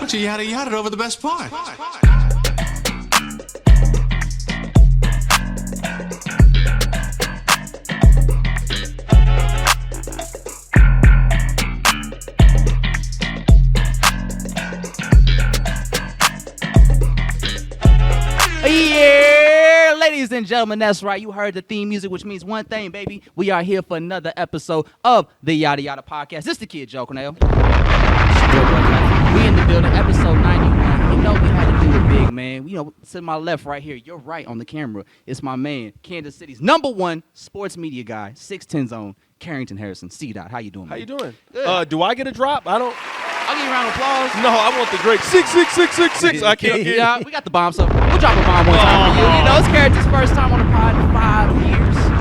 But you yada yada over the best part. Yeah, ladies and gentlemen, that's right. You heard the theme music, which means one thing, baby. We are here for another episode of the Yadda Yadda podcast. This is the kid, Joe Cornell. We in the building, episode 91. You know we had to do it big, man. You know, to my left right here, you're right on the camera. It's my man, Kansas City's #1 sports media guy, 6'10 zone, Carrington Harrison. C-Dot, how you doing, man? How you doing? Good. Do I get a drop? I'll give you a round of applause. No, I want the Drake 66666. I can't get. Yeah, we got the bombs up. We'll drop a bomb one time for you. You know, it's Carrington's first time on the pod in 5 years.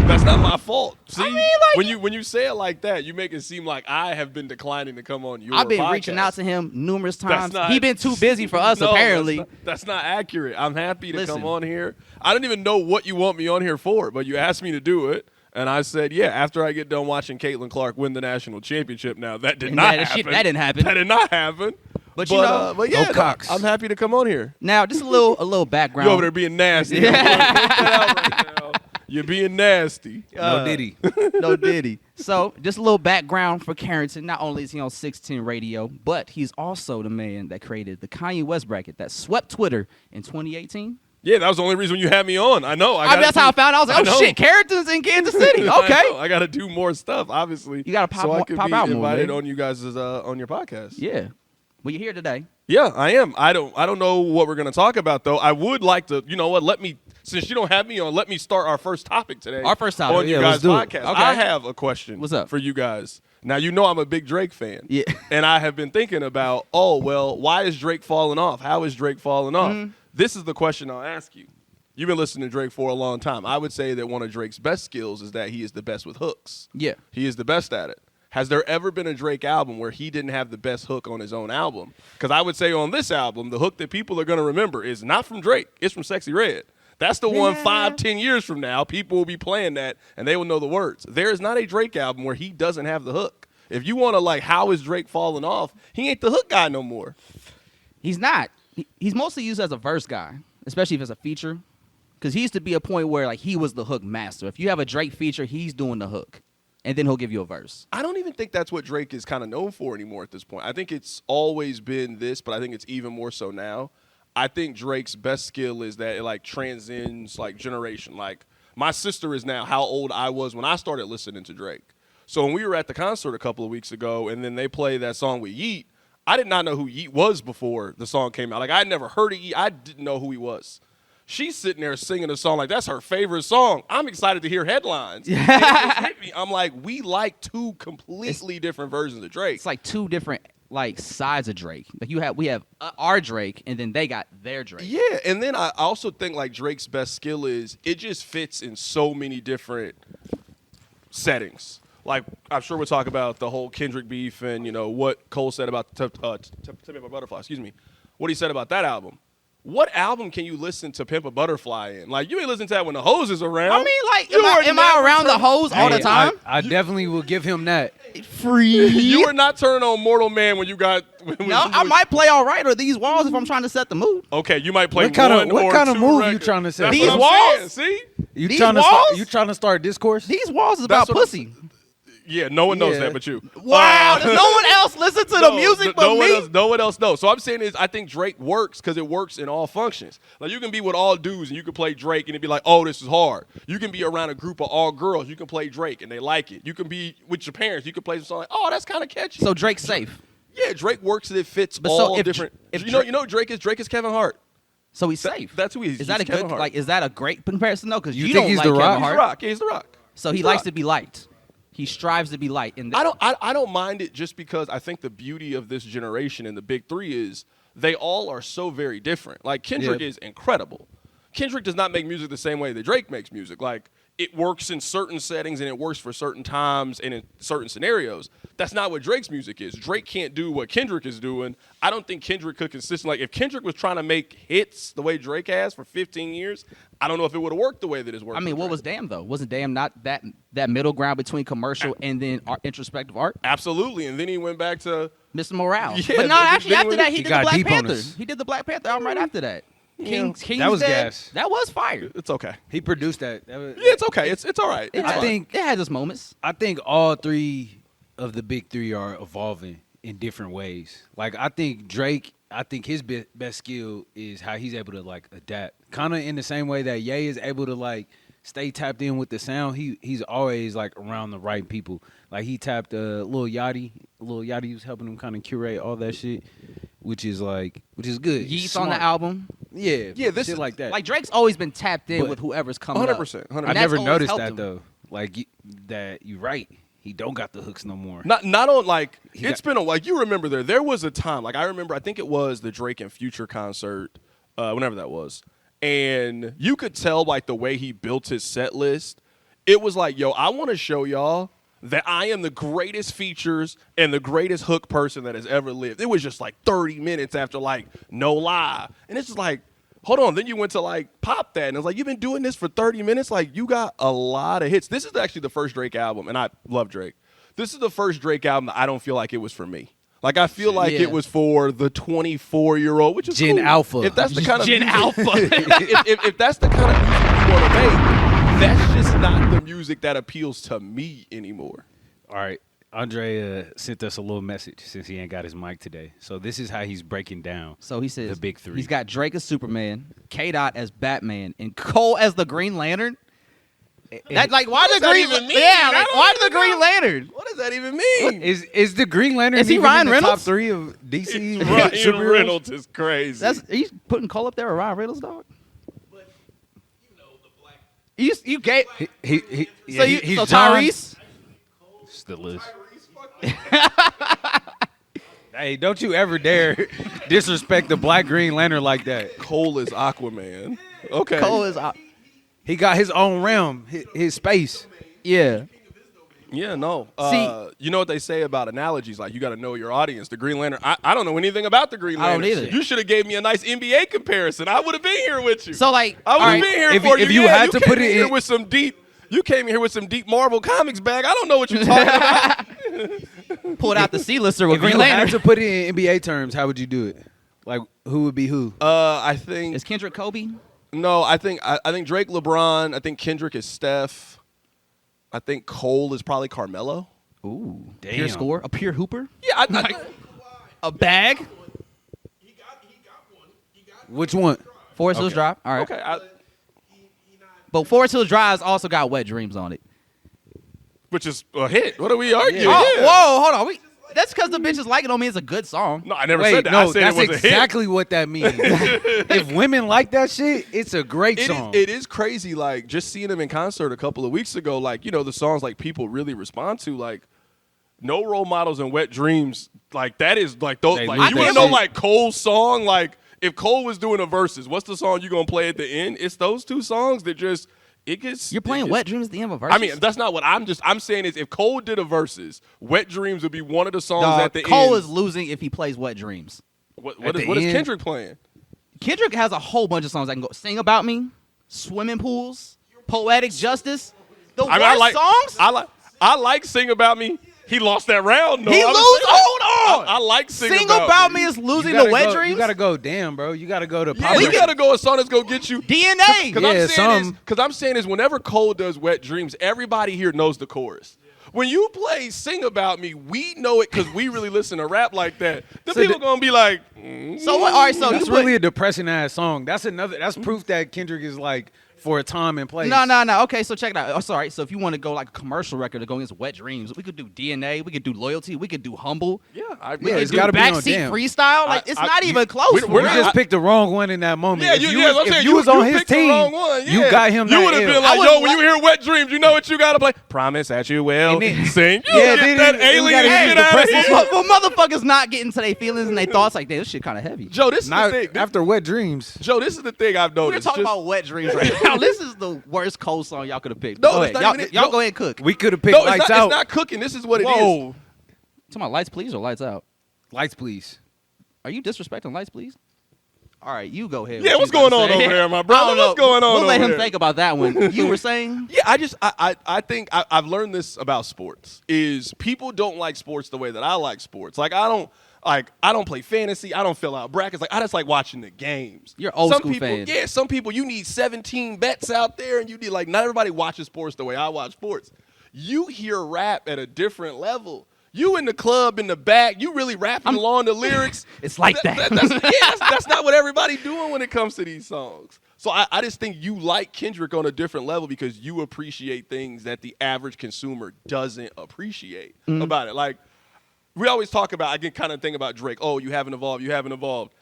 That's not my fault. See, I mean, like, when you say it like that, you make it seem like I have been declining to come on your I've been podcast. Reaching out to him numerous times. Not, He's been too busy for us, no, apparently. That's not accurate. I'm happy to come on here. I don't even know what you want me on here for, but you asked me to do it. And I said, yeah, after I get done watching Caitlin Clark win the national championship. Now, that did not happen. That didn't happen. That did not happen. But you know, but yeah, no Cox. I'm happy to come on here. Now, just a little background. You over there being nasty. Point that out right now. You're being nasty. No Diddy. No Diddy. So, just a little background for Carrington. Not only is he on 610 radio, but he's also the man that created the Kanye West bracket that swept Twitter in 2018. Yeah, that was the only reason you had me on. I know. That's how I found out. I was like, oh, shit, Carrington's in Kansas City. Okay. I got to do more stuff, obviously. You got to pop I could out be more, invited man. on you guys' on your podcast. Yeah. Well, you're here today. Yeah, I am. I don't know what we're going to talk about, though. I would like to, you know what, since you don't have me on, let me start our first topic today. Our first topic. On you guys' podcast. Okay. I have a question. What's up? For you guys. Now, you know I'm a big Drake fan. Yeah. And I have been thinking about, why is Drake falling off? How is Drake falling off? Mm-hmm. This is the question I'll ask you. You've been listening to Drake for a long time. I would say that one of Drake's best skills is that he is the best with hooks. Yeah. He is the best at it. Has there ever been a Drake album where he didn't have the best hook on his own album? Because I would say on this album, the hook that people are going to remember is not from Drake. It's from Sexy Red. That's the one 5-10 years from now, people will be playing that, and they will know the words. There is not a Drake album where he doesn't have the hook. If you want to, how is Drake falling off, he ain't the hook guy no more. He's not. He's mostly used as a verse guy, especially if it's a feature. Because he used to be a point where, he was the hook master. If you have a Drake feature, he's doing the hook. And then he'll give you a verse. I don't even think that's what Drake is kind of known for anymore at this point. I think it's always been this, but I think it's even more so now. I think Drake's best skill is that it, transcends, generation. My sister is now how old I was when I started listening to Drake. So when we were at the concert a couple of weeks ago, and then they played that song with Yeet, I did not know who Yeet was before the song came out. I had never heard of Yeet. I didn't know who he was. She's sitting there singing a song that's her favorite song. I'm excited to hear headlines. It just hit me. I'm like, we like two completely different versions of Drake. It's two different sides of Drake. We have our Drake, and then they got their Drake. Yeah, and then I also think Drake's best skill is it just fits in so many different settings. I'm sure we'll talk about the whole Kendrick beef and what Cole said about Pimp a Butterfly. Excuse me, what he said about that album. What album can you listen to Pimp a Butterfly in? You ain't listen to that when the hose is around. I mean, am I around the hose all the time? I definitely will give him that. Free. You were not turning on Mortal Man when you got. I might play all right or These Walls if I'm trying to set the mood. Okay, you might play what kind of move records. you trying to set? That's These what I'm Walls? saying. See, you trying to start discourse? These Walls is about pussy. Yeah, no one knows that but you. Wow, does no one else listen to the music but me? No one else knows. So I'm saying is I think Drake works because it works in all functions. You can be with all dudes and you can play Drake and it'd be like, oh, this is hard. You can be around a group of all girls. You can play Drake and they like it. You can be with your parents. You can play some song oh, that's kind of catchy. So Drake's safe. Yeah, Drake works and it fits different. You know Drake is Kevin Hart. So he's safe. That's who he is. Is that a good is that a great comparison though? Because you think don't he's like the Kevin Rock? Hart. He's the Rock. Yeah, he's the Rock. So he likes to be liked. He strives to be light. I don't mind it just because I think the beauty of this generation and the big three is they all are so very different. Kendrick is incredible. Kendrick does not make music the same way that Drake makes music. It works in certain settings and it works for certain times and in certain scenarios. That's not what Drake's music is. Drake can't do what Kendrick is doing. I don't think Kendrick could consistently. If Kendrick was trying to make hits the way Drake has for 15 years, I don't know if it would have worked the way that it's working. I mean, what was Damn, though? Wasn't Damn not that middle ground between commercial and then introspective art? Absolutely. And then he went back to Mr. Morale. Yeah, But no, actually, after that, he He did the got Black deep on Panther. us. He did the Black Panther album right after that. King's That was Dead. gas. That was fire. It's okay. He produced that. That was- Yeah, it's okay. It's all right. It It's had- fine. think- it has its moments. I think all three of the big three are evolving in different ways. Like I think Drake, I think his best skill is how he's able to like adapt. Kind of in the same way that Ye is able to like stay tapped in with the sound. He's always like around the right people. Like he tapped Lil Yachty. Lil Yachty was helping him kind of curate all that shit, which is good. Yeats on the album. Yeah, this shit is- like that. Like Drake's always been tapped in But- with whoever's coming 100%, up. 100%. I And never that's always noticed helped that him. though. Like that you're right. He don't got the hooks no more. Not on like He it's got- been a like you remember there was a time like I remember I think it was the Drake and Future concert whenever that was, and you could tell like the way he built his set list. It was like, yo, I want to show y'all that I am the greatest features and the greatest hook person that has ever lived. It was just like 30 minutes after like No Lie, and it's just like, hold on. Then you went to like pop that, and it's like, you've been doing this for 30 minutes. Like you got a lot of hits. This is actually the first Drake album, and I love Drake. This is the first Drake album that I don't feel like it was for me. Like I feel like Yeah. it was for the 24-year-old, which is Gen cool. Alpha. If that's the kind of Gen music- Alpha. if that's the kind of music you want to make, that's just not the music that appeals to me anymore. All right. Andre sent us a little message since he ain't got his mic today. So this is how he's breaking down. So he says The big three. He's got Drake as Superman, K-Dot as Batman, and Cole as the Green Lantern. That like why does the that Green even mean? Yeah, I like don't why even the Green know. Lantern? What does that even mean? Is the Green Lantern Is he even Ryan in the top Reynolds? 3 of DC? Ryan superheroes? Reynolds is crazy. That's he's putting Cole up there with Ryan Reynolds, dog. You gave Yeah, he's so John. Tyrese. Still is. Hey, don't you ever dare disrespect the Black Green Lantern like that. Cole is Aquaman. Okay. Cole is He got his own realm, his space. yeah. Yeah, no. See- You know what they say about analogies? Like, you got to know your audience. The Green Lantern, I don't know anything about the Green I don't Lantern. either. You should have gave me a nice NBA comparison. I would have been here with you. So like I would all have right, been here If- for you. if you Yeah, had to came put it here in- with some deep. You came here with some deep Marvel Comics bag. I don't know what you're talking about. pulled out the C-lister with If Green you had Lantern. to put it in NBA terms, how would you do it? Like, who would be who? I think Is Kendrick Kobe? no. I think Drake, LeBron. I think Kendrick is Steph. I think Cole is probably Carmelo. Ooh, Damn. pure score, a pure hooper, Yeah, a bag. Which one? Forest Hills Drive. All right. okay. But Forest Hills Drive's also got Wet Dreams on it. Which is a hit. What are we arguing? Oh, Yeah. whoa, hold on. That's because the bitches like it don't mean it's a good song. No, I never Wait, said that. no, I said that's it was exactly what that means. If women like that shit, it's a great a hit. song. It is crazy. Like just seeing him in concert a couple of weeks ago. Like the songs like people really respond to. Like No Role Models and Wet Dreams. Like that is like those. They Like lose you that want to know shit. like Cole's song. Like if Cole was doing a verses, what's the song you gonna play at the end? It's those two songs that just it gets. You're playing it gets- Wet Dreams at the end of a verse. I mean, that's not what I'm saying is if Cole did a verses, Wet Dreams would be one of the songs Dog, at the Cole end. is losing if he plays Wet Dreams. What At is the what is end. Kendrick playing? Kendrick has a whole bunch of songs that can go. Sing About Me, Swimming Pools, Poetic Justice. The I worst like songs? I like Sing About Me. He lost that round. No, He I lose. was saying that. Hold on. I like Sing, Sing About Me is You losing gotta to Wet go- Dreams. You gotta go, damn, bro. You gotta go to Yeah, pop. we record. gotta go a song that's gonna get you. DNA. Because I'm saying is whenever Cole does Wet Dreams, everybody here knows the chorus. When you play Sing About Me, we know it because we really listen to rap like that. The So people gonna be like, So what? All right. So That's you really a depressing ass song. That's proof that Kendrick is like for a time and place. No. Okay, so check it out. Oh, sorry. So if you want to go like a commercial record to go against Wet Dreams, we could do DNA. We could do Loyalty. We could do Humble. yeah, I We Yeah, could it's do gotta be on Backseat Damn. Freestyle. Like it's not even close. we're for You real. not- just picked the wrong one in that moment. Yeah, if you, you, yeah, was, I'm if saying, you was on his picked the team, wrong one, you yeah. got him. You that would have L. been I like, would yo, when like- you hear Wet Dreams, you know what you gotta play? Promise that you will And then- sing. You Yeah, get then that we alien gotta shit hit the out of depressing here. Well, motherfuckers not getting to their feelings and their thoughts like, damn, this shit kind of heavy. Joe, this is Not the thing. after Wet Dreams. Joe, this is the thing I've We're noticed. talking Just- about Wet Dreams right now. This is the worst Cole song y'all could have picked. No, Go it's ahead. not even it. Y'all No. go ahead and cook. We could have picked No, Lights it's Out. not cooking. This is what it is. Whoa. Talking about Lights Please or Lights Out? Lights, please. Are you disrespecting Lights Please? All right, you go ahead. Yeah, What what's you gotta going on say. over there, my I brother? don't know. What's going on We'll let over him there? think about that one. You were saying? Yeah, I think I've learned this about sports is people don't like sports the way that I like sports. Like I don't play fantasy. I don't fill out brackets. Like I just like watching the games. You're old some school people, fan. Yeah, some people you need 17 bets out there, and you need like not everybody watches sports the way I watch sports. You hear rap at a different level. You in the club in the back, you really rapping along the lyrics. It's like that. That's not what everybody doing when it comes to these songs. So I just think you like Kendrick on a different level because you appreciate things that the average consumer doesn't appreciate about it. Like we always talk about, I can kind of think about Drake. Oh, you haven't evolved. You haven't evolved.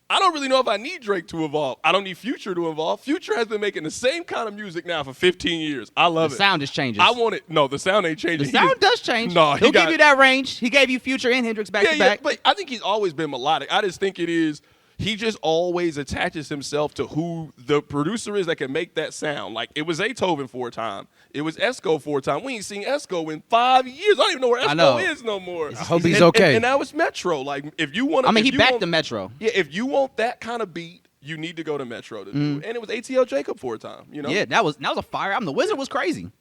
I don't really know if I need Drake to evolve. I don't need Future to evolve. Future has been making the same kind of music now for 15 years. I love it. The sound just changes. I want it. No, the sound ain't changing. The sound does change. No, He'll give you that range. He gave you Future and Hendrix back to back. But I think he's always been melodic. I just think it is. He just always attaches himself to who the producer is that can make that sound. Like, it was Beethoven for a time. It was Esco for a time. We ain't seen Esco in 5 years. I don't even know where Esco is no more. I hope he's okay. And now it's Metro. Like, if you want to... I mean, he backed the Metro. Yeah, if you want that kind of beat, you need to go to Metro to do it. And it was ATL Jacob for a time, you know? Yeah, that was a fire album. The Wizard was crazy.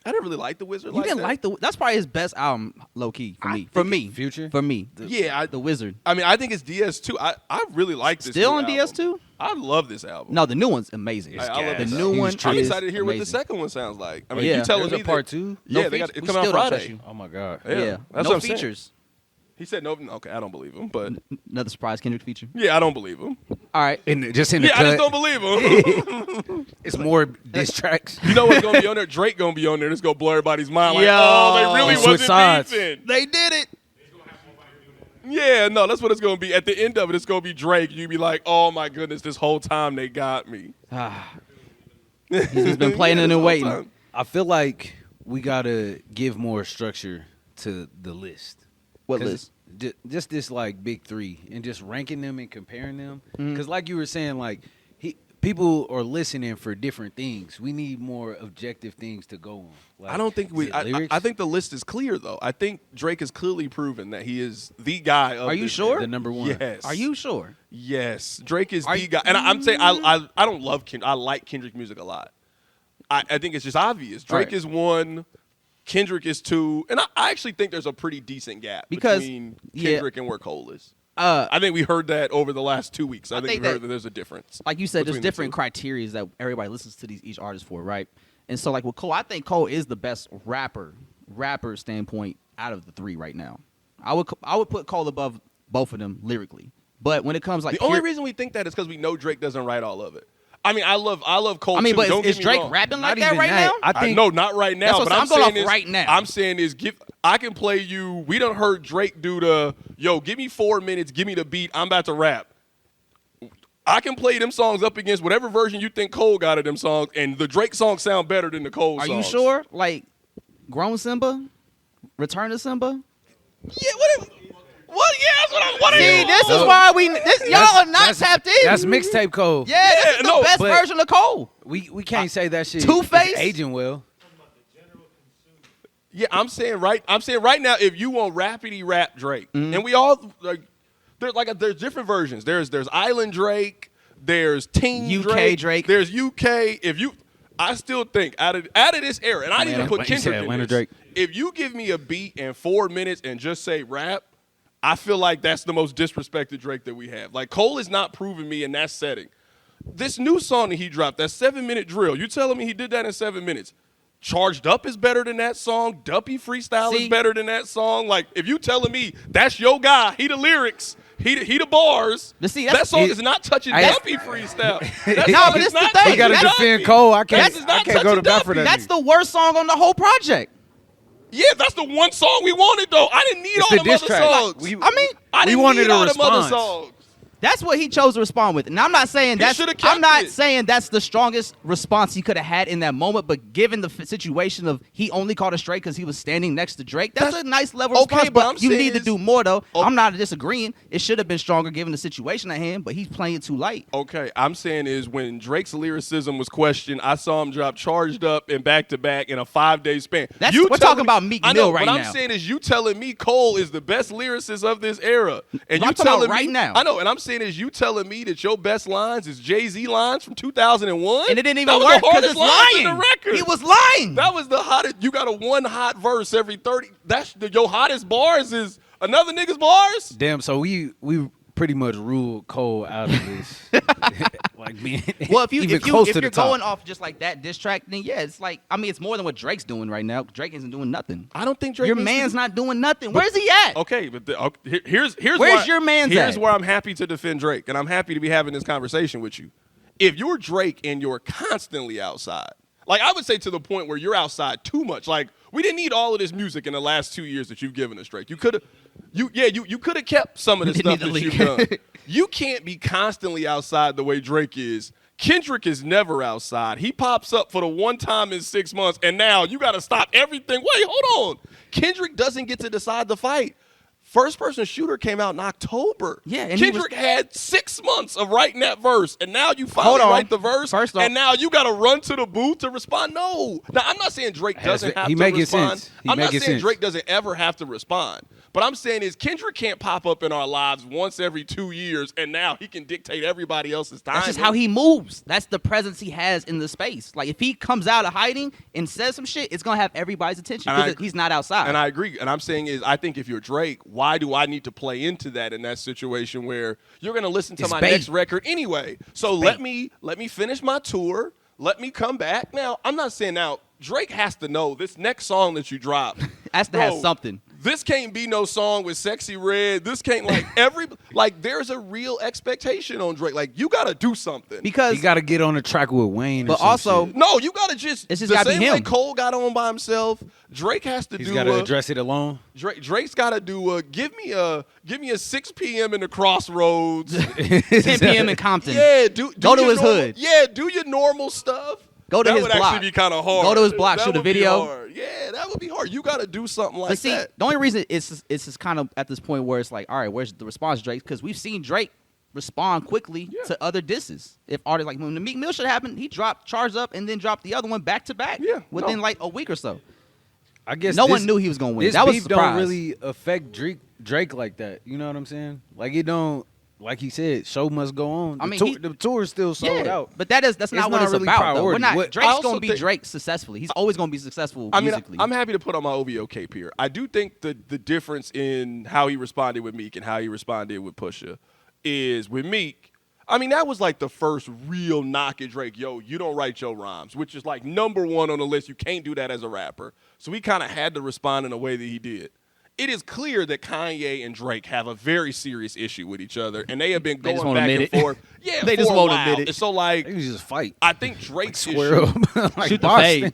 I didn't really like The Wizard You didn't like that's probably his best album, low key for me. Future? For me. The Wizard. I mean, I think it's DS2. I really like this. Still new on album. DS2? I love this album. No, the new one's amazing. I love the this new album. one. I'm is excited to hear what the amazing. second one sounds like. I mean, Yeah. you telling There's me a part that, 2? Yeah, No they got feature- it we coming out still don't trust Friday. you. Oh my God. Yeah. that's what No I'm saying. features. He said no. Okay, I don't believe him, but Another surprise Kendrick feature. yeah, I don't believe him. All right. Just in the Yeah, cut. I just don't believe him. It's more diss tracks. You know what's gonna be on there? Drake gonna be on there. It's gonna blow everybody's mind. Like, Yo. oh, they really Switch wasn't sides. beefing. They did it. Yeah, no, that's what it's gonna be. At the end of it, it's gonna be Drake. You be like, oh my goodness, this whole time they got me. He's just been playing Yeah, and this whole waiting. time. I feel like we gotta give more structure to the list. What 'Cause list? Just this like big three and just ranking them and comparing them. Mm-hmm. Because like you were saying, like people are listening for different things. We need more objective things to go on. Like, I don't think is it lyrics? I think the list is clear though. I think Drake has clearly proven that he is the guy. Of Are you this sure? era. The number one. Yes. Are you sure? Yes, Drake is Are the you- guy, and I'm saying I don't love Kendrick. I like Kendrick music a lot. I think it's just obvious. Drake Right. is 1, Kendrick is 2, and I actually think there's a pretty decent gap Because- between yeah. Kendrick and where Cole is. Uh, I think we heard that over the last 2 weeks. I think think we heard that- that there's a difference. like you said, there's between the different two. criteria that everybody listens to each artist for, right? And so, like with Cole, I think Cole is the best rapper standpoint out of the three right now. I would put Cole above both of them lyrically, but when it comes like The only reason we think that is because we know Drake doesn't write all of it. I mean, I love Cole. I mean, too. but Don't is get me Drake wrong. rapping like Not that even right that. now? I think no, not right now. That's what but I'm going saying off is, right now. I'm saying is I can play you. We done heard Drake do the give me 4 minutes, give me the beat. I'm about to rap. I can play them songs up against whatever version you think Cole got of them songs, and the Drake songs sound better than the Cole Are songs. you sure? Like, Grown Simba, Return to Simba. Yeah. What? Yeah, that's what I'm. What are See, you? this is why y'all are not tapped in. That's mixtape Cole. Yeah, this is the no, best but- version of Cole. We can't say that shit. Two-Face? is aging well. Yeah, I'm saying right now, if you want rapidy rap Drake, Mm-hmm. and we all there's different versions. There's Island Drake, there's Teen UK Drake. there's UK. I still think out of this era, and I didn't even put You said Kendrick in Atlanta this. Drake. If you give me a beat in 4 minutes and just say rap, I feel like that's the most disrespected Drake that we have. Like Cole is not proving me in that setting. This new song that he dropped, that 7-minute drill, you telling me he did that in 7 minutes? Charged Up is better than that song. Duppy Freestyle See? is better than that song. Like, if you telling me that's your guy, he the lyrics, he the bars, But see, that song it- is not touching I- Duppy Freestyle. That No, song but is it's the not thing. touching You gotta That's- defend Duppy. Cole. I That's can't not go to touching bat for that. That's the worst song on the whole project. Yeah, that's the one song we wanted, though. I didn't need It's all the them diss other track. songs. I didn't wanted need a all them other response. songs. That's what he chose to respond with. And I'm not saying He that's shoulda kept I'm not it. saying that's the strongest response he could have had in that moment, but given the situation of he only called us Drake because he was standing next to Drake, that's a nice level of Okay, response. but I'm But you saying need to is- do more though. Oh. I'm not disagreeing. It should have been stronger given the situation at hand, but he's playing it too light. Okay, I'm saying is when Drake's lyricism was questioned, I saw him drop Charged Up and Back to Back in a 5-day span. That's- You we're telling talking about Meek I know, Mill right what I'm now. saying is you telling me Cole is the best lyricist of this era, and I'm you talking about telling me right now. I know, and I'm saying saying is you telling me that your best lines is Jay-Z lines from 2001? And it didn't even That was work the because hardest it's lines in lying. the record. He was lying. That was the hottest. You got a one hot verse every 30. That's your hottest bars is another nigga's bars? Damn, so we pretty much ruled Cole out of this. Like being Well, if even close if to you're the top. going off just like that diss track, then yeah, it's like I mean, it's more than what Drake's doing right now. Drake isn't doing nothing. I don't think Drake Your needs to man's do- not doing nothing. Where's he at? Okay, but here's Where's where, your man's Here's at? where I'm happy to defend Drake, and I'm happy to be having this conversation with you. If you're Drake and you're constantly outside, like I would say to the point where you're outside too much. Like we didn't need all of this music in the last 2 years that you've given us, Drake. You could have, you could have kept some of the Didn't stuff need that the you've leak. done. You can't be constantly outside the way Drake is. Kendrick is never outside. He pops up for the one time in 6 months, and now you got to stop everything. Wait, hold on. Kendrick doesn't get to decide the fight. First Person Shooter came out in October. Yeah, and he Kendrick had 6 months of writing that verse, and now you finally Hold on. write the verse, First off- and now you got to run to the booth to respond. No. Now, I'm not saying Drake doesn't have he to making respond. sense. He I'm not making saying sense. Drake doesn't ever have to respond. But I'm saying is Kendrick can't pop up in our lives once every 2 years, and now he can dictate everybody else's time. That's just how he moves. That's the presence he has in the space. Like if he comes out of hiding and says some shit, it's gonna have everybody's attention And because he's not outside. And I agree. And I'm saying is I think if you're Drake, why do I need to play into that in that situation where you're going to listen to It's my bait. next record anyway? So let me finish my tour. Let me come back. Now, I'm not saying now Drake has to know this next song that you drop Has to have something. This can't be no song with Sexy Red. This can't there's a real expectation on Drake. Like you got to do something. Because he got to get on the track with Wayne. But or some also- shit. No, you got to just It's just the gotta be same way him. Cole got on by himself. Drake has to he's do got to address it alone. Drake's got to do give me a 6 p.m. in the Crossroads. 10 p.m. in Compton. Yeah, Go to your his normal- hood. Yeah, do your normal stuff. Go to that his would block. actually be kind of hard. Go to his block, That shoot a would be video. hard. Yeah, that would be hard. You got to do something like But see, that. the only reason it's just kind of at this point where it's like, all right, where's the response, Drake? Because we've seen Drake respond quickly to other disses. If artists like when the Meek Mill shit happened, he dropped Charged Up and then dropped the other one back to back. Yeah, within no. like a week or so. I guess No one knew he was gonna win. This That was a beef surprise. don't really affect Drake like that. You know what I'm saying? Like it don't. Like he said, show must go on. I mean, the tour is still sold out. But that's not what not it's really about. Though. We're priority. not. What- I Drake's also gonna be think- Drake successfully. He's always gonna be successful I mean, musically. I'm happy to put on my OVO cape here. I do think the difference in how he responded with Meek and how he responded with Pusha is with Meek. I mean, that was like the first real knock at Drake. Yo, you don't write your rhymes, which is like number one on the list. You can't do that as a rapper. So he kind of had to respond in a way that he did. It is clear that Kanye and Drake have a very serious issue with each other, and they have been They just going won't back admit and it. forth. Yeah, They for just a won't while. admit it. And so, like, They just fight. I think Drake's Square issue. up. Like Shoot the Boston. fade.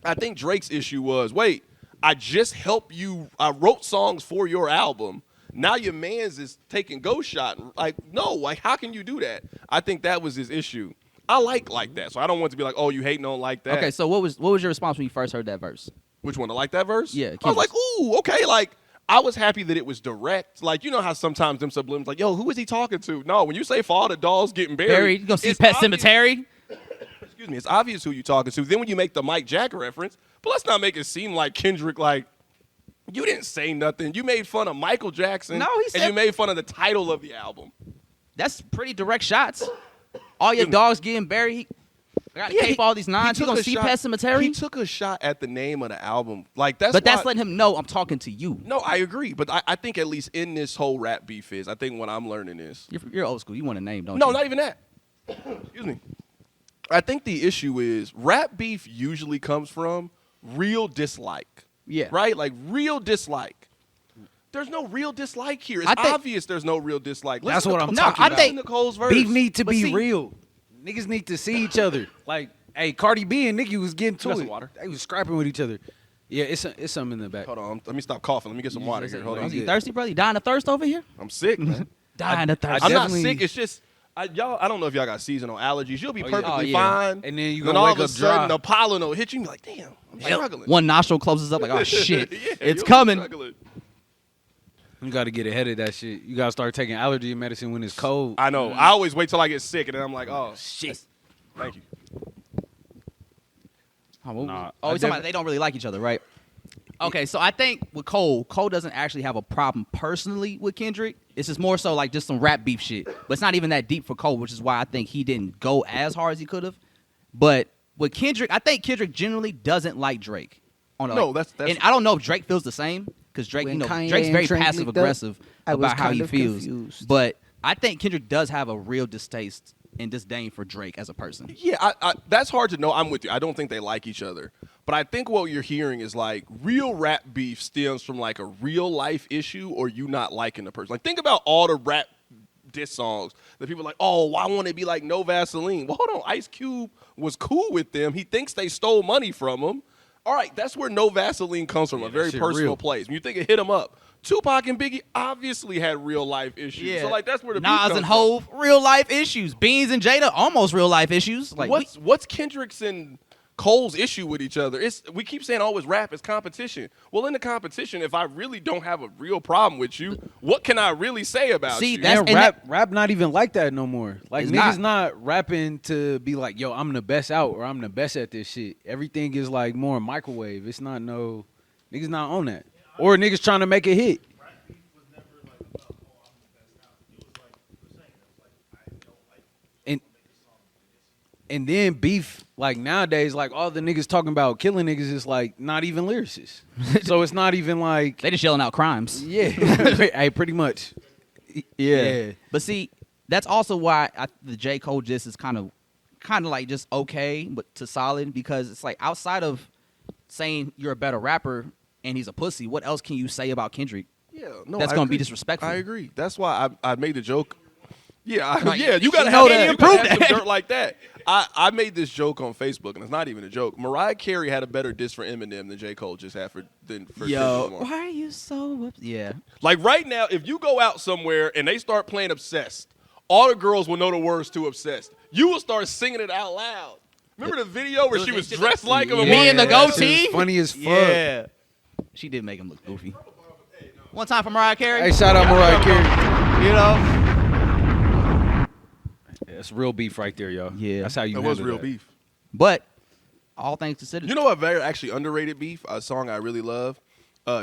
I think Drake's issue was, wait, I just helped you. I wrote songs for your album. Now your man's is taking ghost shot. Like, no, like, how can you do that? I think that was his issue. I like that, so I don't want to be like, oh, you hating on like that. Okay, so what was your response when you first heard that verse? Which one? To like that verse? Yeah, I was like, ooh, okay. Like, I was happy that it was direct. Like, you know how sometimes them sublims like, yo, who is he talking to? No, when you say for all the dolls getting buried, Barry, you gonna see it's Pet obvious- Cemetery? Excuse me, it's obvious who you're talking to. Then when you make the Mike Jack reference, but let's not make it seem like Kendrick, like, you didn't say nothing. You made fun of Michael Jackson. No, he said- and you made fun of the title of the album. That's pretty direct shots. All your dogs getting buried. I got to tape all these nines. You took gonna a see shot- Pet Cemetery? He took a shot at the name of the album. Like that's But that's why- letting him know I'm talking to you. No, I agree. But I think at least in this whole rap beef is, I think what I'm learning is You're old school. You want a name, don't no, you? not even that. Excuse me. I think the issue is rap beef usually comes from real dislike. Yeah. Right? Like real dislike. There's no real dislike here. It's I think- obvious there's no real dislike. That's Listen what to I'm Cole- talking I about. think Nicole's verse. Beef need to But be see- real. Niggas need to see each other. Like, hey, Cardi B and Nicki was getting to got it. some water? They was scrapping with each other. Yeah, it's something in the back. Hold on. Let me stop coughing. Let me get some water here. Hold on. You thirsty, brother? You dying of thirst over here? I'm sick, man. Dying of thirst. I'm not definitely- sick. It's just I don't know if y'all got seasonal allergies. You'll be yeah. perfectly Oh, yeah. fine, And then you then gonna all wake of a up sudden dry. the pollen will hit you. And be like, damn, I'm struggling. One nostril closes up like, oh shit, Yeah, it's you'll be coming. struggling. You got to get ahead of that shit. You got to start taking allergy medicine when it's cold. I know. I always wait till I get sick, and then I'm like, oh shit. Thank you. Oh, Nah, oh, I we talking about they don't really like each other, right? Okay, so I think with Cole doesn't actually have a problem personally with Kendrick. It's just more so like just some rap beef shit. But it's not even that deep for Cole, which is why I think he didn't go as hard as he could have. But with Kendrick, I think Kendrick generally doesn't like Drake. That's and I don't know if Drake feels the same because Drake, When Kanye Drake's and very Drake passive linked up, aggressive I was about how kind he of feels. confused. But I think Kendrick does have a real distaste and disdain for Drake as a person. Yeah, that's hard to know. I'm with you. I don't think they like each other. But I think what you're hearing is like real rap beef stems from like a real life issue or you not liking the person. Like think about all the rap diss songs that people are like, oh, I want to be like No Vaseline. Well, hold on. Ice Cube was cool with them. He thinks they stole money from him. All right, that's where No Vaseline comes from, a very personal real. place. When you think it hit him up, Tupac and Biggie obviously had real life issues. Yeah. So like that's where the beef Nas comes and from. Hove, real life issues. Beans and Jada, almost real life issues. Like What's Kendrick's and Cole's issue with each other? We keep saying, oh, it's rap, it's competition. Well, in the competition, if I really don't have a real problem with you, what can I really say about See, you? that's- And rap not even like that no more. Like It's niggas not rapping to be like, yo, I'm the best out or I'm the best at this shit. Everything is like more microwave. It's not niggas not on that. Or niggas trying to make a hit. And then beef, like nowadays, like all the niggas talking about killing niggas is like not even lyricists. So it's not even like they just yelling out crimes. yeah, hey, pretty much. Yeah. But see, that's also why the J. Cole diss is kind of like just okay, but to solid because it's like outside of saying you're a better rapper and he's a pussy, what else can you say about Kendrick? Yeah, no, That's I gonna be agree. disrespectful. I agree. That's why I made the joke. Yeah, Like, yeah, you gotta know have that. that. You Prove gotta have that. some dirt like that. I made this joke on Facebook, and it's not even a joke. Mariah Carey had a better diss for Eminem than J. Cole just had for Kendrick Lamar. Why are you so yeah? Like right now, if you go out somewhere and they start playing Obsessed, all the girls will know the words to Obsessed. You will start singing it out loud. Remember the video where she was dressed like him? Me and the that shit goatee? was funny as fuck. Yeah. She did make him look goofy. One time for Mariah Carey. Hey, shout out Mariah Carey. You know? That's real beef right there, yo. Yeah. That's how you That was handle real beef. But all things considered, You know what very actually underrated beef? A song I really love.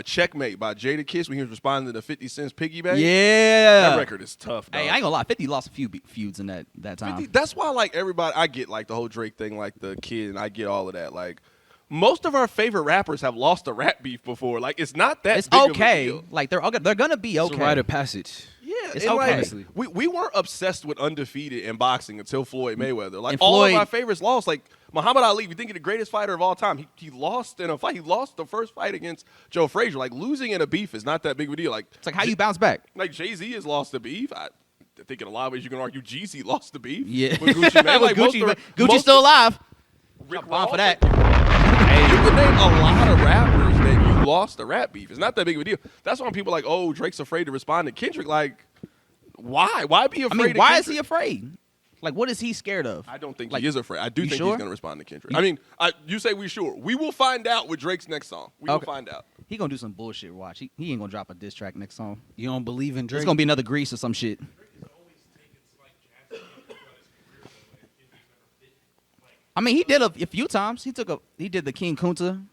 Checkmate by Jada Kiss when he was responding to the 50 Cent's Piggyback. yeah. That record is tough, dog. Hey, I ain't gonna lie. 50 lost a few feuds in that time. 50, that's why like everybody I get like the whole Drake thing, like the kid, and I get all of that. Like most of our favorite rappers have lost a rap beef before. Like it's not that It's big okay. of a deal. Like they're gonna be It's okay. a rite of passage. Yeah, It's and, okay. like, we weren't obsessed with undefeated in boxing until Floyd Mayweather. Like And all Floyd- of our favorites lost. Like Muhammad Ali, we think he's the greatest fighter of all time. He lost in a fight. He lost the first fight against Joe Frazier. Like losing in a beef is not that big of a deal. Like It's like how you bounce back. like Jay-Z has lost the beef. I think in a lot of ways you can argue Jeezy lost the beef. Yeah. With Gucci Mane. Like, most Gucci, of- Gucci's most still of- alive. Rick I'm bound for Ross, that. Hey, you can name a lot of rappers that you lost the rap beef. It's not that big of a deal. That's why people are like, oh, Drake's afraid to respond to Kendrick. Like, why? Why be I afraid mean, of why is Kendrick? he afraid? Like, what is he scared of? I don't think Like, he is afraid. I do you think sure? he's going to respond to Kendrick. I mean, you say we sure. We will find out with Drake's next song. We will Okay. find out. He gonna do some bullshit. Watch. He ain't gonna drop a diss track next song. You don't believe in Drake? It's gonna be another Grease or some shit. I mean, he did a few times. He did the King Kunta.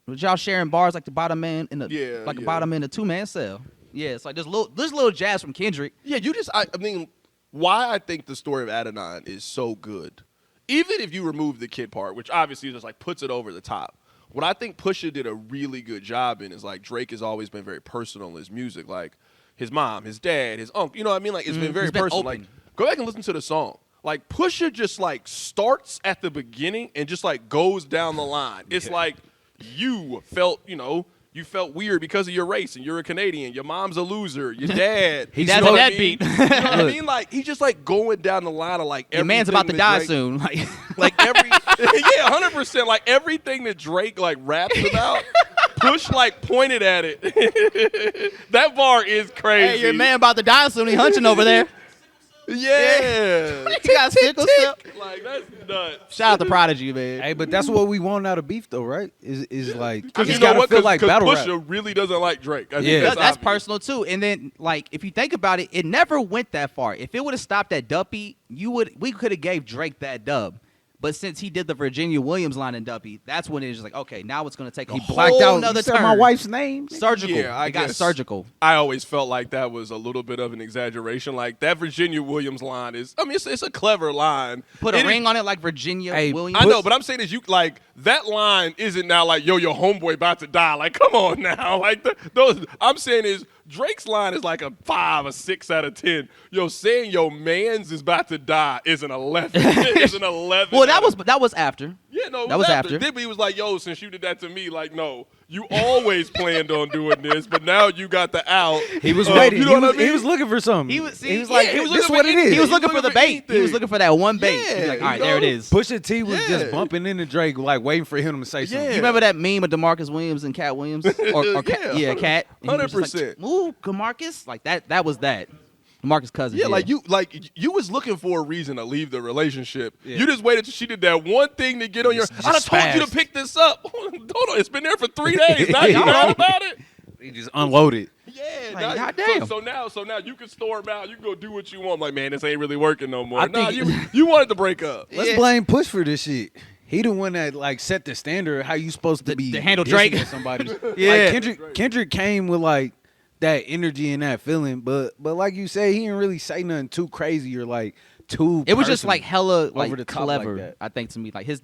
Was y'all sharing bars like the bottom man in the Yeah, the yeah. bottom in the 2-man cell? Yeah, it's like there's little jazz from Kendrick. Yeah, I mean, why I think the story of Adonai is so good, even if you remove the kid part, which obviously just like puts it over the top. What I think Pusha did a really good job in is like Drake has always been very personal in his music, like his mom, his dad, his uncle. You know what I mean? Like it's been very He's been personal. open. Like go back and listen to the song. Like Pusha just like starts at the beginning and just like goes down the line. It's like you felt weird because of your race and you're a Canadian. Your mom's a loser. Your dad. He you dad's know a what I deadbeat. mean? You know what I mean? Like he's just like going down the line of like Your man's about to everything die that Drake- soon. Like every 100%. Like everything that Drake like raps about, Push like pointed at it. That bar is crazy. Hey, your man about to die soon. He hunching over there. Yeah. He got sickle cell. Like that's nuts. Shout out to Prodigy, man. Hey, but that's what we want out of beef, though, right? Is like Because it's you know gotta what? feel like battle rap. Pusha really doesn't like Drake. I think Yeah. that's That's obvious. personal too. And then, like, if you think about it, it never went that far. If it would have stopped at Duppy, we could have gave Drake that dub. But since he did the Virginia Williams line in Duppy, that's when it's just like, okay, now it's going to take a He whole blacked out. nother You said turn. my wife's name. Surgical. Yeah, I it got guess. surgical. I always felt like that was a little bit of an exaggeration. Like that Virginia Williams line is, I mean, it's a clever line. Put a ring on it like Virginia Williams. I know, but I'm saying is you like that line isn't now like yo, your homeboy about to die. Like, come on now. Like those. I'm saying is Drake's line is like a 5 or 6 out of 10. Yo, saying your man's is about to die is an 11. It's an 11. Well, that was after. Yeah, no, it that was after. Then he was like, yo, since you did that to me, like, no, you always planned on doing this, but now you got the out. He was waiting. You know what I mean? He was looking for something. He was like, this looking is for what it is. He was anything. looking for the bait. He was looking for that one bait. Yeah, He's like, all right, you there it know? is. Pusha T was Yeah. just bumping into Drake, like waiting for him to say something. Yeah. You remember that meme of DeMarcus Williams and Cat Williams? Or Cat. And he was just 100%. Like, ooh, DeMarcus? Like that was that. DeMarcus Cousins. Yeah, like you was looking for a reason to leave the relationship. Yeah. You just waited till she did that one thing to get on your. Just I done told you to spazzed. pick this up. Hold on, it's been there for 3 days. Now you know about it. He just unloaded. Yeah, Like, now, goddamn. So now you can store them out. You can go do what you want. I'm like, man, this ain't really working no more. I Nah, think- you wanted to break up. Let's Yeah. blame Push for this shit. He the one that like set the standard how you supposed to be to handle dissing Drake. with somebody. Yeah. Like Kendrick came with like that energy and that feeling, but like you say, he didn't really say nothing too crazy or like too. It was just personal. like hella like over the top like clever. that. I think to me, like his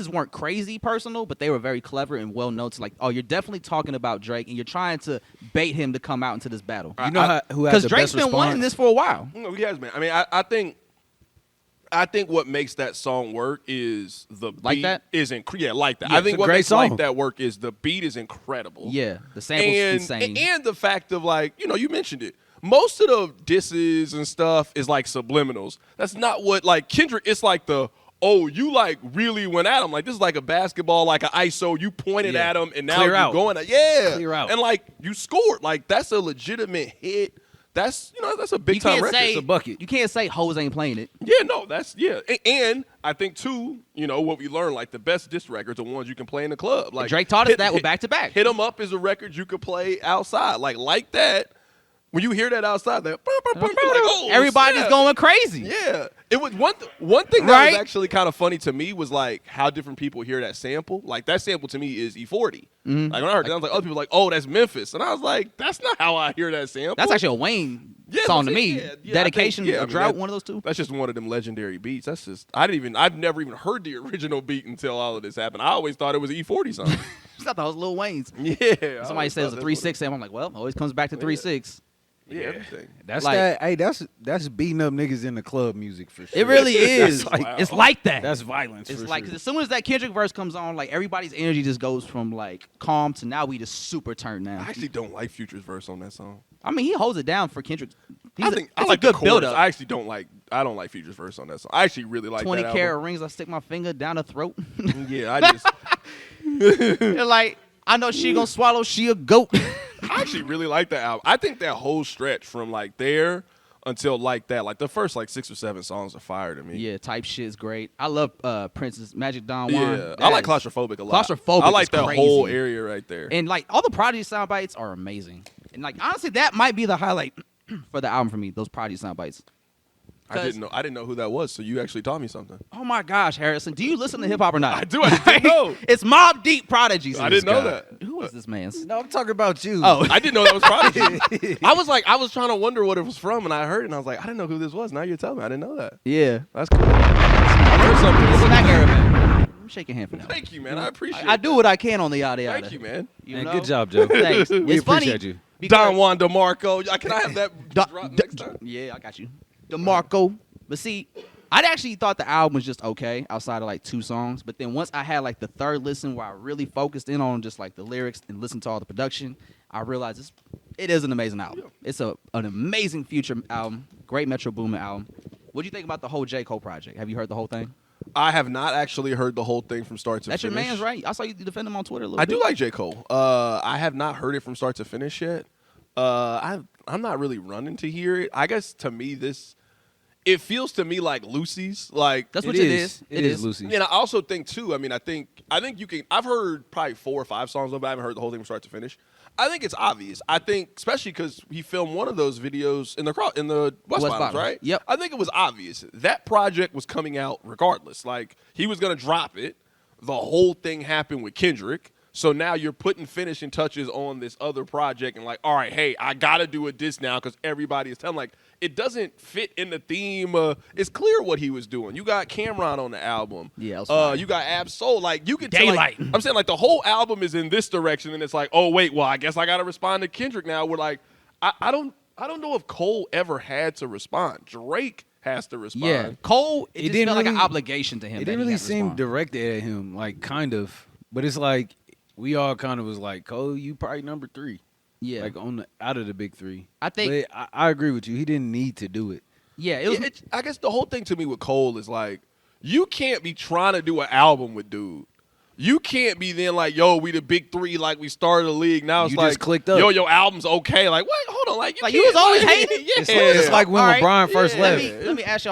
weren't crazy personal, but they were very clever and well known. To like, oh, you're definitely talking about Drake, and you're trying to bait him to come out into this battle. You know who had Because the Drake's best been response? wanting this for a while. No, he has been. I mean, I think what makes that song work is the Like beat that? is yeah, like that. Yeah, I think it's a what great makes song. like that work is the beat is incredible. Yeah, the sample's insane. And the fact of like, you know, you mentioned it. Most of the disses and stuff is like subliminals. That's not what like Kendrick. It's like oh, you like really went at him. Like this is like a basketball, like an ISO. You pointed Yeah. at him and now Clear you're out. going at Clear out. and like you scored. Like that's a legitimate hit. That's that's a big time record. It's a bucket. You can't say hoes ain't playing it. Yeah, no, that's and I think too, you know what we learned, like the best diss records are ones you can play in the club. Like Drake taught us that with Back to Back. Hit 'em Up is a record you could play outside, like that. When you hear that outside, that like, oh, Everybody's snap. going crazy. Yeah, it was one thing that Right? was actually kind of funny to me was like how different people hear that sample. Like that sample to me is E40. Mm-hmm. Like when I heard that, I was like, other people were like, oh, that's Memphis, and I was like, that's not how I hear that sample. That's actually a Wayne Yeah, song to that's me. it. Yeah, Dedication, I think- yeah, I or mean, Drought, that- one of those two. That's just one of them legendary beats. That's just I've never even heard the original beat until all of this happened. I always thought it was an E40 song. It's not those Lil Wayne's. Yeah. I Somebody always says thought a that's what 3-6, I'm like, well, always comes back to 3-6. Yeah, everything. That's Like- that. Hey, that's beating up niggas in the club music for sure. It really is. That's like- It's like that. That's violence. It's for like, sure. 'cause as soon as that Kendrick verse comes on, like everybody's energy just goes from like calm to now we just super turned I now. actually don't like Future's verse on that song. I mean, he holds it down for Kendrick. I think I it's like a good the chorus. build up. I actually don't like Future's verse on that song. I actually really like 20 that karat album. rings, I stick my finger down her throat. Yeah, I just They're like, I know she gonna swallow, she a goat. I actually really like that album. I think that whole stretch from like there until like that, like the first like 6 or 7 songs are fire to me. Yeah, type shit is great. I love Prince's Magic Don Juan. Yeah, I like Claustrophobic a lot. Claustrophobic I like is that crazy. whole area right there. And like all the Prodigy sound bites are amazing. And like honestly, that might be the highlight for the album for me. Those Prodigy sound bites. I didn't know who that was, so you actually taught me something. Oh my gosh, Harrison, do you listen to hip hop or not? I do. I didn't know. It's Mobb Deep Prodigy. I didn't know that. Who is this man? No, I'm talking about you. Oh, I didn't know that was Prodigy. I was trying to wonder what it was from, and I heard it, and I was like, I didn't know who this was. Now you're telling me. I didn't know that. yeah. That's cool. I learned something. It's Snack Era, man. I'm shaking hand for now. Thank you, man. I appreciate it. I do what I can on the Yadda Yadda. Thank you, man. You Man, know? good job, Joe. Thanks. We It's funny appreciate you. because- Don Juan DeMarco. Can I have that drop next time? Yeah, I got you. DeMarco. But see, I actually thought the album was just okay outside of like 2 songs. But then once I had like the third listen where I really focused in on just like the lyrics and listened to all the production, I realized it is an amazing album. It's an amazing Future album, great Metro Boomin album. What do you think about the whole J. Cole project? Have you heard the whole thing? I have not actually heard the whole thing from start to That's finish. your man's, right? I saw you defend him on Twitter a little I bit. do like J. Cole. I have not heard it from start to finish yet. I'm not really running to hear it. I guess to me it feels to me like Lucy's. Like That's what it is. It is Lucy. And I also think too. I mean, I think you can. I've heard probably 4 or 5 songs of it. I haven't heard the whole thing from start to finish. I think it's obvious. I think, especially because he filmed one of those videos in the West Bottoms, right? Yep. I think it was obvious. That project was coming out regardless. Like, he was going to drop it. The whole thing happened with Kendrick. So now you're putting finishing touches on this other project and like, all right, hey, I got to do a diss now because everybody is telling, like, it doesn't fit in the theme. It's clear what he was doing. You got Cameron on the album. Yeah, you got Ab Soul. Like, you can tell, Daylight. like, I'm saying, like, the whole album is in this direction, and it's like, oh, wait, well, I guess I got to respond to Kendrick now. We're like, I don't know if Cole ever had to respond. Drake has to respond. Yeah, Cole, it just felt like an really- obligation to him. It that didn't he really had to seem respond. directed at him, like kind of. But it's like we all kind of was like, Cole, you probably number 3. Yeah, Like out of the big 3. I think. But I agree with you. He didn't need to do it. Yeah, it was. I guess the whole thing to me with Cole is like, you can't be trying to do an album with dude. You can't be then like, yo, we the big 3, like we started the league. Now it's You like, just clicked up. yo, your album's okay. Like, what? Hold on, like, Like, you was always like, hating? Yeah. It's like when All right, LeBron first yeah. left. Let me ask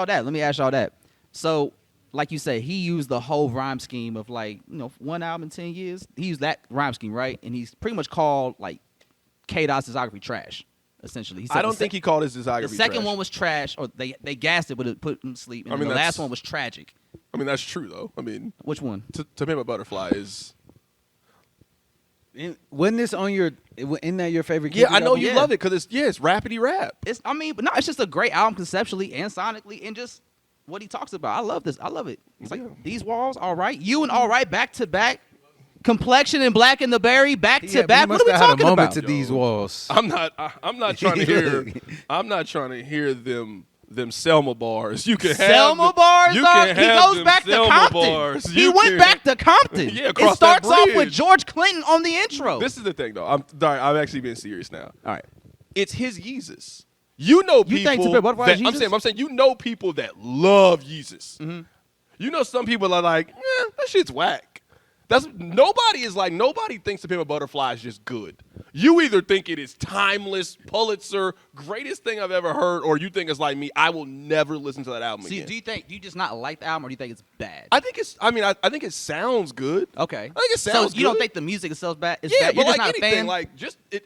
y'all that. So, like you said, he used the whole rhyme scheme of like, one album in 10 years. He used that rhyme scheme, right? And he's pretty much called like K-Dot's discography trash, essentially. He said I don't think he called his discography the second trash. one was trash, or they gassed it, but it put him to sleep. And I mean, the that's- last one was tragic. I mean, that's true, though. I mean, Which one? To Pimp a Butterfly is... Wasn't this on your? Isn't that your favorite? Yeah, Kendrick I know album? you Yeah. love it because it's rapidy rap. But no, it's just a great album conceptually and sonically, and just what he talks about. I love this. I love it. It's Yeah. like these walls, all right. You and all right, back to back. Complexion and Black and the Berry, back to back. What are we talking moment about? to these walls. I'm not trying to hear. I'm not trying to hear them Selma bars. You can have Selma bars, You dog. can He have goes them back to Selma Compton. bars. He You went can- back to Compton. Yeah, it across that starts off with bridge. George Clinton on the intro. This is the thing, though. I'm actually being serious now. all right. It's his Yeezus. You know people. You think Tibet Butterfly is that, I'm Yeezus? saying you know people that love Yeezus. Mm-hmm. You know some people are like, that shit's whack. Nobody thinks The Pimp a Butterfly is just good. You either think it is timeless, Pulitzer, greatest thing I've ever heard, or you think it's like me, I will never listen to that album See, again. do you just not like the album, or do you think it's bad? I think it sounds good. Okay. I think it sounds So you don't good. think the music itself bad? It's Yeah, bad. You're but just like not a anything, fan. like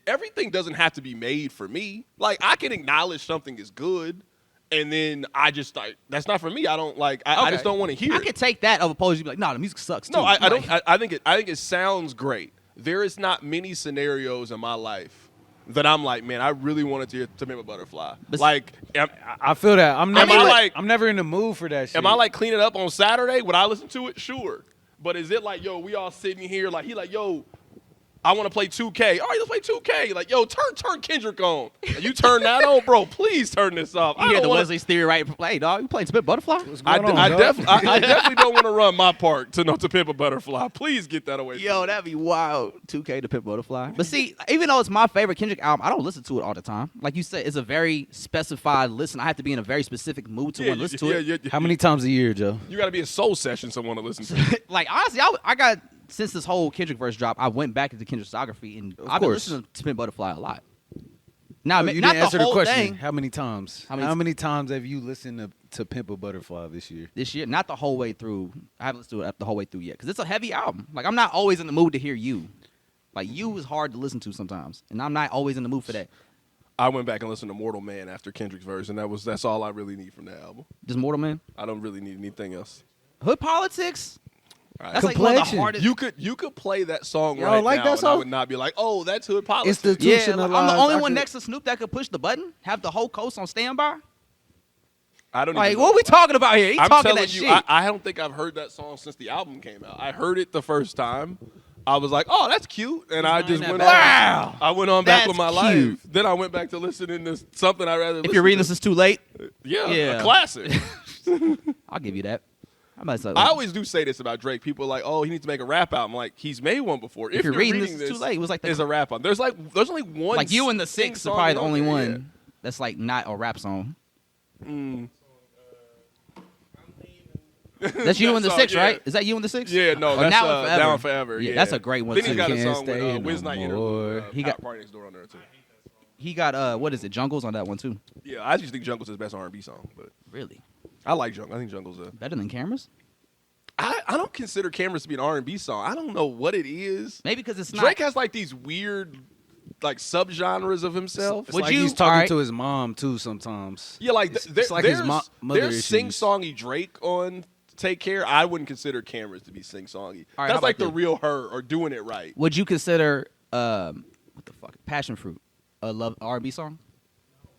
everything doesn't have to be made for me. Like I can acknowledge something is good, and then I just like that's not for me. I don't like. I Okay. just don't want to hear I it. could take that of opposed to be like, no, the music sucks. No, too. I Like, don't. I think it sounds great. There is not many scenarios in my life that I'm like, man, I really wanted to hear To Pimp a Butterfly. But- Like, I feel that. I'm never. I I'm never in the mood for that shit. am I like cleaning up on Saturday? Would I listen to it? Sure. But is it like, yo, we all sitting here like he like, yo, I want to play 2K. All right, let's play 2K. Like, yo, turn Kendrick on. And you turn that on, bro. Please turn this off. You hear the Wesley's theory, right? Hey, dog, you playing Spit Butterfly? I going on, dog? definitely don't want to run my part to Pimp a Butterfly. Please get that away. Yo, that'd be wild. 2K to Pimp Butterfly. But see, even though it's my favorite Kendrick album, I don't listen to it all the time. Like you said, it's a very specified listen. I have to be in a very specific mood to want to listen to it. Yeah. How many times a year, Joe? You got to be a soul session someone to listen to. Like, honestly, I got, since this whole Kendrick verse drop, I went back into Kendrick's discography, and I've been course. listening to Pimp Butterfly a lot. Now, You not didn't answer the the whole question. thing How many times? How How many many times have you listened to Pimp a Butterfly this year? this year, not the whole way through. I haven't listened to it the whole way through yet, because it's a heavy album. Like, I'm not always in the mood to hear You. Like, You is hard to listen to sometimes, and I'm not always in the mood for that. I went back and listened to Mortal Man after Kendrick's verse, and that's all I really need from that album. Just Mortal Man. I don't really need anything else. Hood Politics. All right. That's like one of the Complexion. hardest. You could play that song Y'all right like now, that and I song? would not be like, oh, that's Hood Politics. Yeah, Institutionalized. I'm the only I one could- next to Snoop that could push the button, have the whole coast on standby. I don't Like, even what know. are we talking about here? He I'm talking telling that you, shit. I don't think I've heard that song since the album came out. I heard it the first time. I was like, oh, that's cute. And I just that went bad. on. I went on back That's with my cute. life. Then I went back to listening to something I'd rather If you're reading this, it's too late. yeah, Yeah. a classic. I'll give you that. I might say, I always do say this about Drake. People are like, oh, he needs to make a rap album. Like, he's made one before. If you're you're reading reading this, it's too late. It was like the- is a rap album. There's only one. like You and the sing Six song are probably the on only there, one that's like not a rap song. That's You and the That Six, song, right? yeah. Is that You and the Six? Yeah, no, Or that's Now and Forever. Down Forever. Yeah, Yeah, that's a great one, Then too. he got a Can't song with stay Wiz no Night more. He He got- got Party Next Door on there too. He got what is it? Jungles on that one too. Yeah, I just think Jungle's his best R&B song, but Really? I like Jungle. I think Jungle's a. Better than Cameras? I don't consider Cameras to be an R&B song. I don't know what it is. Maybe because it's not. Drake has like these weird like subgenres of himself. It's Would like you- he's talking alright. to his mom too sometimes. Yeah, like it's like his mother there's issues. sing-songy Drake on Take Care. I wouldn't consider Cameras to be sing-songy. All right, how That's like about the this? real her or doing it right. Would you consider what the fuck? Passion Fruit a love R&B song?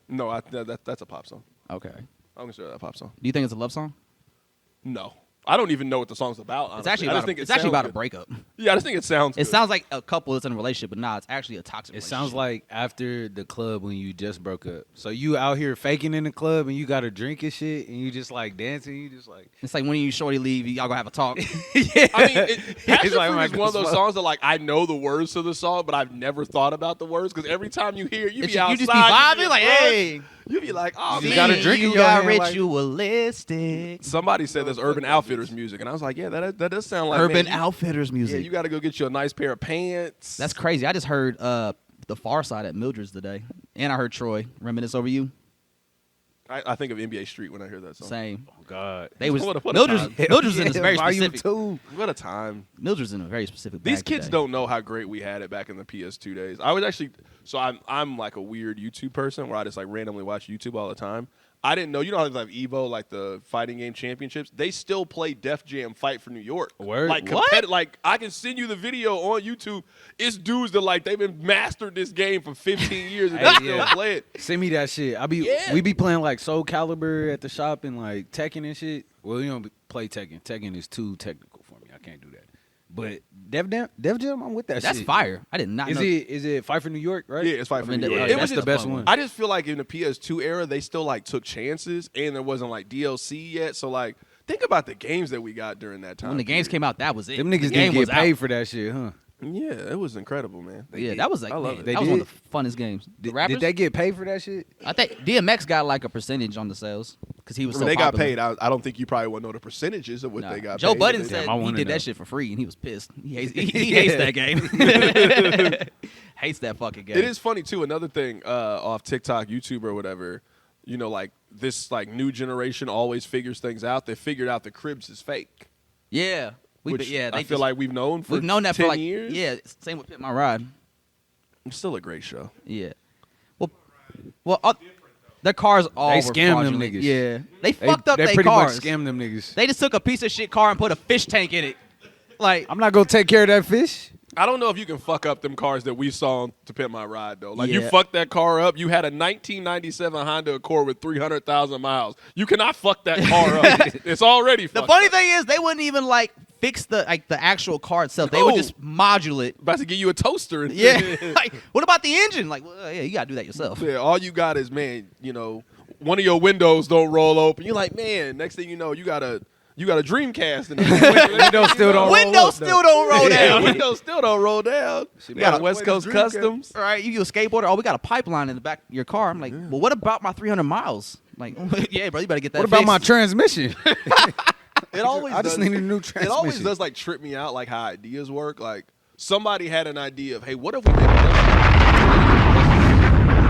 No, that's a pop song. Okay. I don't consider that a pop song. Do you think it's a love song? No. I don't even know what the song's about. Honestly. It's actually I about just think it's it actually sounds about a good. breakup. Yeah, I just think it sounds. It good. sounds like a couple that's in a relationship, but nah, it's actually a toxic. It relationship. sounds like after the club when you just broke up. So you out here faking in the club and you got a drink and shit and you just like dancing. You just like it's like when you shorty leave, y'all gonna have a talk. yeah. I mean, Passion like, Fruit oh is my one of those God. songs that like I know the words to the song, but I've never thought about the words because every time you hear, it, you It's be just- outside, you just be vibing like, hey, you be like, oh, You man. got a drink in you your got hand, like- ritualistic. Somebody said that's Urban Outfitters music, and I was like, yeah, that does sound like Urban man, Outfitters Yeah, music. you got to go get you a nice pair of pants. That's crazy. I just heard the Far Side at Mildred's today, and I heard Troy reminisce over you. I think of NBA Street when I hear that song. Same. oh God. They was What a Mildred's. time. Mildred's in a very Volume specific. 2. What a time. Mildred's in a very specific. These bag kids today. don't know how great we had it back in the PS2 days. I was actually I'm like a weird YouTube person where I just like randomly watch YouTube all the time. I didn't know, you know how they have Evo, like the fighting game championships? They still play Def Jam Fight for New York. Word? Like, What? like I can send you the video on YouTube. It's dudes that like they've been mastered this game for 15 years and they Hey, still yeah. play it. Send me that shit. Yeah. We be playing like Soul Calibur at the shop and like Tekken and shit. Well, you don't play Tekken. Tekken is too technical for me. I can't do that. But Def Jam, I'm with that That's shit. fire. I did not know. Is it Fight for New York, right? Yeah, it's Fight for I mean, New York. yeah, It that's was the just, best one. I just feel like in the PS2 era, they still like took chances and there wasn't like DLC yet. So like, think about the games that we got during that time. when the games came out, that was it. Them The niggas game didn't was get paid out. for that shit, huh? Yeah, it was incredible, man. Yeah, that was like I love man, it. They that was one did? of the funnest games. The rappers, Did they get paid for that shit? I think DMX got like a percentage on the sales because he was When so they got popular. paid, I don't think you probably want to know the percentages of what Nah. they got Joe paid. Budden They- said Damn, I he wanna did know. that shit for free and he was pissed. He hates, he hates that game. Hates that fucking game. It is funny too. Another thing off TikTok, YouTube, or whatever. You know, like this, like new generation always figures things out. They figured out the Cribs is fake, Yeah. which yeah, I feel like we've known for we've known that 10 for like years. yeah. Same with Pit My Ride. It's still a great show. Yeah. Well, their cars all They were scammed them fraudulent. niggas. Yeah, they fucked up They their pretty cars. much scammed them niggas. They just took a piece of shit car and put a fish tank in it. Like, I'm not gonna take care of that fish. I don't know if you can fuck up them cars that we saw on To Pimp My Ride though. Like you Yeah. fucked that car up. You had a 1997 Honda Accord with 300,000 miles. You cannot fuck that car up. It's already the fucked funny up. thing is, they wouldn't even like fix the actual car itself. They would No. just module it. About to give you a toaster. And Yeah. Like, what about the engine? Like, well, yeah, you gotta do that yourself. Yeah, all you got is, man, you know, one of your windows don't roll open. You're like, man, next thing you know, you got a Dreamcast in there. Windows still don't roll Windows up, still don't roll Yeah, down. windows still don't roll down. You got a West Coast Customs. All right, you a skateboarder? Oh, we got a pipeline in the back of your car. I'm like, well, what about my 300 miles? Like, yeah, bro, you better get that. What about my fixed. transmission? It always I just does- needed a new It always transmission. does like trip me out, like how ideas work. Like somebody had an idea of, hey, what if we make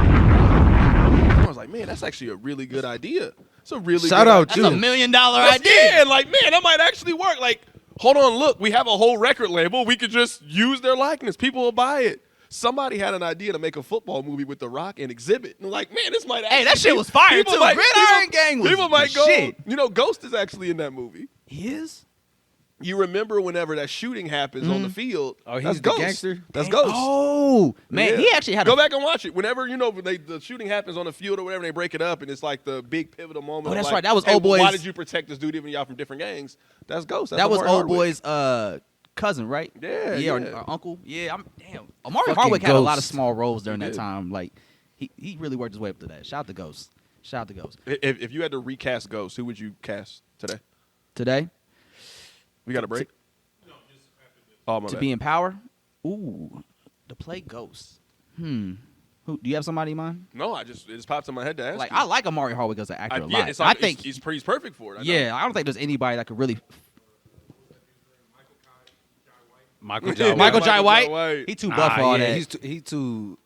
I was like, man, that's actually a really good idea. It's a really Shout good out idea. That's $1 million That's- idea. Yeah, like, man, that might actually work. Like, hold on, look, we have a whole record label. We could just use their likeness. People will buy it. Somebody had an idea to make a football movie with The Rock and Exhibit. And like, man, this might actually Hey, that shit was fire, people too. might- Gridiron Gang was People might the go, shit. you know, Ghost is actually in that movie. His? You remember whenever that shooting happens on the field? Oh, he's that's the Ghost. gangster? That's Ghost. Oh, man, Yeah. he actually had Go a. back and watch it. Whenever you know when the shooting happens on the field or whatever, they break it up and it's like the big pivotal moment. Oh, of that's like, right. That was hey, Old Boy's- Why did you protect this dude even y'all from different gangs? That's Ghost. That's That was Omari old Hardwick. boy's cousin, right? Yeah, yeah, yeah. Or uncle. Yeah, damn. Amari Fucking Hardwick had a lot of Ghost. small roles during He that did. time. Like, he really worked his way up to that. Shout out to Ghost. Shout out to Ghost. If you had to recast Ghost, who would you cast today? Today, We got a break? Oh, my to bad. be in power. Ooh, to play Ghost. Who? Do you have somebody in mind? No, it just popped in my head to ask Like, you. I like Amari Hardwick as an actor a yeah, lot. it's like, I think he's perfect for it. I know. yeah, I don't think there's anybody that could really. Michael Jai Michael Michael Jai Jai White. White. He too buff for all that. He too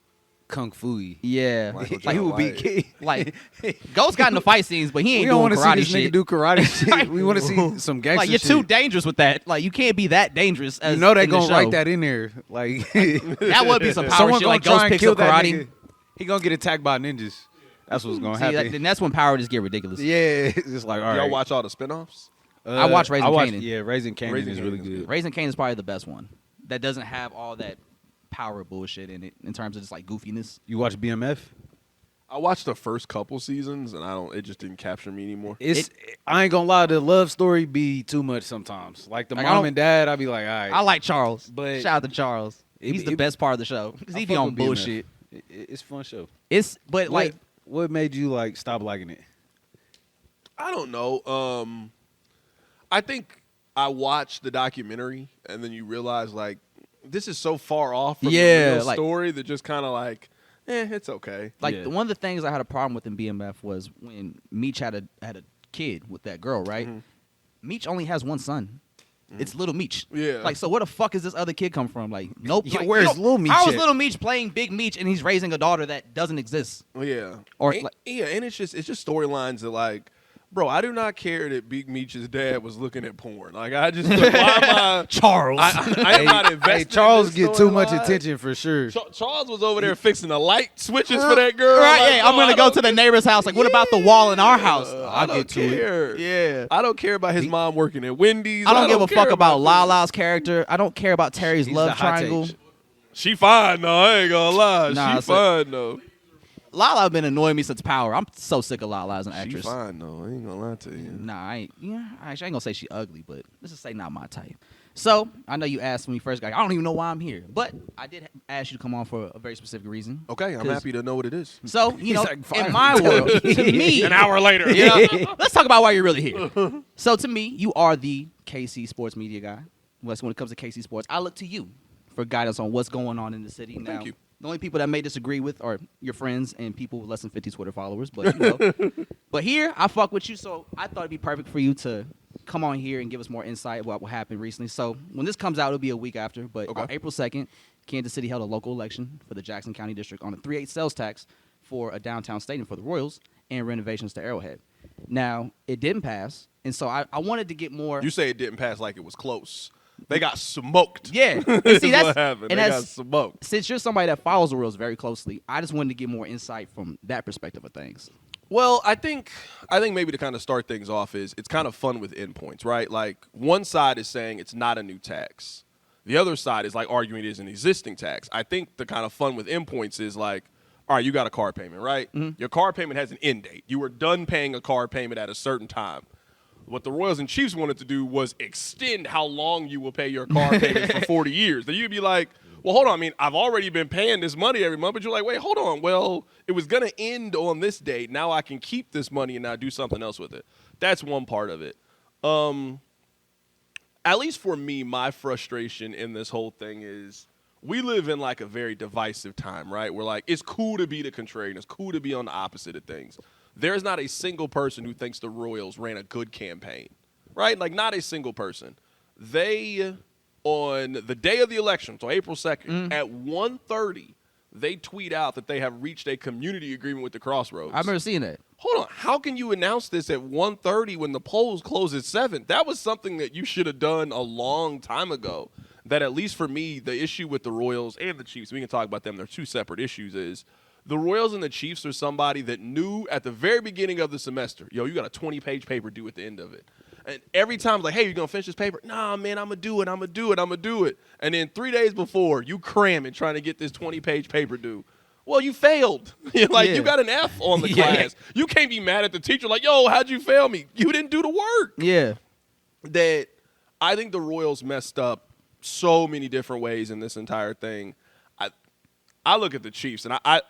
kung fu. Yeah, Michael Like he John would be White. like Ghost got in the fight scenes, but he We ain't don't doing want to see karate this shit. nigga do karate shit. We want to see some gangster Like you're shit. too dangerous with that. Like you can't be that dangerous. As You know they in the gonna show. write that in there. Like That would be some power someone shit. gonna Like try Ghost and picks kill up that karate. nigga. He gonna get attacked by ninjas. That's what's gonna See, happen. then that's when power just get ridiculous. Yeah, it's just like all right. Y'all watch all the spinoffs? I watch Raising Kanan. Yeah, Raising Kanan Raising is Kanan really is good. Raising Cain is probably the best one. That doesn't have all that power bullshit in it in terms of just like goofiness. You watch BMF? I watched the first couple seasons, and it just didn't capture me anymore. I ain't gonna lie, the love story be too much sometimes. Like the Like, I mom don't- and dad, I be like, all right. I like Charles, But- shout out to Charles. He's the best part of the show because he be on bullshit. It's a fun show. But like What made you like stop liking it? I don't know. I think I watched the documentary, and then you realize like this is so far off from the real like- story that just kind of like, it's okay. Like Yeah. one of the things I had a problem with in BMF was when Meech had a kid with that girl, right? Meech only has one son. It's Little Meech. Yeah. Like, so where the fuck is this other kid come from? Like, nope. Yeah, Like, where's you know, Lil Meech How is at? Little Meech playing Big Meech and he's raising a daughter that doesn't exist? Yeah. Or, and, like- and it's just storylines that like, bro, I do not care that Big Meech's dad was looking at porn. Like I just like, why am I Charles. I am not invested. Hey, Charles in this get too much storyline. attention for sure. Charles was over there fixing the light switches for that girl. Right, Like, yeah, I'm bro, gonna I go don't- to the neighbor's house. Like, what about the wall in our house? I don't care. Yeah. I don't care about his mom working at Wendy's. I don't give a care fuck about this. Lala's character. I don't care about Terry's He's love the hot triangle. take. She fine though. I ain't gonna lie. Nah, She so- fine though. Lala been annoying me since Power. I'm so sick of Lala as an She actress. fine though. I ain't gonna lie to you. Nah, I ain't. Yeah, actually, I ain't gonna say she ugly, but let's just say not my type. So I know you asked when we first got. I don't even know why I'm here, but I did ask you to come on for a very specific reason. Okay, I'm 'Cause- happy to know what it is. So you know, like, fine. in my world, to me, An hour later. yeah, let's talk about why you're really here. So to me, you are the KC sports media guy. When it comes to KC sports, I look to you for guidance on what's going on in the city. Now, you. the only people that may disagree with are your friends and people with less than 50 Twitter followers. But you know, but here I fuck with you, so I thought it'd be perfect for you to come on here and give us more insight about what happened recently. So when this comes out, it'll be a week after. But Okay. on April 2nd, Kansas City held a local election for the Jackson County District on a 3/8 sales tax for a downtown stadium for the Royals and renovations to Arrowhead. Now, it didn't pass, and so I wanted to get more. You say it didn't pass like it was close. They got smoked. Yeah. And Is see, what happened. and They got that's- smoked. Since you're somebody that follows the Royals very closely, I just wanted to get more insight from that perspective of things. Well, I think maybe to kind of start things off is it's kind of fun with endpoints, right? Like one side is saying it's not a new tax. The other side is like arguing it is an existing tax. I think the kind of fun with endpoints is like, all right, you got a car payment, right? Your car payment has an end date. You were done paying a car payment at a certain time. What the Royals and Chiefs wanted to do was extend how long you will pay your car payment for 40 years. Then you'd be like, well, hold on. I mean, I've already been paying this money every month, but you're like, wait, hold on. Well, it was going to end on this date. Now I can keep this money and now do something else with it. That's one part of it. At least for me, my frustration in this whole thing is we live in like a very divisive time, right? Where like it's cool to be the contrarian. It's cool to be on the opposite of things. There's not a single person who thinks the Royals ran a good campaign, right? Like not a single person. They, on the day of the election, so April 2nd, at 1:30, they tweet out that they have reached a community agreement with the Crossroads. I remember seeing that. Hold on. How can you announce this at 1:30 when the polls close at 7? That was something that you should have done a long time ago. That at least for me, the issue with the Royals and the Chiefs, we can talk about them, they're two separate issues, is the Royals and the Chiefs are somebody that knew at the very beginning of the semester, yo, you got a 20-page paper due at the end of it. And every time, like, hey, you going to finish this paper? Nah, man, I'm going to do it. And then 3 days before, you cramming trying to get this 20-page paper due. Well, you failed. You got an F on the class. You can't be mad at the teacher like, yo, how'd you fail me? You didn't do the work. Yeah. That I think the Royals messed up so many different ways in this entire thing. I look at the Chiefs, and I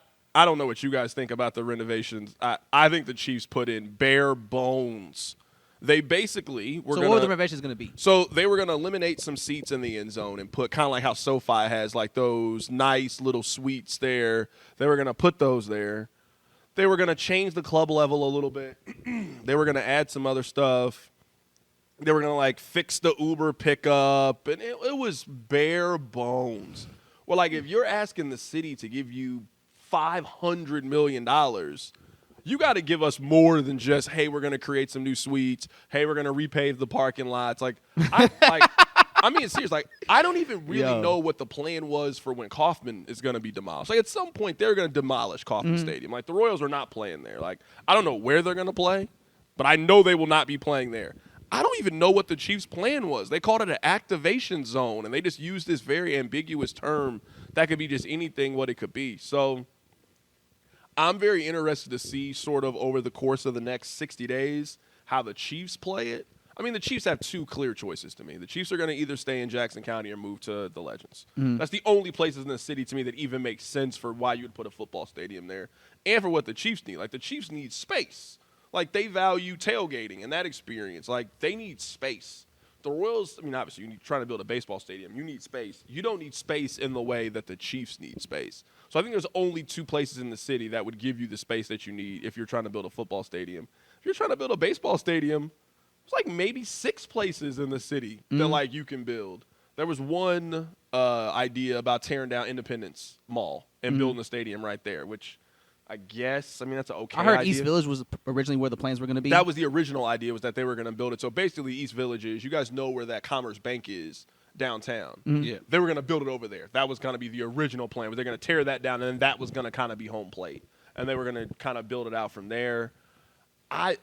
don't know what you guys think about the renovations. I think the Chiefs put in bare bones. They basically were So gonna, what were the renovations going to be? so they were going to eliminate some seats in the end zone and put kind of like how SoFi has like those nice little suites there. They were going to put those there. They were going to change the club level a little bit. They were going to add some other stuff. They were going to like fix the Uber pickup. And it was bare bones. Well, like if you're asking the city to give you $500 million, you got to give us more than just, hey, we're going to create some new suites. Hey, we're going to repave the parking lots. I mean, it's serious. Like, I don't even really know what the plan was for when Kauffman is going to be demolished. Like, at some point, they're going to demolish Kauffman Stadium. Like, the Royals are not playing there. Like, I don't know where they're going to play, but I know they will not be playing there. I don't even know what the Chiefs' plan was. They called it an activation zone, and they just used this very ambiguous term that could be just anything what it could be. So I'm very interested to see sort of over the course of the next 60 days how the Chiefs play it. I mean, the Chiefs have two clear choices to me. The Chiefs are going to either stay in Jackson County or move to the Legends. That's the only places in the city to me that even make sense for why you would put a football stadium there and for what the Chiefs need. Like, the Chiefs need space. Like, they value tailgating and that experience. Like, they need space. The Royals, I mean, obviously, you're trying to build a baseball stadium. You need space. You don't need space in the way that the Chiefs need space. So I think there's only two places in the city that would give you the space that you need if you're trying to build a football stadium. If you're trying to build a baseball stadium, there's like maybe 6 places in the city that, like, you can build. There was one idea about tearing down Independence Mall and building a stadium right there, which I guess, I mean, that's an okay idea. I heard East Village was originally where the plans were going to be. That was the original idea, was that they were going to build it. So basically, East Village is, you guys know where that Commerce Bank is downtown. Yeah. They were going to build it over there. That was going to be the original plan, where they're going to tear that down, and then that was going to kind of be home plate. And they were going to kind of build it out from there. I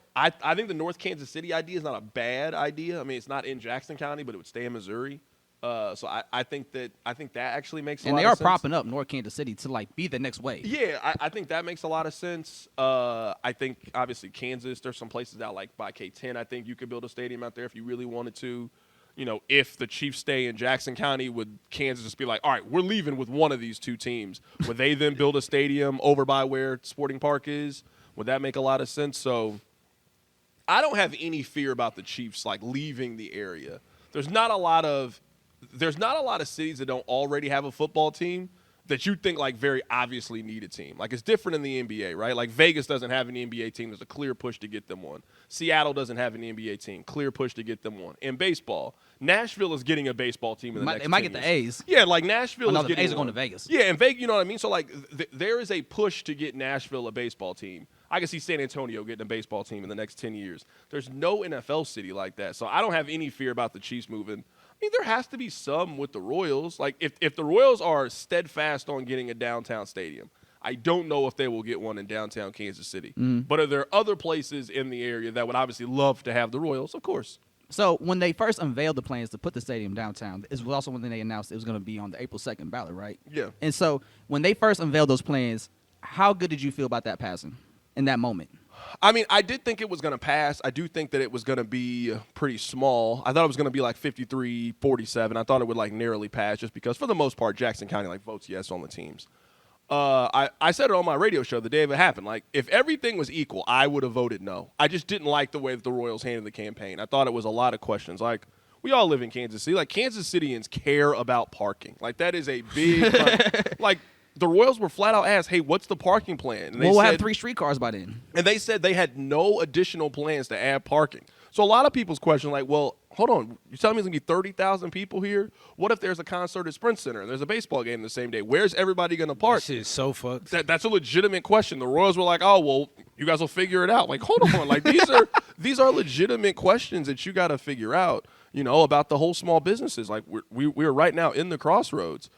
think the North Kansas City idea is not a bad idea. I mean, it's not in Jackson County, but it would stay in Missouri. So I think that actually makes a lot of sense. And they are propping up North Kansas City to, like, be the next wave. Yeah, I think that makes a lot of sense. I think, obviously, Kansas, there's some places out, like, by K-10, I think you could build a stadium out there if you really wanted to. You know, if the Chiefs stay in Jackson County, would Kansas just be like, all right, we're leaving with one of these two teams? Would they then build a stadium over by where Sporting Park is? Would that make a lot of sense? So I don't have any fear about the Chiefs, like, leaving the area. There's not a lot of cities that don't already have a football team that you think, like, very obviously need a team. Like, it's different in the NBA, right? Like, Vegas doesn't have an NBA team. There's a clear push to get them one. Seattle doesn't have an NBA team. Clear push to get them one. In baseball, Nashville is getting a baseball team in the next 10 They might get years. the A's. Yeah, like, Nashville is the getting A's are going one. to Vegas. Yeah, and Vegas, you know what I mean? So, like, there is a push to get Nashville a baseball team. I can see San Antonio getting a baseball team in the next 10 years. There's no NFL city like that. So I don't have any fear about the Chiefs moving. I mean, there has to be some with the Royals. Like, if the Royals are steadfast on getting a downtown stadium, I don't know if they will get one in downtown Kansas City. But are there other places in the area that would obviously love to have the Royals? Of course. So when they first unveiled the plans to put the stadium downtown, it was also when they announced it was going to be on the April 2nd ballot, right? Yeah. And so when they first unveiled those plans, how good did you feel about that passing in that moment? I mean, I did think it was going to pass. I do think that it was going to be pretty small. I thought it was going to be like 53-47. I thought it would, like, narrowly pass just because, for the most part, Jackson County, like, votes yes on the teams. I said it on my radio show the day of it happened. Like, if everything was equal, I would have voted no. I just didn't like the way that the Royals handled the campaign. I thought it was a lot of questions. Like, we all live in Kansas City. Like, Kansas Cityans care about parking. Like, that is a big like, the Royals were flat out asked, hey, what's the parking plan? And We'll have 3 streetcars by then. And they said they had no additional plans to add parking. So a lot of people's question, like, well, hold on. You're telling me there's going to be 30,000 people here? What if there's a concert at Sprint Center and there's a baseball game the same day? Where's everybody going to park? That shit's so fucked. That's a legitimate question. The Royals were like, oh, well, you guys will figure it out. Like, hold on. Like, these are legitimate questions that you got to figure out, you know, about the whole small businesses. Like, we're right now in the crossroads.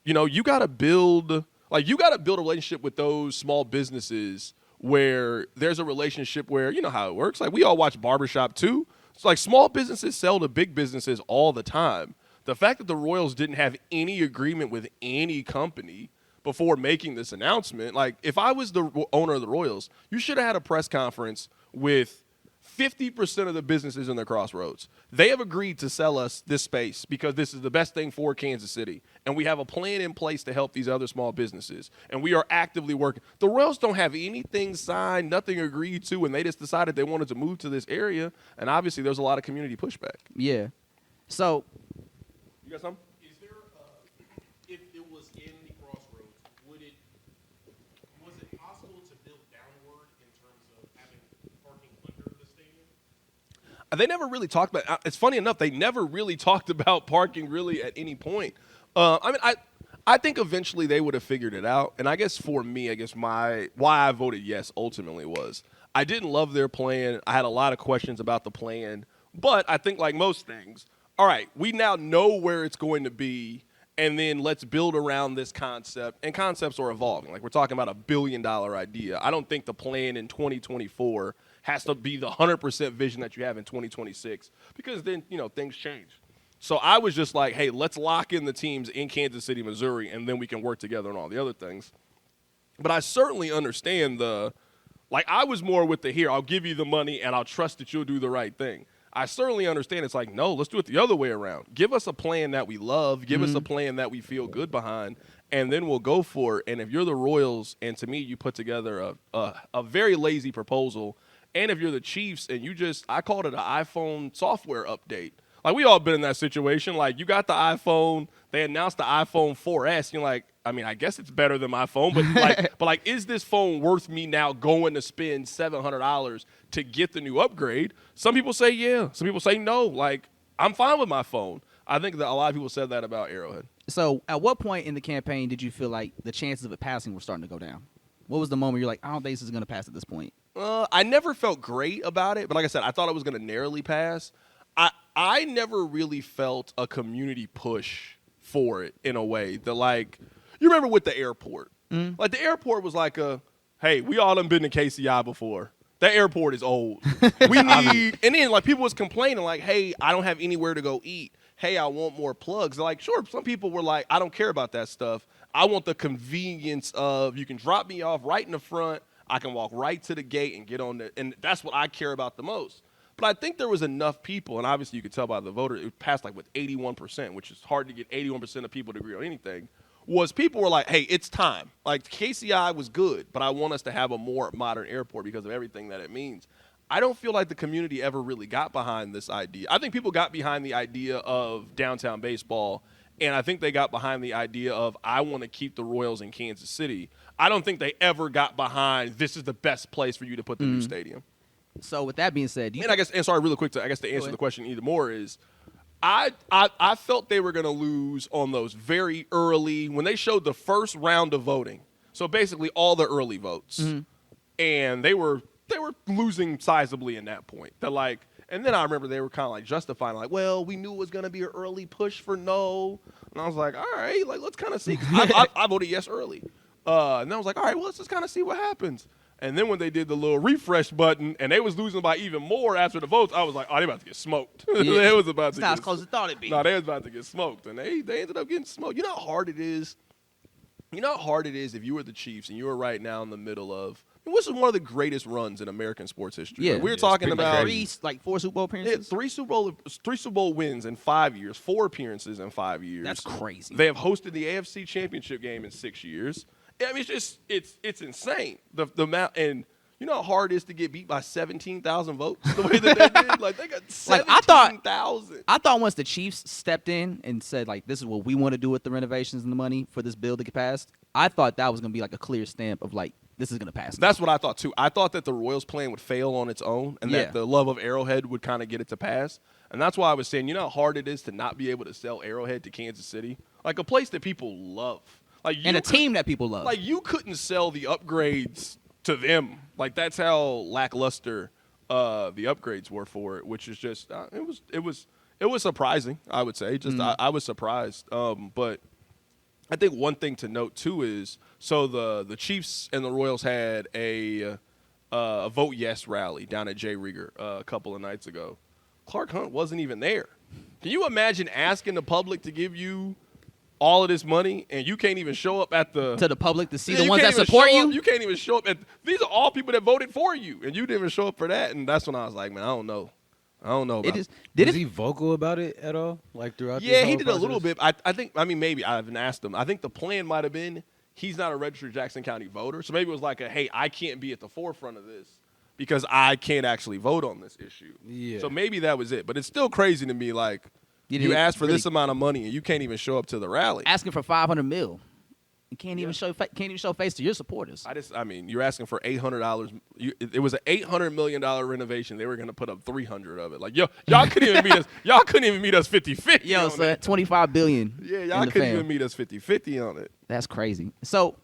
You know, you got to build a relationship with those small businesses where there's a relationship where, you know how it works. Like, we all watch Barbershop too. It's like small businesses sell to big businesses all the time. The fact that the Royals didn't have any agreement with any company before making this announcement, like, if I was the owner of the Royals, you should have had a press conference with 50% of the businesses in the crossroads. They have agreed to sell us this space because this is the best thing for Kansas City. And we have a plan in place to help these other small businesses. And we are actively working. The Royals don't have anything signed, nothing agreed to, and they just decided they wanted to move to this area. And obviously there's a lot of community pushback. Yeah. So You got something? Is there, if it was in the crossroads, was it possible to build downward in terms of having parking under the stadium? They never really talked about. It's funny enough, they never really talked about parking really at any point. I mean, I think eventually they would have figured it out. And I guess for me, why I voted yes ultimately was I didn't love their plan. I had a lot of questions about the plan. But I think like most things, all right, we now know where it's going to be, and then let's build around this concept. And concepts are evolving. Like we're talking about $1 billion idea. I don't think the plan in 2024 has to be the 100% vision that you have in 2026 because then, things change. So I was just like, hey, let's lock in the teams in Kansas City, Missouri, and then we can work together on all the other things. But I certainly understand I was more with here, I'll give you the money and I'll trust that you'll do the right thing. I certainly understand it's like, no, let's do it the other way around. Give us a plan that we love. Give us a plan that we feel good behind, and then we'll go for it. And if you're the Royals, and to me, you put together a very lazy proposal, and if you're the Chiefs and I called it an iPhone software update. Like, we all been in that situation. Like, you got the iPhone. They announced the iPhone 4S. You're like, I mean, I guess it's better than my phone. But is this phone worth me now going to spend $700 to get the new upgrade? Some people say yeah. Some people say no. Like, I'm fine with my phone. I think that a lot of people said that about Arrowhead. So at what point in the campaign did you feel like the chances of it passing were starting to go down? What was the moment you're like, I don't think this is going to pass at this point? I never felt great about it. But like I said, I thought it was going to narrowly pass. I never really felt a community push for it in a way that, like, you remember with the airport. Like, the airport was like hey, we all done been to KCI before. That airport is old. We need – and then, like, people was complaining, like, hey, I don't have anywhere to go eat. Hey, I want more plugs. Like, sure, some people were like, I don't care about that stuff. I want the convenience of you can drop me off right in the front. I can walk right to the gate and get on and that's what I care about the most. But I think there was enough people, and obviously you could tell by the voter, it passed like with 81%, which is hard to get 81% of people to agree on anything, was people were like, hey, it's time. Like, KCI was good, but I want us to have a more modern airport because of everything that it means. I don't feel like the community ever really got behind this idea. I think people got behind the idea of downtown baseball, and I think they got behind the idea of I want to keep the Royals in Kansas City. I don't think they ever got behind this is the best place for you to put the new stadium. So with that being said, sorry, really quick, to answer the question even more is, I felt they were going to lose on those very early when they showed the first round of voting. So basically all the early votes, and they were losing sizably in that point. And then I remember they were kind of like justifying, like, well, we knew it was going to be an early push for no, and I was like, all right, like let's kind of see. I voted yes early, and I was like, all right, well let's just kind of see what happens. And then when they did the little refresh button and they was losing by even more after the votes, I was like, oh, they about to get smoked. Yeah. They was about it's to not get as close as I thought it'd be. No, they was about to get smoked. And they ended up getting smoked. You know how hard it is? You know how hard it is if you were the Chiefs and you were right now in the middle of – this is one of the greatest runs in American sports history. Yeah. Like, we were talking about – 4 Super Bowl appearances? Yeah, 3 Super Bowl wins in 5 years, 4 appearances in 5 years. That's crazy. They have hosted the AFC Championship game in 6 years. I mean, it's insane. The amount – and – you know how hard it is to get beat by 17,000 votes the way that they did? Like, they got 17,000. I thought once the Chiefs stepped in and said, like, this is what we want to do with the renovations and the money for this bill to get passed, I thought that was going to be, like, a clear stamp of, like, this is going to pass. That's what I thought, too. I thought that the Royals plan would fail on its own and that the love of Arrowhead would kind of get it to pass. And that's why I was saying, you know how hard it is to not be able to sell Arrowhead to Kansas City? Like, a place that people love. Like, and a team that people love. Like, you couldn't sell the upgrades to them. Like, that's how lackluster the upgrades were for it, which is just it was surprising, I would say. Just I was surprised. But I think one thing to note too is so the Chiefs and the Royals had a vote yes rally down at Jay Rieger a couple of nights ago. Clark Hunt wasn't even there. Can you imagine asking the public to give you all of this money, and you can't even show up at to the public to see the ones that support you? You can't even show up. These are all people that voted for you, and you didn't even show up for that. And that's when I was like, man, I don't know. About Was he vocal about it at all? Like throughout this Yeah, whole he did process? a little bit. I think, maybe I haven't asked him. I think the plan might have been he's not a registered Jackson County voter. So maybe it was like hey, I can't be at the forefront of this because I can't actually vote on this issue. Yeah. So maybe that was it. But it's still crazy to me, like, you asked for this amount of money and you can't even show up to the rally. Asking for $500 million. You can't even show face to your supporters. I mean, you're asking for $800. It was an $800 million renovation. They were going to put up 300 of it. Like, y'all couldn't even meet us. Y'all couldn't even meet us 50-50. Yo, so $25 billion. Yeah, y'all couldn't even meet us 50-50 on it. That's crazy. So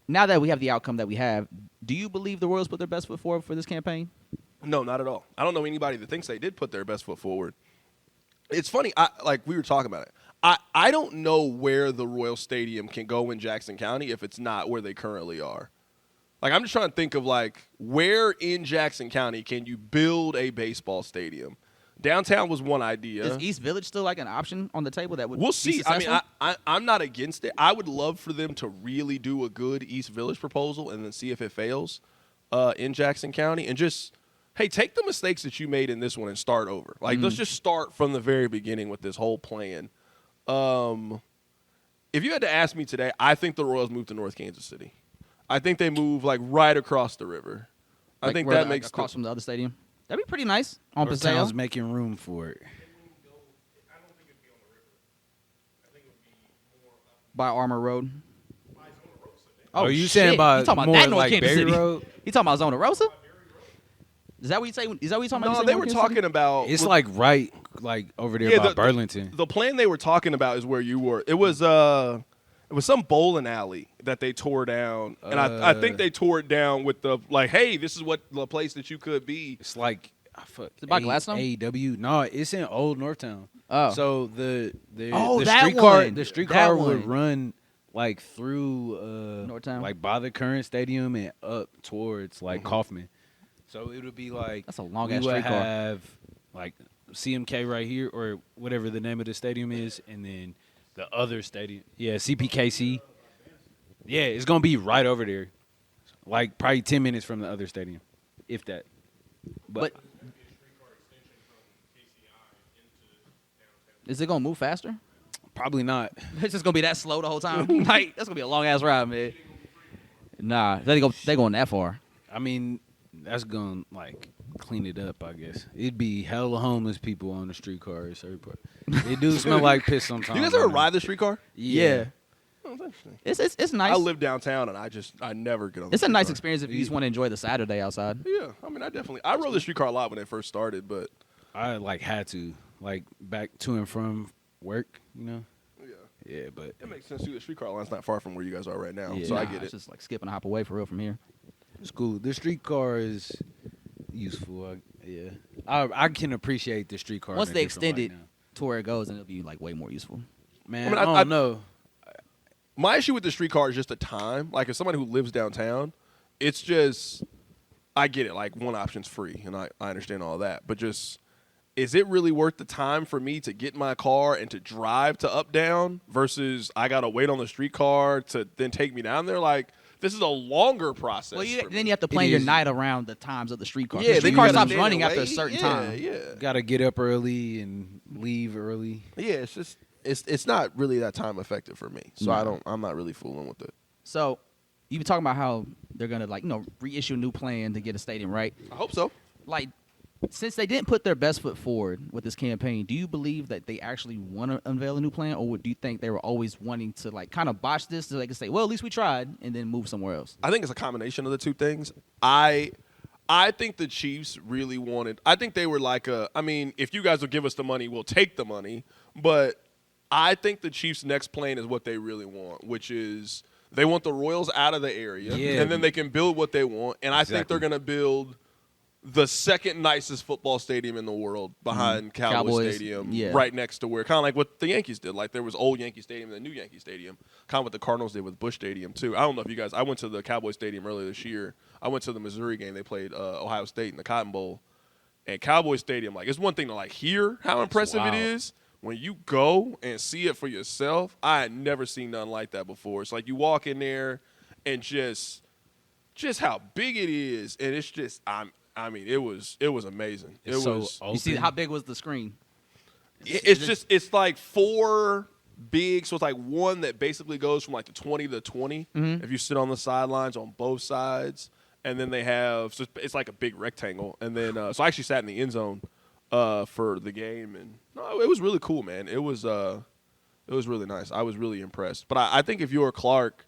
now that we have the outcome that we have, do you believe the Royals put their best foot forward for this campaign? No, not at all. I don't know anybody that thinks they did put their best foot forward. It's funny. Like we were talking about it. I don't know where the Royal Stadium can go in Jackson County if it's not where they currently are. Like, I'm just trying to think of, like, where in Jackson County can you build a baseball stadium? Downtown was one idea. Is East Village still like an option on the table that would We'll be see. successful? I mean, I'm not against it. I would love for them to really do a good East Village proposal and then see if it fails in Jackson County and just, hey, take the mistakes that you made in this one and start over. Like, let's just start from the very beginning with this whole plan. If you had to ask me today, I think the Royals moved to North Kansas City. I think they move like right across the river. I think that makes across from the other stadium. That'd be pretty nice on Or Paseo. town's making room for it. I don't think it'd be on the river. I think it would be more up by Armour Road. by Zona Rosa. Oh, you shit. saying by you talking about more that North like Kansas Berry City? Road? You talking about Zona Rosa? Is that what you say? Is that what you talking about? No, You say they North were Kansas talking City? about. It's like right, like over there by Burlington. The plan they were talking about is where you were. It was some bowling alley that they tore down, and I think they tore it down with the like, hey, this is what the place that you could be. It's like fuck. it by Gladstone? AEW. No, it's in Old Northtown. Oh. So the that streetcar one. the streetcar That would one. run like through Northtown? like by the current stadium and up towards like Kaufman. So it would be like That's a long we ass would streetcar. have like CMK right here or whatever the name of the stadium is, and then the other stadium, CPKC. Yeah, it's gonna be right over there, like probably 10 minutes from the other stadium, if that. But is it gonna move faster? Probably not. It's just gonna be that slow the whole time. Like that's gonna be a long ass ride, man. Nah, they going that far. I mean, that's gonna like clean it up, I guess. It'd be hella homeless people on the streetcars. It do smell like piss sometimes. You guys ever ride the streetcar? Yeah. Oh, that's interesting. It's nice. I live downtown, and I never get on. It's the a nice streetcar. experience if you just want to enjoy the Saturday outside. Yeah, I mean, I rode the streetcar a lot when it first started, but I like had to like back to and from work, you know. yeah, Yeah, but it makes sense too. The streetcar line's not far from where you guys are right now, Yeah. so I Nah, get It's it. just like skipping a hop away for real from here. it's cool. The streetcar is useful. I can appreciate the streetcar. Once in a they different extend light it now. to where it goes, then it'll be like way more useful. Man, I mean, I don't know. My issue with the streetcar is just the time. Like, as somebody who lives downtown, it's just, I get it. Like, one option's free, and I understand all that. But just, is it really worth the time for me to get in my car and to drive to up-down versus I got to wait on the streetcar to then take me down there? Like, this is a longer process. Well, for me. then you have to plan your is. night around the times of the streetcar. Yeah, the then you streetcar gotta stops stand running and after a wait. certain Yeah, time. Yeah, Got to get up early and leave early. yeah. It's just, it's not really that time effective for me. So No. I'm not really fooling with it. So you've been talking about how they're gonna reissue a new plan to get a stadium, right? I hope so. Like, since they didn't put their best foot forward with this campaign, do you believe that they actually want to unveil a new plan, or do you think they were always wanting to like kind of botch this so they can say, well, at least we tried, and then move somewhere else? I think it's a combination of the two things. I think the Chiefs really wanted. I think they were like I mean, if you guys will give us the money, we'll take the money. But I think the Chiefs' next plan is what they really want, which is they want the Royals out of the area, Yeah. and then they can build what they want. And I think Exactly. they're going to build the second nicest football stadium in the world behind Cowboys Stadium, yeah. right next to where, kind of like what the Yankees did. Like, there was old Yankee Stadium and the new Yankee Stadium, kind of what the Cardinals did with Busch Stadium too. I don't know if you guys. I went to the Cowboys Stadium earlier this year. I went to the Missouri game. They played Ohio State in the Cotton Bowl, and Cowboys Stadium. Like, it's one thing to like hear how impressive it wild. is. When you go and see it for yourself, I had never seen nothing like that before. It's like you walk in there and just how big it is, and it's just I mean, it was amazing. It's it so was. open. You see how big was the screen? It's like four big, so it's like one that basically goes from like the 20 to 20. If you sit on the sidelines on both sides, and then they have so it's like a big rectangle, and then so I actually sat in the end zone for the game, and no, it was really cool, man. It was really nice. I was really impressed. But I think if you're Clark,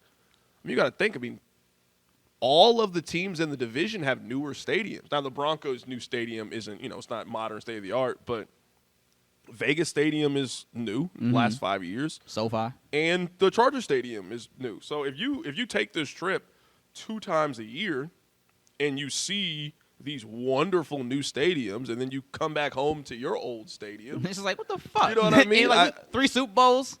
you got to think. I mean, all of the teams in the division have newer stadiums. Now, the Broncos' new stadium isn't, it's not modern state of the art, but Vegas Stadium is new, last 5 years. SoFi. And the Charger Stadium is new. So if you take this trip 2 times a year and you see these wonderful new stadiums, and then you come back home to your old stadium. It's just like, what the fuck? You know what I mean? Like 3 Super Bowls?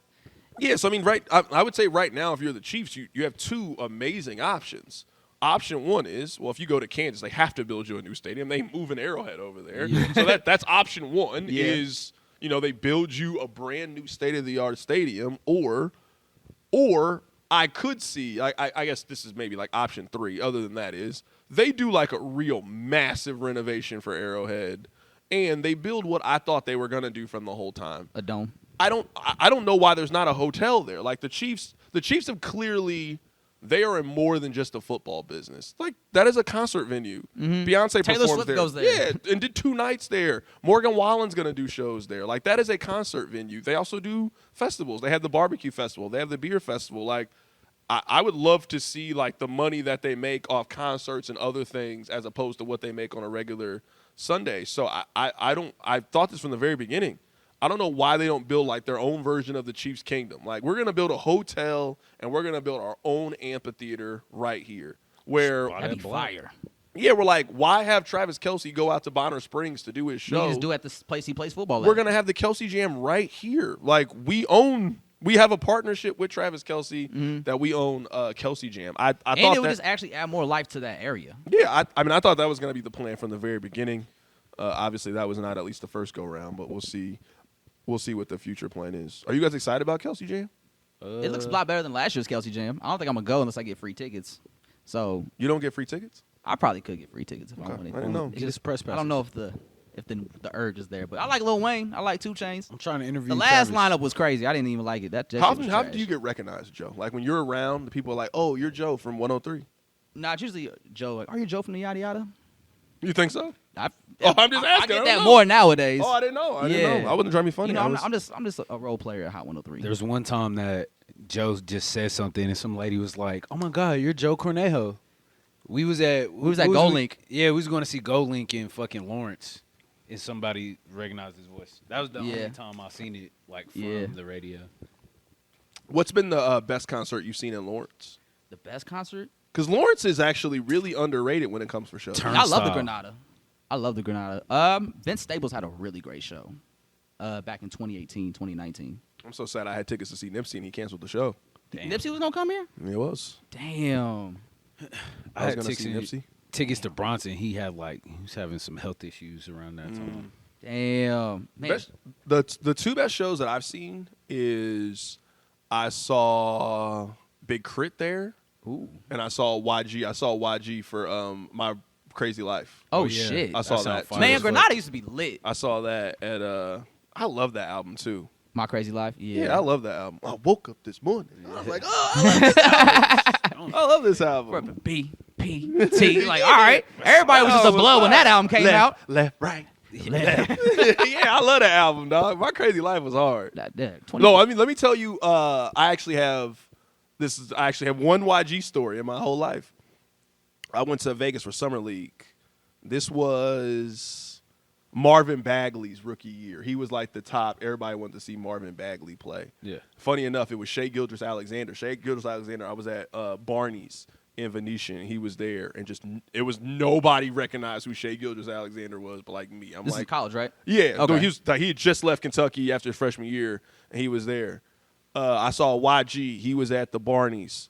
Yeah, so I mean, I would say right now, if you're the Chiefs, you have 2 amazing options. Option 1 is, well, if you go to Kansas, they have to build you a new stadium. They move an Arrowhead over there. Yeah. So that's option 1 is, they build you a brand new state-of-the-art stadium, or I could see, I guess this is maybe like option 3, other than that is, they do like a real massive renovation for Arrowhead, and they build what I thought they were going to do from the whole time. A dome. I don't know why there's not a hotel there. Like the Chiefs have clearly, they are in more than just a football business. Like that is a concert venue. Beyonce Taylor performs Swift there. goes there. Yeah, and did 2 nights there. Morgan Wallen's going to do shows there. Like that is a concert venue. They also do festivals. They have the barbecue festival. They have the beer festival. Like I would love to see like the money that they make off concerts and other things as opposed to what they make on a regular Sunday. So I thought this from the very beginning. I don't know why they don't build like their own version of the Chiefs Kingdom. Like we're gonna build a hotel and we're gonna build our own amphitheater right here. Where That'd be fire. Yeah, we're like, why have Travis Kelce go out to Bonner Springs to do his show? You just do it at the place he plays football at. We're gonna have the Kelce Jam right here. Like we have a partnership with Travis Kelce that we own Kelce Jam. I thought it would just actually add more life to that area. Yeah, I mean I thought that was gonna be the plan from the very beginning. Obviously that was not at least the first go round, but we'll see. We'll see what the future plan is. Are you guys excited about Kelce Jam? It looks a lot better than last year's Kelce Jam. I don't think I'm going to go unless I get free tickets. So you don't get free tickets? I probably could get free tickets if I wanted. I didn't know. It's just press. I don't know if the urge is there, but I like Lil Wayne. I like 2 Chainz. I'm trying to interview The last Travis. lineup was crazy. I didn't even like it. That How shit was do trash. you get recognized, Joe? Like when you're around, the people are like, "Oh, you're Joe from 103." Nah, it's usually Joe. Like, are you Joe from the Yadda Yadda? You think so? I'm just asking. I I get don't that know. more nowadays. Oh, I didn't know. I didn't know. I wasn't trying to be funny. I'm just a role player at Hot 103. There was one time that Joe just said something, and some lady was like, "Oh my God, you're Joe Cornejo." We was at Gold Link. Yeah, we was going to see Gold Link in fucking Lawrence, and somebody recognized his voice. That was the only time I seen it like from the radio. What's been the best concert you've seen in Lawrence? The best concert? Because Lawrence is actually really underrated when it comes for shows. I love the Granada. Vince Staples had a really great show back in 2018, 2019. I'm so sad I had tickets to see Nipsey and he canceled the show. Damn. Nipsey was going to come here? It was. Damn. I was going to see Nipsey. Tickets to Bronson, he was having some health issues around that time. Damn. Man. The 2 best shows that I've seen is I saw Big Crit there. Ooh. And I saw YG. I saw YG for My Crazy Life. Oh, yeah. shit. I saw that. Man, Granada used to be lit. I saw that at I love that album too. My Crazy Life? Yeah, I love that album. I woke up this morning and I was like, oh, I love this album. I love this album. B-P-T. Like, all right. Everybody was just a blood when that album came out. Left, right. Left. Yeah, I love that album, dog. My Crazy Life was hard. No, I mean, let me tell you, I actually have one YG story in my whole life. I went to Vegas for Summer League. This was Marvin Bagley's rookie year. He was like the top. Everybody wanted to see Marvin Bagley play. Yeah. Funny enough, it was Shea Gilgeous-Alexander. I was at Barney's in Venetian. He was there, and it was nobody recognized who Shea Gilgeous-Alexander was, but like me. This is college, right? Yeah. Okay. He had just left Kentucky after his freshman year, and he was there. I saw YG. He was at the Barney's.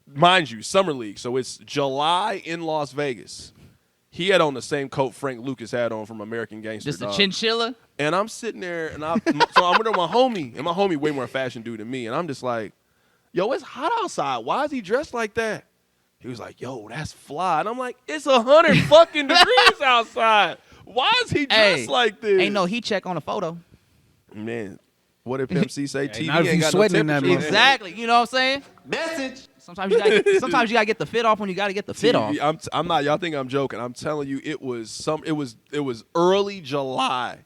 Mind you, Summer League, so it's July in Las Vegas. He had on the same coat Frank Lucas had on from American Gangster. Just a chinchilla? And I'm sitting there, and I'm with my homie, and my homie way more fashion dude than me, and I'm just like, yo, it's hot outside. Why is he dressed like that? He was like, yo, that's fly. And I'm like, it's 100 fucking degrees outside. Why is he dressed like this? Ain't no heat check on a photo. Man, what did Pimp C say? TV not if ain't you got sweating no in that temperature. motherfucker. Exactly. You know what I'm saying? Message. Sometimes you gotta get the fit off when you gotta get the fit off. I'm not. Y'all think I'm joking? I'm telling you, it was early July,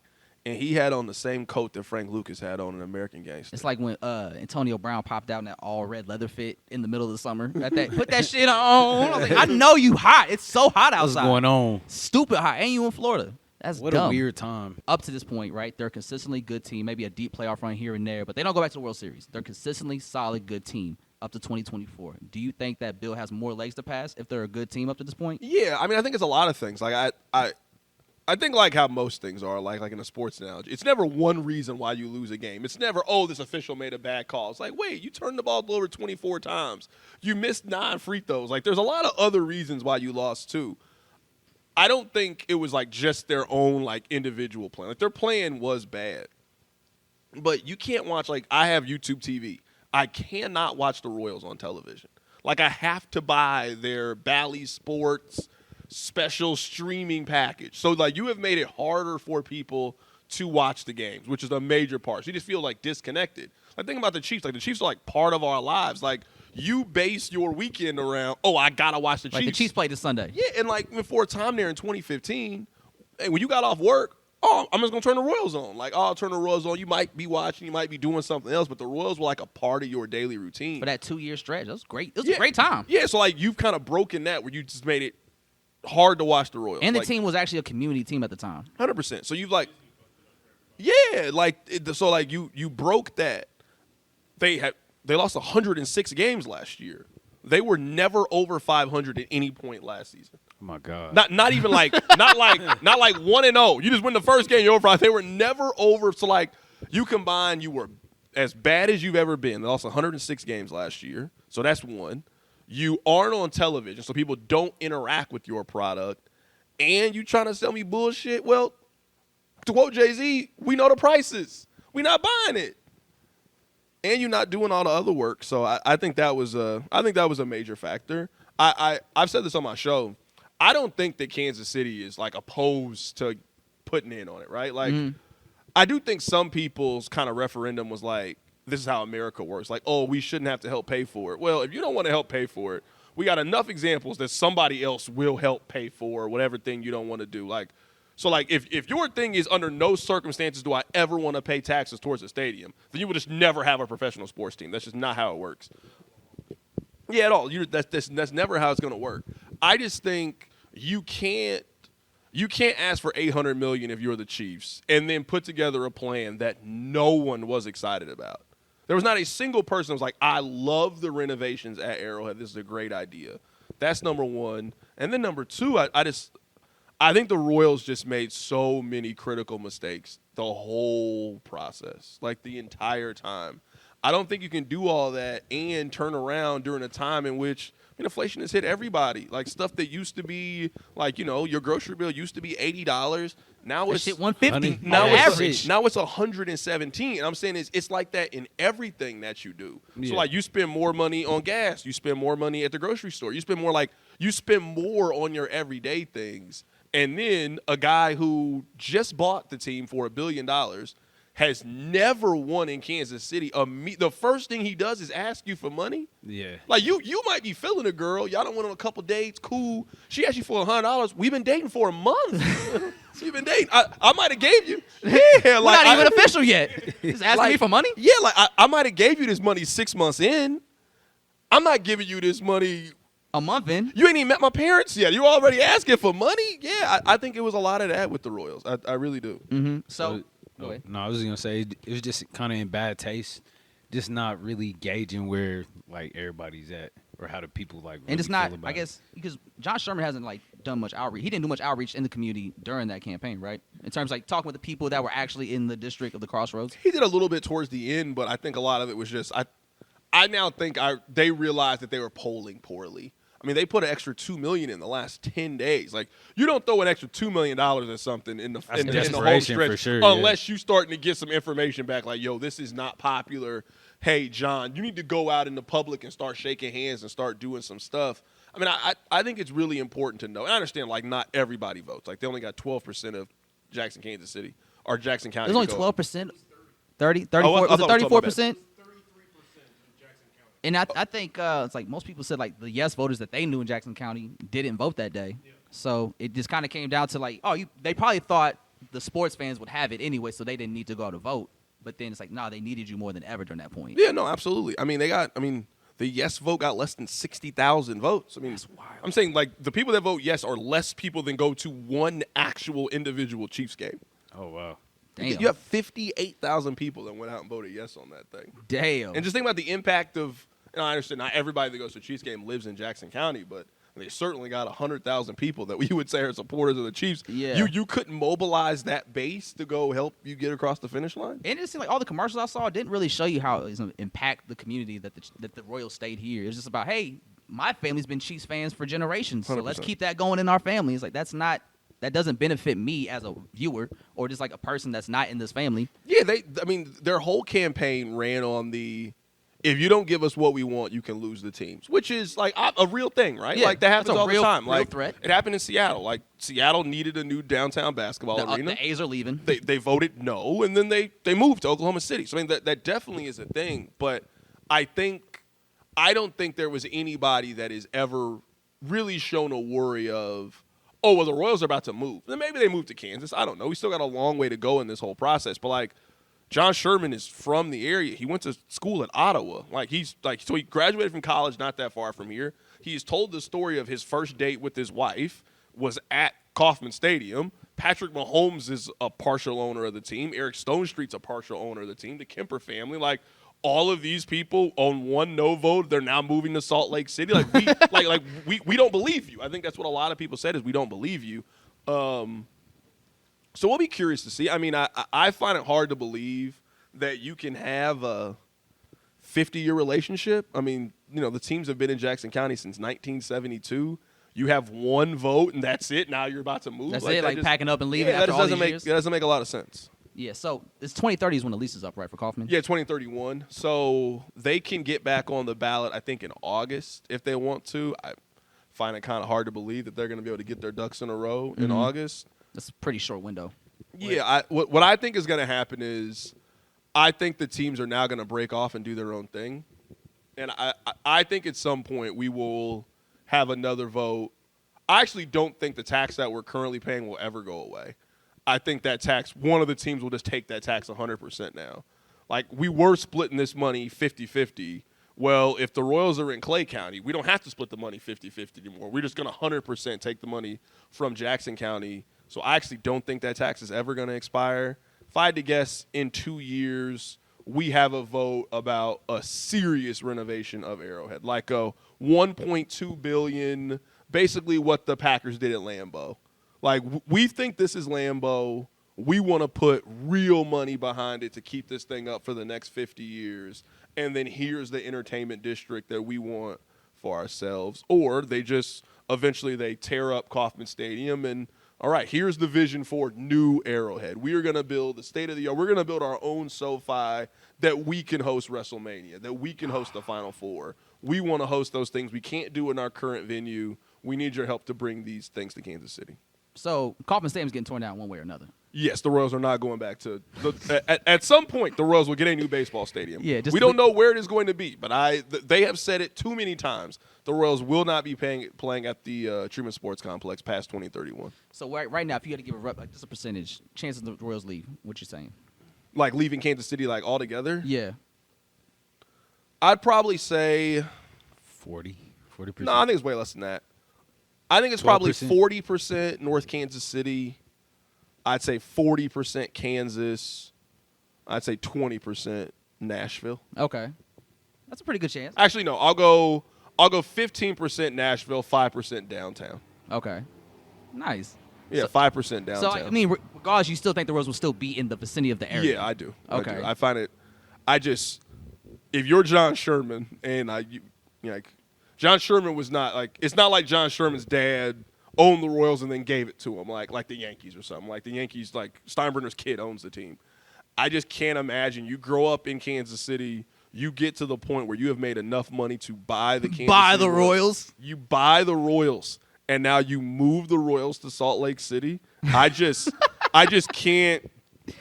and he had on the same coat that Frank Lucas had on in American Gangster. It's like when Antonio Brown popped out in that all red leather fit in the middle of the summer. Put that shit on. I was like, I know you hot. It's so hot outside. What's going on? Stupid hot. And you in Florida. That's What dumb. a weird time. Up to this point, right? They're a consistently good team. Maybe a deep playoff run here and there, but they don't go back to the World Series. They're a consistently solid, good team up to 2024. Do you think that Bill has more legs to pass if they're a good team up to this point? Yeah, I mean, I think it's a lot of things. Like I think like how most things are, like in a sports analogy. It's never one reason why you lose a game. It's never, oh, this official made a bad call. It's like, wait, you turned the ball over 24 times. You missed 9 free throws. Like, there's a lot of other reasons why you lost too. I don't think it was like just their own like individual plan. Like their plan was bad. But you can't watch, like, I have YouTube TV. I cannot watch the Royals on television. Like, I have to buy their Bally Sports special streaming package. So, like, you have made it harder for people to watch the games, which is a major part. So you just feel, like, disconnected. Like, think about the Chiefs. Like, the Chiefs are, like, part of our lives. Like, you base your weekend around, oh, I got to watch the Chiefs. Like the Chiefs played this Sunday. Yeah, and, like, for a time there in 2015, hey, when you got off work, oh, I'm just going to turn the Royals on. Like, oh, I'll turn the Royals on. You might be watching. You might be doing something else, but the Royals were like a part of your daily routine. For that 2-year stretch, that was great. It was a great time. Yeah, so, like, you've kind of broken that where you just made it hard to watch the Royals. And the like, team was actually a community team at the time. 100%. So you've, like, yeah, like, so, like, you broke that. They lost 106 games last year. They were never over 500 at any point last season. Oh my God. Not even like not like 1-0. You just win the first game, you're over. They were never over. So like you combine, you were as bad as you've ever been. They lost 106 games last year. So that's one. You aren't on television, so people don't interact with your product. And you trying to sell me bullshit. Well, to quote Jay-Z, we know the prices. We not buying it. And you're not doing all the other work. So I think that was a major factor. I've said this on my show. I don't think that Kansas City is like opposed to putting in on it, right? Like, I do think some people's kind of referendum was like, this is how America works. Like, oh, we shouldn't have to help pay for it. Well, if you don't want to help pay for it, we got enough examples that somebody else will help pay for whatever thing you don't want to do. Like, so like if your thing is under no circumstances do I ever want to pay taxes towards a stadium, then you would just never have a professional sports team. That's just not how it works. Yeah, at all. That's never how it's going to work. I just think you can't ask for $800 million if you're the Chiefs and then put together a plan that no one was excited about. There was not a single person that was like, I love the renovations at Arrowhead. This is a great idea. That's number one. And then number two, I think the Royals just made so many critical mistakes the whole process, like the entire time. I don't think you can do all that and turn around during a time in which inflation has hit everybody. Like stuff that used to be like, your grocery bill used to be $80. Now it's $150. Now on it's average. Now it's $117. And I'm saying it's like that in everything that you do. Yeah. So like you spend more money on gas, you spend more money at the grocery store, you spend more on your everyday things. And then a guy who just bought the team for $1 billion has never won in Kansas City. The first thing he does is ask you for money. Yeah. Like you might be feeling a girl. Y'all done went on a couple dates. Cool. She asked you for $100. We've been dating for a month. So you've been dating. I might have gave you. Yeah. We're not even official yet. Just asking me for money? Yeah. Like I might have gave you this money 6 months in. I'm not giving you this money. A month in. You ain't even met my parents yet. You already asking for money? Yeah. I think it was a lot of that with the Royals. I really do. Mm-hmm. So. No, I was just gonna say it was just kind of in bad taste, just not really gauging where like everybody's at or how the people like. Really And it's not, feel about I guess, because John Sherman hasn't like done much outreach. He didn't do much outreach in the community during that campaign, right? In terms of like talking with the people that were actually in the district of the Crossroads. He did a little bit towards the end, but I think a lot of it was just I now think they realized that they were polling poorly. I mean, they put an extra $2 million in the last 10 days. Like, you don't throw an extra $2 million or something in the home desperation stretch for sure, unless you starting to get some information back. Like, yo, this is not popular. Hey, John, you need to go out in the public and start shaking hands and start doing some stuff. I mean, I think it's really important to know. And I understand, like, not everybody votes. Like, they only got 12% of Jackson, Kansas City, or Jackson County. There's only 12%. 34. Was it 34%? And I think it's like most people said like the yes voters that they knew in Jackson County didn't vote that day. Yeah. So it just kind of came down to like, they probably thought the sports fans would have it anyway, so they didn't need to go out to vote. But then it's like, nah, they needed you more than ever during that point. Yeah, no, absolutely. I mean, the yes vote got less than 60,000 votes. I mean, That's wild. I'm saying, like, the people that vote yes are less people than go to one actual individual Chiefs game. Oh wow. Damn. You have 58,000 people that went out and voted yes on that thing. Damn. And just think about the impact of, I understand not everybody that goes to a Chiefs game lives in Jackson County, but they certainly got 100,000 people that we would say are supporters of the Chiefs. Yeah. You couldn't mobilize that base to go help you get across the finish line? And it seemed like all the commercials I saw didn't really show you how it's going to impact the community that the Royals stayed here. It's just about, hey, my family's been Chiefs fans for generations, so let's 100%. keep that going in our family. It's like that doesn't benefit me as a viewer or just like a person that's not in this family. Yeah, their whole campaign ran on the, if you don't give us what we want, you can lose the teams, which is like a real thing, right? Yeah, like that happens that's a all real- the time. real Like threat. it happened in Seattle. Like Seattle needed a new downtown basketball arena. The A's are leaving. They voted no, and then they moved to Oklahoma City. So I mean that definitely is a thing. But I don't think there was anybody that has ever really shown a worry of, oh, well, the Royals are about to move. Then maybe they moved to Kansas. I don't know. We still got a long way to go in this whole process. But like, John Sherman is from the area. He went to school at Ottawa. So he graduated from college not that far from here. He's told the story of his first date with his wife was at Kauffman Stadium. Patrick Mahomes is a partial owner of the team. Eric Stonestreet's a partial owner of the team. The Kemper family, like all of these people on one no vote, they're now moving to Salt Lake City. Like we don't believe you. I think that's what a lot of people said is we don't believe you. So we'll be curious to see. I mean, I find it hard to believe that you can have a 50-year relationship. I mean, the teams have been in Jackson County since 1972. You have one vote, and that's it. Now you're about to move. That's it, like packing up and leaving Yeah, after all these years? that doesn't make a lot of sense. Yeah, so it's 2030 is when the lease is up, right, for Kauffman? Yeah, 2031. So they can get back on the ballot, I think, in August if they want to. I find it kind of hard to believe that they're going to be able to get their ducks in a row in August. That's a pretty short window. Yeah, what I think is going to happen is I think the teams are now going to break off and do their own thing. And I think at some point we will have another vote. I actually don't think the tax that we're currently paying will ever go away. I think that tax, one of the teams will just take that tax 100% now. Like, we were splitting this money 50-50. Well, if the Royals are in Clay County, we don't have to split the money 50-50 anymore. We're just going to 100% take the money from Jackson County. So I actually don't think that tax is ever going to expire. If I had to guess, in 2 years, we have a vote about a serious renovation of Arrowhead, like a $1.2 billion, basically what the Packers did at Lambeau. Like, we think this is Lambeau. We want to put real money behind it to keep this thing up for the next 50 years. And then here's the entertainment district that we want for ourselves. Or they just eventually they tear up Kauffman Stadium and, all right, here's the vision for new Arrowhead. We are going to build the state of the art. We're going to build our own SoFi that we can host WrestleMania, that we can host the Final Four. We want to host those things we can't do in our current venue. We need your help to bring these things to Kansas City. So Kauffman Stadium's getting torn down one way or another. Yes, the Royals are not going back to at some point the Royals will get a new baseball stadium. Yeah, we don't know where it is going to be, but they have said it too many times. The Royals will not be playing at the Truman Sports Complex past 2031. So right now, if you had to give just a percentage, chances the Royals leave, what you saying? Like leaving Kansas City like altogether? Yeah. I'd probably say 40%. No, I think it's way less than that. I think it's 12%? probably 40% North Kansas City. I'd say 40% Kansas. I'd say 20% Nashville. Okay. That's a pretty good chance. Actually, no. I'll go 15% Nashville, 5% downtown. Okay. Nice. Yeah, So- 5% downtown. So, I mean, regardless, you still think the Royals will still be in the vicinity of the area? Yeah, I do. Okay. I do. I find it. If you're John Sherman and John Sherman was not like, it's not like John Sherman's dad owned the Royals and then gave it to him like the Yankees or something. Like the Yankees, like Steinbrenner's kid owns the team. I just can't imagine you grow up in Kansas City, you get to the point where you have made enough money to buy the Kansas Buy City the Royals? You buy the Royals, and now you move the Royals to Salt Lake City. I just can't. But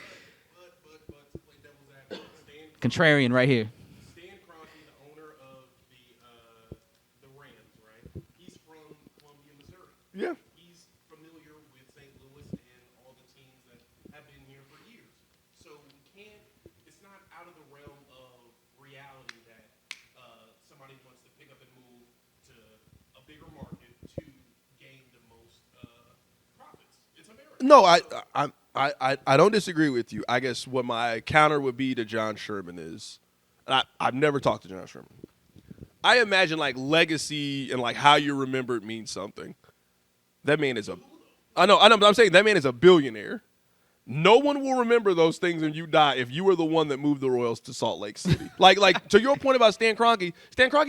to play devil's advocate, Contrarian right here. Stan Kroenke, the owner of the Rams, right? He's from Columbia, Missouri. Yeah. He's familiar with St. Louis and all the teams that bigger market to gain the most profits. It's America. No, I don't disagree with you. I guess what my counter would be to John Sherman is, and I've never talked to John Sherman. I imagine like legacy and like how you're remembered means something. That man is I know, but I'm saying that man is a billionaire. No one will remember those things when you die if you were the one that moved the Royals to Salt Lake City. like to your point about Stan Kroenke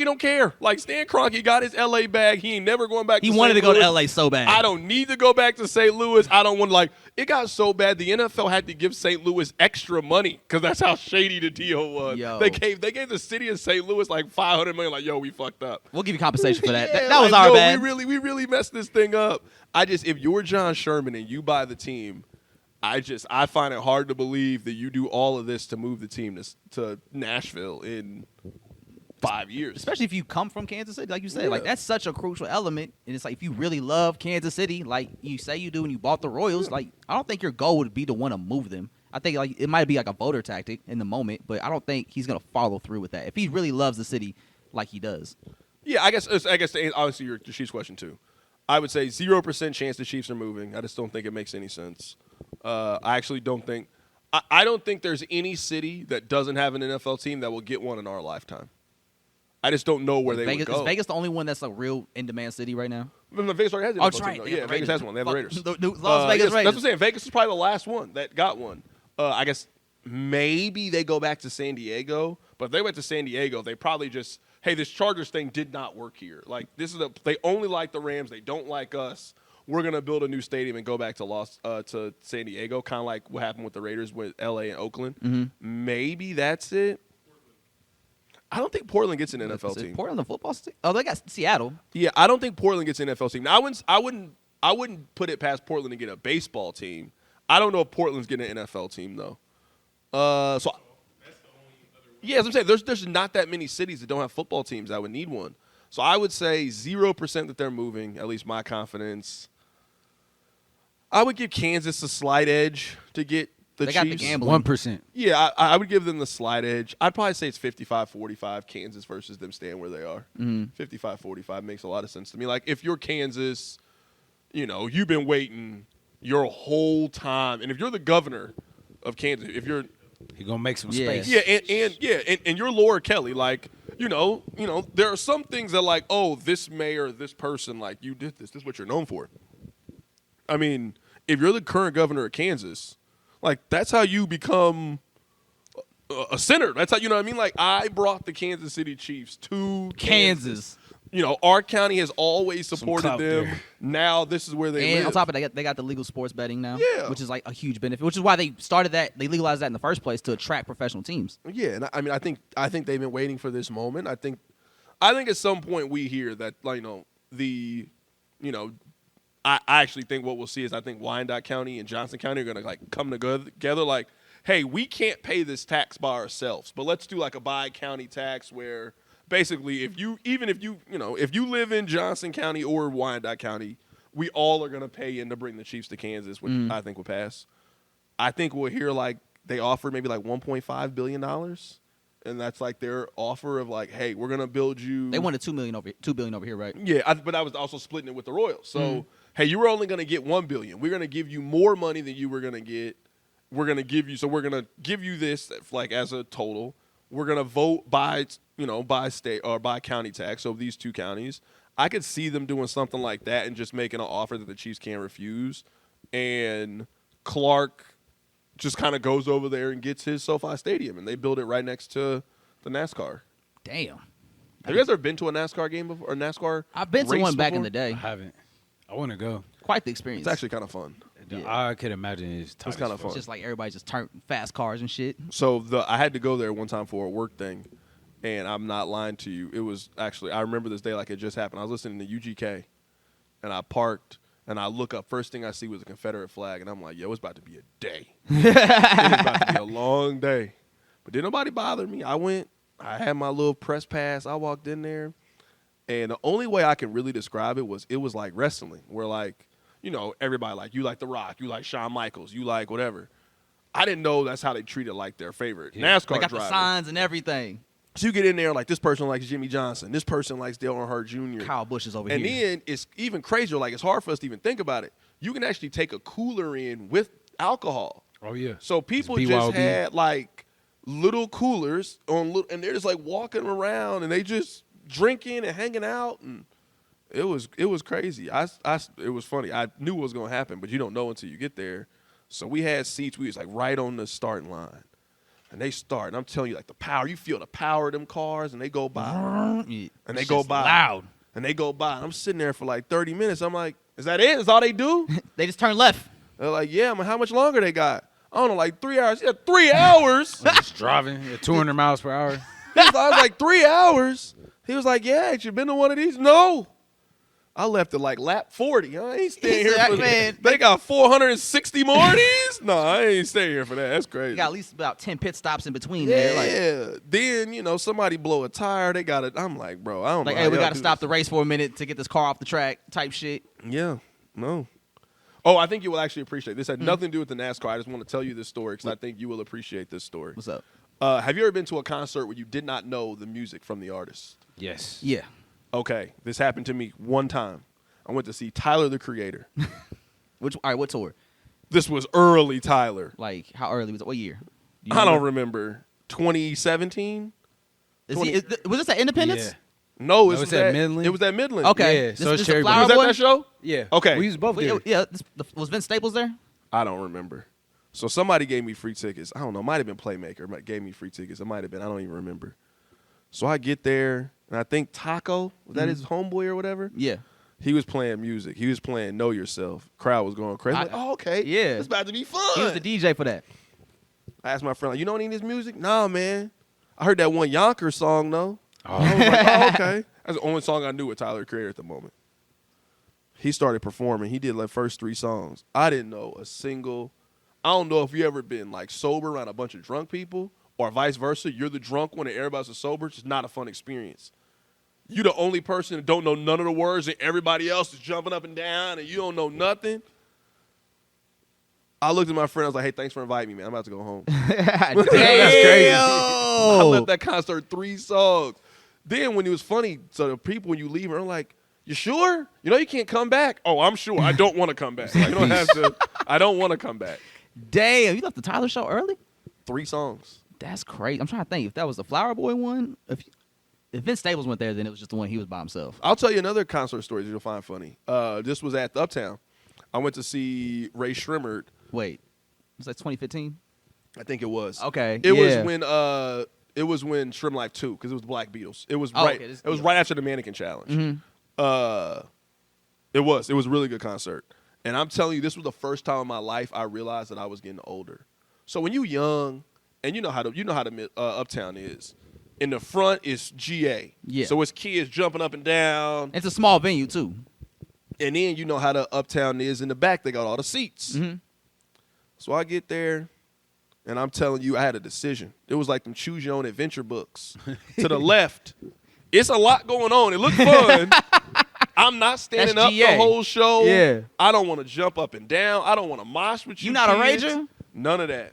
don't care. Like Stan Kroenke got his LA bag. He ain't never going back to He St. wanted to go to Louis. LA so bad. I don't need to go back to St. Louis. I don't want to like it got so bad the NFL had to give St. Louis extra money because that's how shady the deal was. Yo. They gave the city of St. Louis like $500 million, like, yo, we fucked up. We'll give you compensation for that. Yeah, that was like, our yo, bad. We really messed this thing up. If you're John Sherman and you buy the team, I find it hard to believe that you do all of this to move the team to Nashville in 5 years. Especially if you come from Kansas City, like you said. Yeah. Like, that's such a crucial element. And it's like, if you really love Kansas City, like you say you do and you bought the Royals, like, I don't think your goal would be to want to move them. I think like it might be like a voter tactic in the moment, but I don't think he's going to follow through with that. If he really loves the city like he does. Yeah, I guess to answer your Chiefs question too, I would say 0% chance the Chiefs are moving. I just don't think it makes any sense. I actually don't think I don't think there's any city that doesn't have an NFL team that will get one in our lifetime. I just don't know where they would go. Is Vegas the only one that's a real in-demand city right now? No, Vegas already has an Oh, NFL that's team, right. though. They Yeah, got the Vegas Raiders. has one. They have the Raiders. The Las Vegas Yes, Raiders. that's what I'm saying. Vegas is probably the last one that got one. I guess maybe they go back to San Diego, but if they went to San Diego, they probably just, hey, this Chargers thing did not work here. Like they only like the Rams, they don't like us. We're gonna build a new stadium and go back to San Diego, kind of like what happened with the Raiders with LA and Oakland. Mm-hmm. Maybe that's it. I don't think Portland gets an NFL team. Portland, the football team? Oh, they got Seattle. Yeah, I don't think Portland gets an NFL team. Now, I wouldn't put it past Portland to get a baseball team. I don't know if Portland's getting an NFL team though. Yeah, as I'm saying, there's not that many cities that don't have football teams that would need one. So I would say 0% that they're moving. At least my confidence. I would give Kansas a slight edge to get the They Chiefs. got the gambling. 1%. Yeah, I would give them the slight edge. I'd probably say it's 55-45 Kansas versus them staying where they are. 55-45 makes a lot of sense to me. Like, if you're Kansas, you've been waiting your whole time. And if you're the governor of Kansas, if you're He gonna make some Yeah. space. and you're Laura Kelly, like, there are some things that like, oh, this mayor, this person, like, you did this. This is what you're known for. I mean, if you're the current governor of Kansas, like, that's how you become a senator. That's how, you know what I mean? Like, I brought the Kansas City Chiefs to Kansas. Our county has always supported clout them. there. Now this is where they And live. on top of that, they got the legal sports betting now, Yeah. which is like a huge benefit, which is why they started that. They legalized that in the first place to attract professional teams. Yeah, and I mean, I think they've been waiting for this moment. I think at some point we hear that, like, I actually think what we'll see is I think Wyandotte County and Johnson County are going to like come together like, hey, we can't pay this tax by ourselves, but let's do like a bi-county tax where basically if you live in Johnson County or Wyandotte County, we all are going to pay in to bring the Chiefs to Kansas, which I think will pass. I think we'll hear like they offered maybe like $1.5 billion. And that's like their offer of like, hey, we're going to build you. They wanted $2 billion over here, right? Yeah, but I was also splitting it with the Royals. So, hey, you were only going to get $1 billion. We're going to give you more money than you were going to get. We're going to give you this like as a total. We're going to vote by state or by county tax. So these two counties, I could see them doing something like that and just making an offer that the Chiefs can't refuse. And Clark just kind of goes over there and gets his SoFi Stadium, and they build it right next to the NASCAR. Damn. Have you guys ever been to a NASCAR game before? Or NASCAR? I've been to race one back in before? the day. I haven't. I want to go. Quite the experience. It's actually kind of fun. Yeah. I could imagine it's tight. kinda as fuck. fun. It's just like everybody just turned fast cars and shit. So I had to go there one time for a work thing, and I'm not lying to you. It was actually, I remember this day like it just happened. I was listening to UGK, and I parked, and I look up. First thing I see was a Confederate flag, and I'm like, yo, it's about to be a day. It's about to be a long day. But didn't nobody bother me. I went. I had my little press pass. I walked in there, and the only way I can really describe it was like wrestling, where like, everybody like, you like The Rock, you like Shawn Michaels, you like whatever. I didn't know that's how they treated like their favorite NASCAR They got driver. the signs and everything. So you get in there like this person likes Jimmy Johnson, this person likes Dale Earnhardt Jr. Kyle Busch is over And here. then it's even crazier. Like it's hard for us to even think about it. You can actually take a cooler in with alcohol. Oh yeah. So people It's just BYOB. had like little coolers on, and they're just like walking around and they just drinking and hanging out, and it was crazy. It was funny. I knew what was gonna happen, but you don't know until you get there. So we had seats. We was like right on the starting line. And they start, and I'm telling you, like the power, you feel the power of them cars, and they go by. Yeah, And they it's go just by. loud. And they go by. And I'm sitting there for like 30 minutes. I'm like, is that it? Is all they do? They just turn left. They're like, yeah, man, how much longer they got? I don't know, like 3 hours. Yeah, 3 hours. Just driving at 200 miles per hour. I was like, 3 hours? He was like, yeah, you been to one of these? No. I left at like lap 40. I ain't staying here for Man. They got 460 more of these? No, I ain't staying here for that. That's crazy. You got at least about 10 pit stops in between there. Yeah. Then, somebody blow a tire. They got it. I'm like, bro, I don't know. Like, how hey, we y'all got to do stop this. the race for a minute to get this car off the track type shit. Yeah. No. Oh, I think you will actually appreciate this. Had nothing to do with the NASCAR. I just want to tell you this story because I think you will appreciate this story. What's up? Have you ever been to a concert where you did not know the music from the artist? Yes. Yeah. Okay. This happened to me one time. I went to see Tyler, the Creator. All right, what tour? This was early Tyler. Like, how early was it? What year? Do you I don't remember? remember. 2017? Was this at Independence? Yeah. No, No, it's at Midland. It was at Midland. Okay. Yeah, This- so it's this the Cherry Flower Was that Boy? that show? Yeah. Okay. We was both there. Yeah. Was Vince Staples there? I don't remember. So somebody gave me free tickets. I don't know. Might have been Playmaker. Gave me free tickets. It might have been. I don't even remember. So I get there, and I think Taco, was that his homeboy or whatever? Yeah. He was playing music. He was playing Know Yourself. Crowd was going crazy. I'm like, oh, okay. Yeah. It's about to be fun. He was the DJ for that. I asked my friend, like, you know any of this music? Nah, man. I heard that one Yonkers song, though. Oh. I was like, oh, okay. That's the only song I knew with Tyler, the Creator, at the moment. He started performing. He did like first 3 songs. I didn't know a single. I don't know if you ever been like sober around a bunch of drunk people or vice versa. You're the drunk one and everybody's sober. It's just not a fun experience. You the only person that don't know none of the words and everybody else is jumping up and down and you don't know nothing. I looked at my friend. I was like, hey, thanks for inviting me, man. I'm about to go home. Damn. crazy. I left that concert 3 songs. Then when it was funny, so the people when you leave are like, you sure? You know you can't come back. Oh, I'm sure. I don't want to come back. Like, you don't have to. I don't want to come back. Damn, you left the Tyler show early? 3 songs. That's crazy. I'm trying to think if that was the Flower Boy one. If Vince Staples went there, then it was just the one he was by himself. I'll tell you another concert story that you'll find funny. This was at the Uptown. I went to see Ray Shrimmerd. Wait, was that 2015? I think it was. Okay, It yeah. was when Shrimp Life 2 because it was Black Beatles. It was Oh, right. okay, It was right after the Mannequin Challenge. Mm-hmm. It was a really good concert. And I'm telling you, this was the first time in my life I realized that I was getting older. So when you young, and you know how Uptown is. In the front is GA. Yeah. So it's kids jumping up and down. It's a small venue too. And then you know how the Uptown is in the back. They got all the seats. Mm-hmm. So I get there, and I'm telling you, I had a decision. It was like them Choose Your Own Adventure books. To the left, it's a lot going on. It looked fun. I'm not standing That's up GA. the whole show. Yeah. I don't want to jump up and down. I don't want to mosh with you. You not a kids. rager? None of that.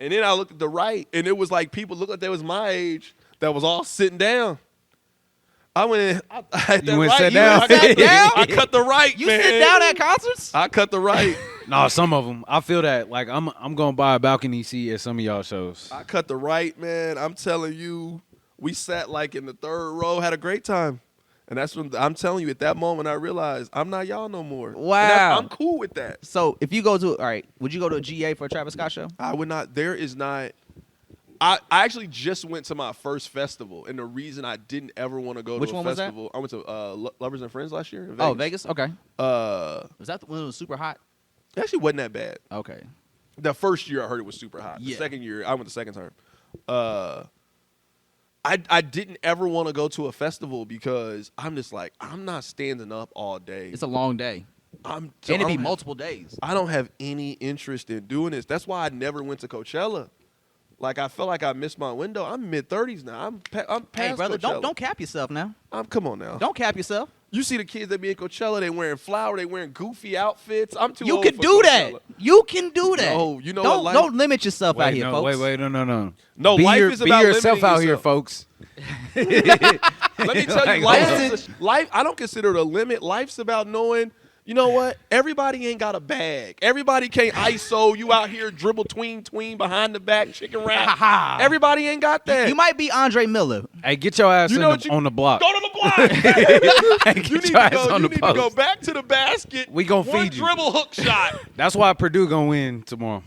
And then I looked at the right, and it was like people looked like they was my age that was all sitting down. I went in. I had You that went right. sat down? I cut, down? I cut the right, You man. sit down at concerts? I cut the right. No, some of them. I feel that. Like I'm gonna buy a balcony seat at some of y'all shows. I cut the right, man. I'm telling you, we sat like in the 3rd row, had a great time. And that's when I'm telling you, at that moment, I realized I'm not y'all no more. And Wow. I'm cool with that. So if you go to, all right, would you go to a GA for a Travis Scott show? I would not. There is not. I actually just went to my first festival, and the reason I didn't ever want to go Which to a one was that? festival, I went to Lovers and Friends last year in Vegas. Oh, Vegas? Okay. Was Was that the one that was super hot? it actually wasn't that bad. Okay. The first year I heard it was super hot. Yeah. The second year, I went the second time. I didn't ever want to go to a festival because I'm just like, I'm not standing up all day. It's a long day. I'm And it'd be I'm- multiple days. I don't have any interest in doing this. That's why I never went to Coachella. Like, I felt like I missed my window. I'm mid-30s now. I'm past Hey, brother, Coachella. don't cap yourself now. Come on now. Don't cap yourself. You see the kids that be in Coachella, they wearing flower, they wearing goofy outfits. I'm too You old can for do that. Coachella. You can do that. No, you know don't, what, don't limit yourself out Wait, here, no, folks. wait, no. No, be life your, is be about yourself limiting out here, yourself. folks. Let me tell Like, you, life. I don't consider it a limit. Life's about knowing. You know what? Everybody ain't got a bag. Everybody can't ISO. You out here dribble tween behind the back chicken wrap. Everybody ain't got that. You might be Andre Miller. Hey, get your ass You know what you- on the block. Go to the block. Hey, get you need, your to ass go, on you the need to go post. back to the basket. We gonna One feed you. dribble hook shot. That's why Purdue gonna win tomorrow.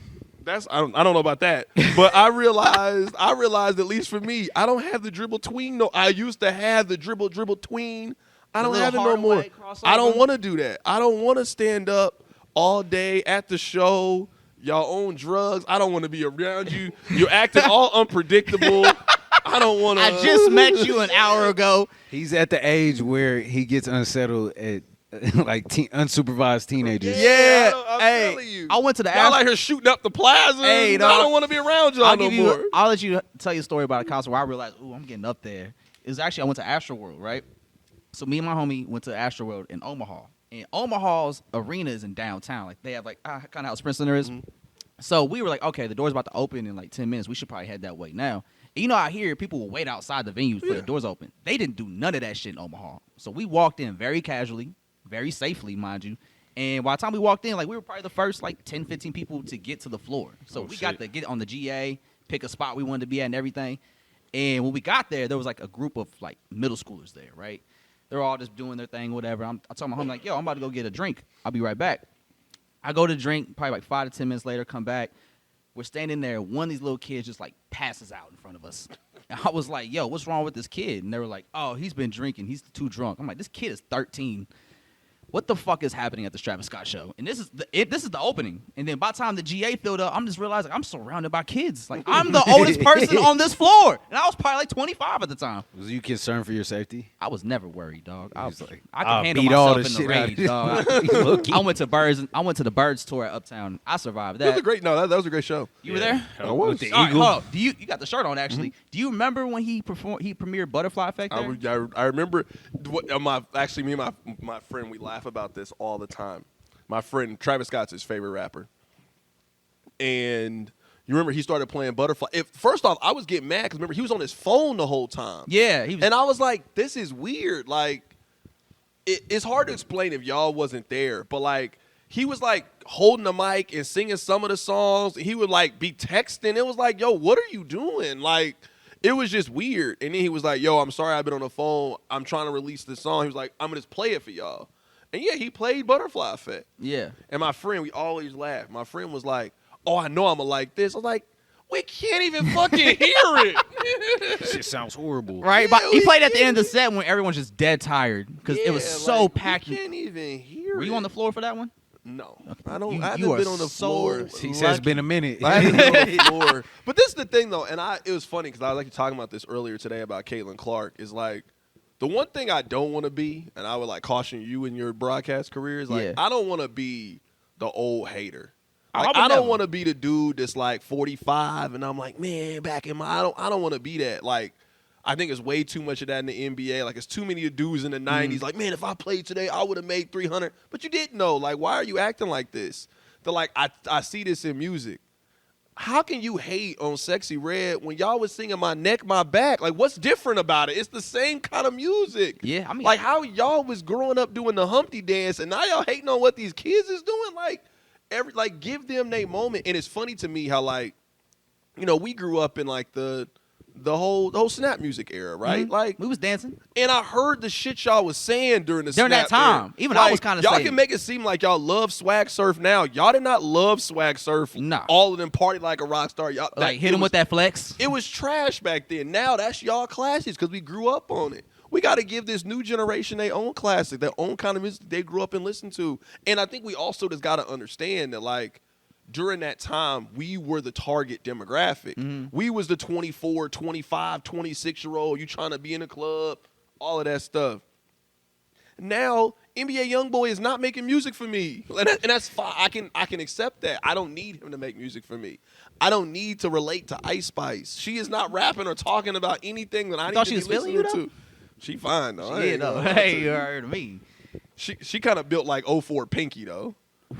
I don't know about that, but I realized at least for me, I don't have the dribble tween. No, I used to have the dribble tween. I The don't little have it no Hardaway more. crossover? I don't want to do that. I don't want to stand up all day at the show. Y'all own drugs. I don't want to be around you. You're acting all unpredictable. I don't want to. I just met you an hour ago. He's at the age where he gets unsettled at like unsupervised teenagers. Yeah. I'm Hey, telling you. I went to the Y'all out here shooting up the plaza. Hey, I dog. don't want to be around y'all no more. I'll let you tell you a story about a concert where I realized, ooh, I'm getting up there. It was actually I went to Astroworld, right? So me and my homie went to Astroworld in Omaha. And Omaha's arena is in downtown. Like they have like kind of how Sprint Center is. Mm-hmm. So we were like, okay, the door's about to open in like 10 minutes. We should probably head that way now. And you know, out here, people will wait outside the venue for the doors open. They didn't do none of that shit in Omaha. So we walked in very casually, very safely, mind you. And by the time we walked in, like we were probably the first like 10, 15 people to get to the floor. So we got to get on the GA, pick a spot we wanted to be at and everything. And when we got there was like a group of like middle schoolers there, right? They're all just doing their thing, whatever. I told my homie, like, yo, I'm about to go get a drink. I'll be right back. I go to drink, probably like 5 to 10 minutes later, come back. We're standing there. One of these little kids just like passes out in front of us. And I was like, yo, what's wrong with this kid? And they were like, oh, he's been drinking. He's too drunk. I'm like, this kid is 13. What the fuck is happening at this Travis Scott show? And this is the opening. And then by the time the GA filled up, I'm just realizing I'm surrounded by kids. Like I'm the oldest person on this floor. And I was probably like 25 at the time. Was you concerned for your safety? I was never worried, dog. I was like, I I'll could handle beat all myself the in the shit out rage, of dog. Low-key. I went to the Birds tour at Uptown. I survived That was that. a great. No, that was a great show. You were there? I was. With the All right, eagle. hold up. You got the shirt on actually. Do you remember when he premiered Butterfly Effect there? I remember. Me and my friend, we laugh about this all the time. My friend Travis Scott's his favorite rapper, and you remember he started playing Butterfly. First off, I was getting mad because remember he was on his phone the whole time. Yeah, he was. And I was like, this is weird. Like, it's hard to explain if y'all wasn't there, but like he was like holding the mic and singing some of the songs. He would like be texting. It was like, yo, what are you doing? Like, it was just weird. And then he was like, yo, I'm sorry I've been on the phone. I'm trying to release this song. He was like, I'm going to just play it for y'all. And yeah, he played Butterfly Effect. Yeah. And my friend, we always laugh. My friend was like, oh, I know I'm going to like this. I was like, we can't even fucking hear it. Shit sounds horrible. Right, but he played at the end of the set when everyone's just dead tired because it was Yeah, so like, packed. We can't even hear it. Were you on the floor for that one? No. I don't. You- I you haven't are been on the so floor. He says it's been a minute. I haven't been on the floor. But this is the thing, though, and it was funny because I was like talking about this earlier today about Caitlin Clark, is like, the one thing I don't want to be, and I would like caution you in your broadcast career, is like, Yeah. I don't want to be the old hater. I Like, would I never. don't want to be the dude that's like 45 and I'm like, man, back in my, I don't want to be that. Like, I think it's way too much of that in the NBA. Like, it's too many dudes in the 90s. Like, man, if I played today, I would have made 300. But you didn't know. Like, why are you acting like this? They're like, I see this in music. How can you hate on Sexy Red when y'all was singing My Neck, My Back? Like, what's different about it? It's the same kind of music. Yeah, I mean, Like, how y'all was growing up doing the Humpty dance, and now y'all hating on what these kids is doing? Like, give them their moment. And it's funny to me how, like, you know, we grew up in, like, the whole Snap music era, right? Like, we was dancing. and I heard the shit y'all was saying during the During that Snap era. time. Even I was kinda y'all saying- can make it seem like y'all love Swag Surf now. Y'all did not love Swag Surf. Nah. All of them party like a rock star. Y'all Like hit him with that flex. It was trash back then. Now that's y'all classics because we grew up on it. We got to give this new generation their own classic, their own kind of music they grew up and listened to. And I think we also just got to understand that, like, during that time, we were the target demographic. We was the 24, 25, 26-year-old. You trying to be in a club, all of that stuff. Now, NBA YoungBoy is not making music for me. And that's fine. I can accept that. I don't need him to make music for me. I don't need to relate to Ice Spice. She is not rapping or talking about anything that I need thought to she be was feeling listening you, to. She fine though. I Yeah, ain't though. gonna lie Hey, to you you. heard of me. She kind of built like 04 Pinky though.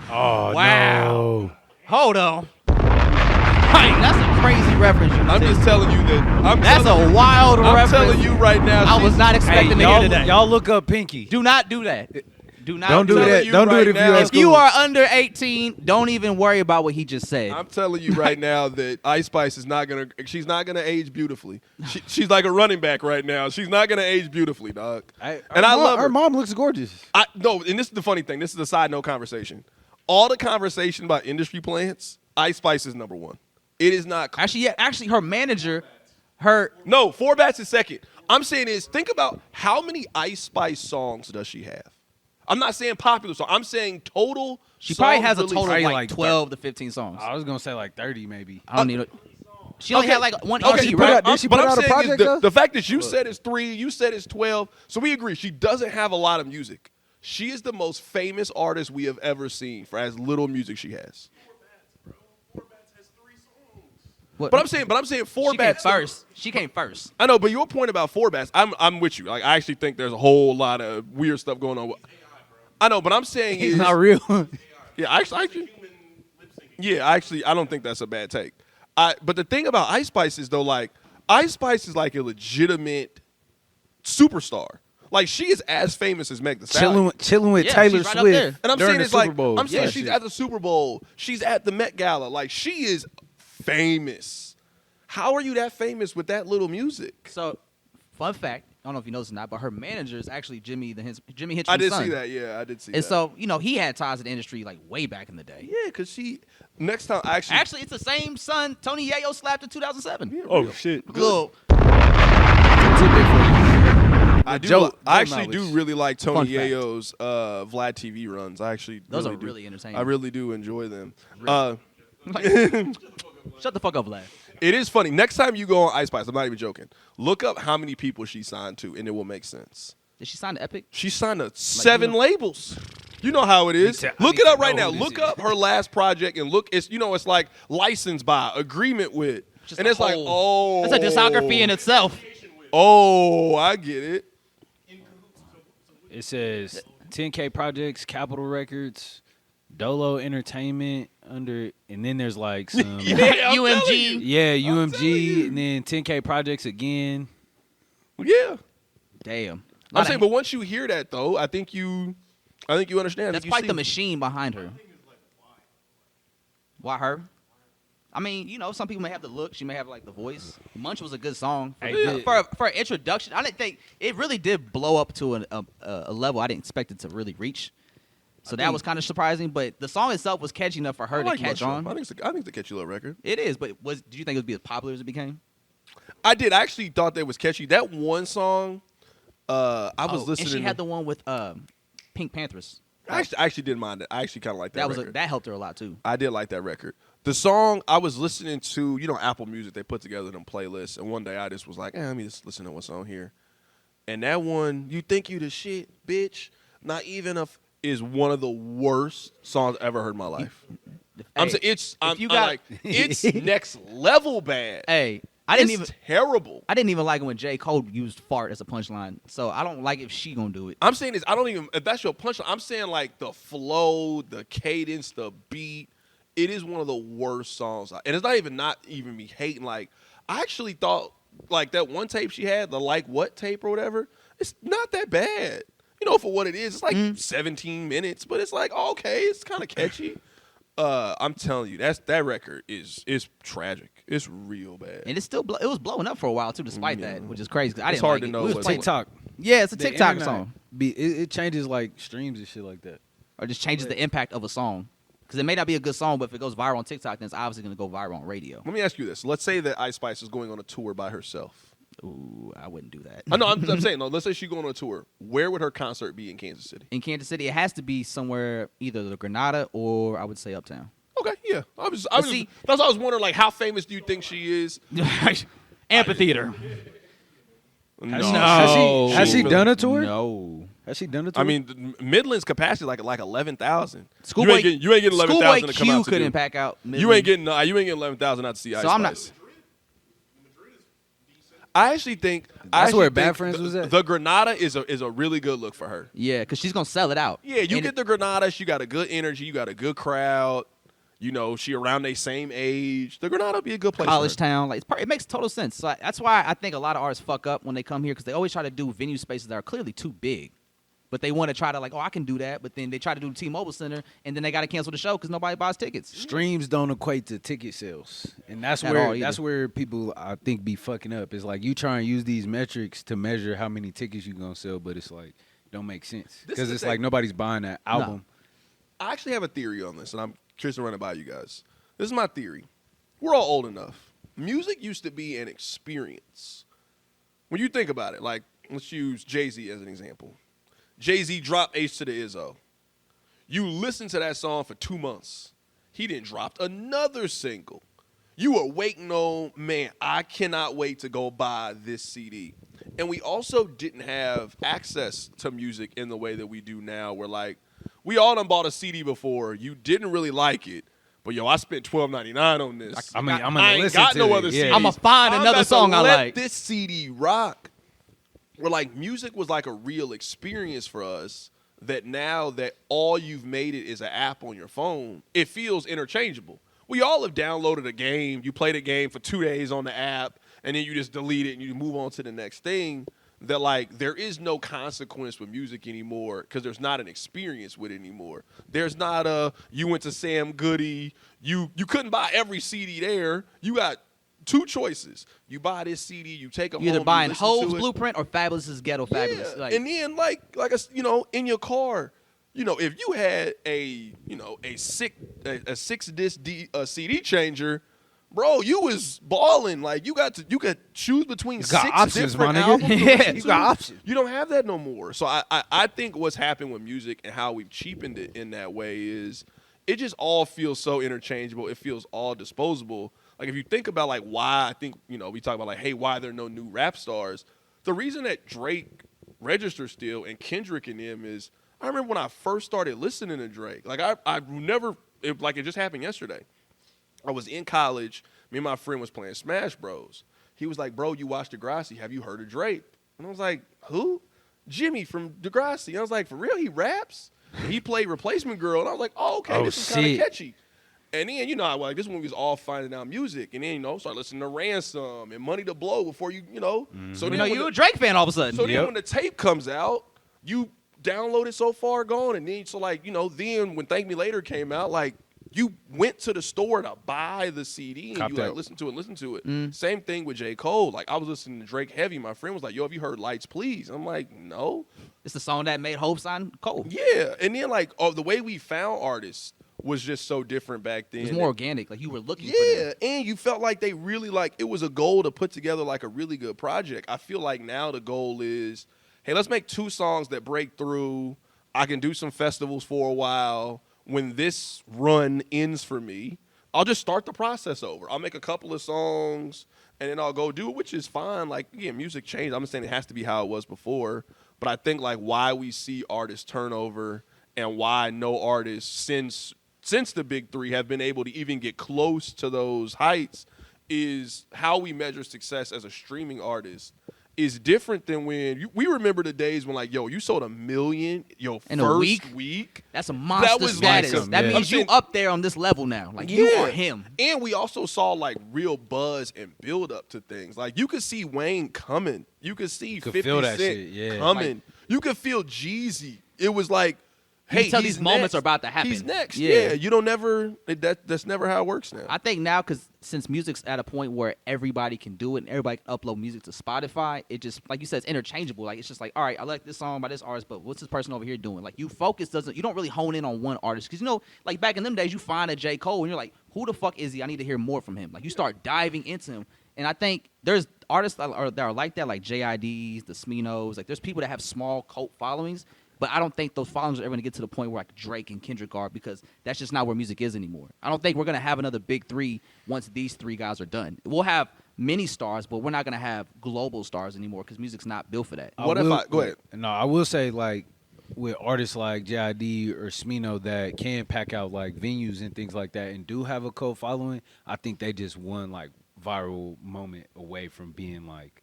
Oh Wow. no. Hold on. Hey, that's a crazy reference. You I'm did. just telling you that. That's a wild I'm reference. telling you right now. I was she's- not Hey, expecting to hear today. y'all look up Pinky. Do not do that. Do not Don't do telling that. you Don't do right it if you now- at If school. you are under 18, don't even worry about what he just said. I'm telling you right now that Ice Spice is not gonna. She's not gonna age beautifully. She's like a running back right now. She's not gonna age beautifully, dog. And I love her. Her mom looks gorgeous. No, and this is the funny thing. This is a side note conversation. All the conversation about industry plants, Ice Spice is number one. It is not. Actually, her manager, her No, Four Bats is second. I'm saying is think about how many Ice Spice songs does she have? I'm not saying popular song. I'm saying total. she probably songs has a released. total of Probably like like 12 to 15 songs. I was gonna say like 30 maybe. I don't need it. She only Okay. had like one Okay, EP, but right? Did she but put I'm out a saying is project, though? the fact that you said it's 3, you said it's 12, so we agree. She doesn't have a lot of music. She is the most famous artist we have ever seen for as little music she has. Four Bats has 3 songs. What? But I'm saying Four she came Bats first. She came first. I know, but your point about Four Bats, I'm with you. Like I actually think there's a whole lot of weird stuff going on. I know, but I'm saying He's is not real. yeah, actually, Human lip syncing. yeah, actually, I don't think that's a bad take. But the thing about Ice Spice is though, like Ice Spice is like a legitimate superstar. Like she is as famous as Meg Thee Stallion. chilling with Yeah, Taylor she's right up there. Swift. And I'm during saying the it's like Super Bowl. I'm saying Yeah, she's shit. at the Super Bowl. She's at the Met Gala. Like she is famous. How are you that famous with that little music? So, fun fact. I don't know if you know this or not, but her manager is actually Jimmy Hitchens' I did son. see that. Yeah, I did see And that. so, he had ties to the industry like way back in the day. Yeah, because she next time actually. Actually, it's the same son Tony Yayo slapped in 2007. Oh shit. Good. I do. Joe I actually knowledge. do really like Fun Tony fact. Yayo's Vlad TV runs. I actually Those really are do. really entertaining. I really do enjoy them. Shut the fuck up, Vlad. It is funny. Next time you go on Ice Spice, I'm not even joking. Look up how many people she signed to, and it will make sense. Did she sign to Epic? She signed to 7 labels. You know how it is. I Look need it up to right know now. who Look this is. up her last project and look. It's like licensed by, agreement with, Just and a it's like whole- That's a discography in itself. Oh, I get it. It says 10K Projects, Capitol Records, Dolo Entertainment and then there's like some Yeah, I'm telling UMG. you. yeah, telling UMG, you. and then 10K Projects again. Yeah. Damn. I'm saying, but once you hear that though, I think you understand. I that's think you quite see. the machine behind her. Why her? I mean, some people may have the look. She may have like the voice. Munch was a good song for, Hey, for an introduction. I didn't think it really did blow up to a level I didn't expect it to really reach. So that was kind of surprising. But the song itself was catchy enough for her I like to catch Mushroom. on. I think it's a catchy little record. It is, but did you think it would be as popular as it became? I did. I actually thought that was catchy. That one song, I was listening. And she had to, the one with Pink Panthers. I actually didn't mind it. I actually kind of like that. Record. That helped her a lot too. I did like that record. The song I was listening to, Apple Music, they put together them playlists, and one day I just was like, let me just listen to what's on here. And that one, You Think You the Shit, Bitch, Not Even a is one of the worst songs I ever heard in my life. I'm saying it's next level bad. Hey, It's terrible. I didn't even like it when J. Cole used fart as a punchline. So I don't like if she gonna do it. I'm saying is if that's your punchline, I'm saying like the flow, the cadence, the beat. It is one of the worst songs. And it's not even me hating. Like, I actually thought like that one tape she had, the Like What tape or whatever, it's not that bad. For what it is, it's like 17 minutes, but it's like, okay, it's kind of catchy. I'm telling you, that record is tragic. It's real bad. And it's still it was blowing up for a while too, despite that, which is crazy. 'Cause I It's didn't hard like to it. know We was what's playing- TikTok. Yeah, it's a The TikTok internet song, it changes like streams and shit like that. or just changes the impact of a song. Because it may not be a good song, but if it goes viral on TikTok, then it's obviously gonna go viral on radio. Let me ask you this. Let's say that Ice Spice is going on a tour by herself. Ooh, I wouldn't do that. I know, I'm saying, no, let's say she's going on a tour. Where would her concert be in Kansas City? In Kansas City, it has to be somewhere either the Granada or I would say Uptown. Okay, yeah. That's see- why I was wondering, like, how famous do you think she is? Amphitheater. Has she done a tour? No. Has she done a tour? I mean, the Midland's capacity like 11,000. Schoolboy, you ain't getting 11,000 to come Q out to couldn't do. pack out. You ain't getting 11,000 out to see Ice So I'm not- Spice. I actually think That's where Bad Friends was at? The Granada is a really good look for her. Yeah, because she's gonna sell it out. Yeah, you And get the Granada. She got a good energy. You got a good crowd. You know, she around their same age. The Granada would be a good place. college for her. town, like it makes total sense. So that's why I think a lot of artists fuck up when they come here because they always try to do venue spaces that are clearly too big. But they want to try to like, oh, I can do that. But then they try to do the T-Mobile Center, and then they got to cancel the show because nobody buys tickets. Streams don't equate to ticket sales, and that's At all where either. people I think be fucking up. It's like you try and use these metrics to measure how many tickets you gonna sell, but it's like don't make sense This is because the it's thing. like nobody's buying that album. I actually have a theory on this, and I'm curious to run it by you guys. This is my theory. We're all old enough. Music used to be an experience. When you think about it, like let's use Jay-Z as an example. Jay-Z dropped H to the Izzo. You listened to that song for 2 months. He then dropped another single. You were waiting on, man, I cannot wait to go buy this CD. And we also didn't have access to music in the way that we do now, where like, we all done bought a CD before. You didn't really like it. But yo, I spent $12.99 on this. I mean, I'm gonna I ain't listen got to no it, other yeah. CD. I'ma find I'm another about to song I let like. this CD rock. Where like music was like a real experience for us. That now that all you've made it is an app on your phone, it feels interchangeable. We all have downloaded a game. You play the game for 2 days on the app, and then you just delete it and you move on to the next thing. That like there is no consequence with music anymore because there's not an experience with it anymore. There's not a you went to Sam Goody. You couldn't buy every CD there. You got 2 choices. You buy this CD, you take them You're either home, buying you listen to Hove's it. Blueprint or Fabulous's Ghetto Fabulous. Yeah. Like, And then like in your car, if you had a 6-disc CD changer, bro, you was balling. Like you could choose between You got 6 options, different my nigga. albums. to Yeah, listen you to. got options. You don't have that no more. So I think what's happened with music and how we've cheapened it in that way is it just all feels so interchangeable. It feels all disposable. Like if you think about like why I think, we talk about like, hey, why there are no new rap stars. The reason that Drake registers still and Kendrick and them is I remember when I first started listening to Drake. Like I never it just happened yesterday. I was in college. Me and my friend was playing Smash Bros. He was like, bro, you watch Degrassi. Have you heard of Drake? And I was like, who? Jimmy from Degrassi. I was like, for real? He raps? And he played Replacement Girl. And I was like, oh, okay, Oh, this is kind of shit. catchy. And then, I like this when we was all finding out music. And then, start listening to Ransom and Money to Blow before you, So you then know, when you the- a Drake fan all of a sudden. so then Yep. when the tape comes out, you download it so far gone, and then then when Thank Me Later came out, like you went to the store to buy the CD and Cop you like that. listen to it. Mm. Same thing with J. Cole. Like I was listening to Drake heavy. My friend was like, "Yo, have you heard Lights, Please?" I'm like, "No." It's the song that made Hope sign Cole. Yeah, and then like the way we found artists was just so different back then. It was more organic. Like you were looking for Yeah, them. and you felt like they really it was a goal to put together like a really good project. I feel like now the goal is, hey, let's make 2 songs that break through. I can do some festivals for a while. When this run ends for me, I'll just start the process over. I'll make a couple of songs and then I'll go do it, which is fine. Like, again, music changed. I'm not saying it has to be how it was before, but I think like why we see artists turnover and why no artists since the big 3 have been able to even get close to those heights is how we measure success as a streaming artist is different than when we remember the days when like, yo, you sold 1 million, In a first week? week. That's a monster was status. like that yeah. means I'm you saying- up there on this level now. Like you are him. And we also saw like real buzz and build up to things. Like you could see Wayne coming. You could see could 50 feel that Cent shit, yeah. coming. You could feel Jeezy. It was like, You hey, can tell he's these moments next. are about to happen. He's next. Yeah. Yeah, you don't never. That's never how it works now. I think now, because since music's at a point where everybody can do it and everybody can upload music to Spotify, it just, like you said, it's interchangeable. Like, it's just like, all right, I like this song by this artist, but what's this person over here doing? Like, you don't really hone in on one artist. Because, like back in them days, you find a J. Cole and you're like, who the fuck is he? I need to hear more from him. Like, you start diving into him. And I think there's artists that are like that, like JIDs, the Sminos. Like, there's people that have small cult followings. But I don't think those followings are ever going to get to the point where like Drake and Kendrick are because that's just not where music is anymore. I don't think we're going to have another big 3 once these 3 guys are done. We'll have many stars, but we're not going to have global stars anymore because music's not built for that. Go ahead. No, I will say like with artists like JID or Smino that can pack out like venues and things like that and do have a cult following, I think they just won like viral moment away from being like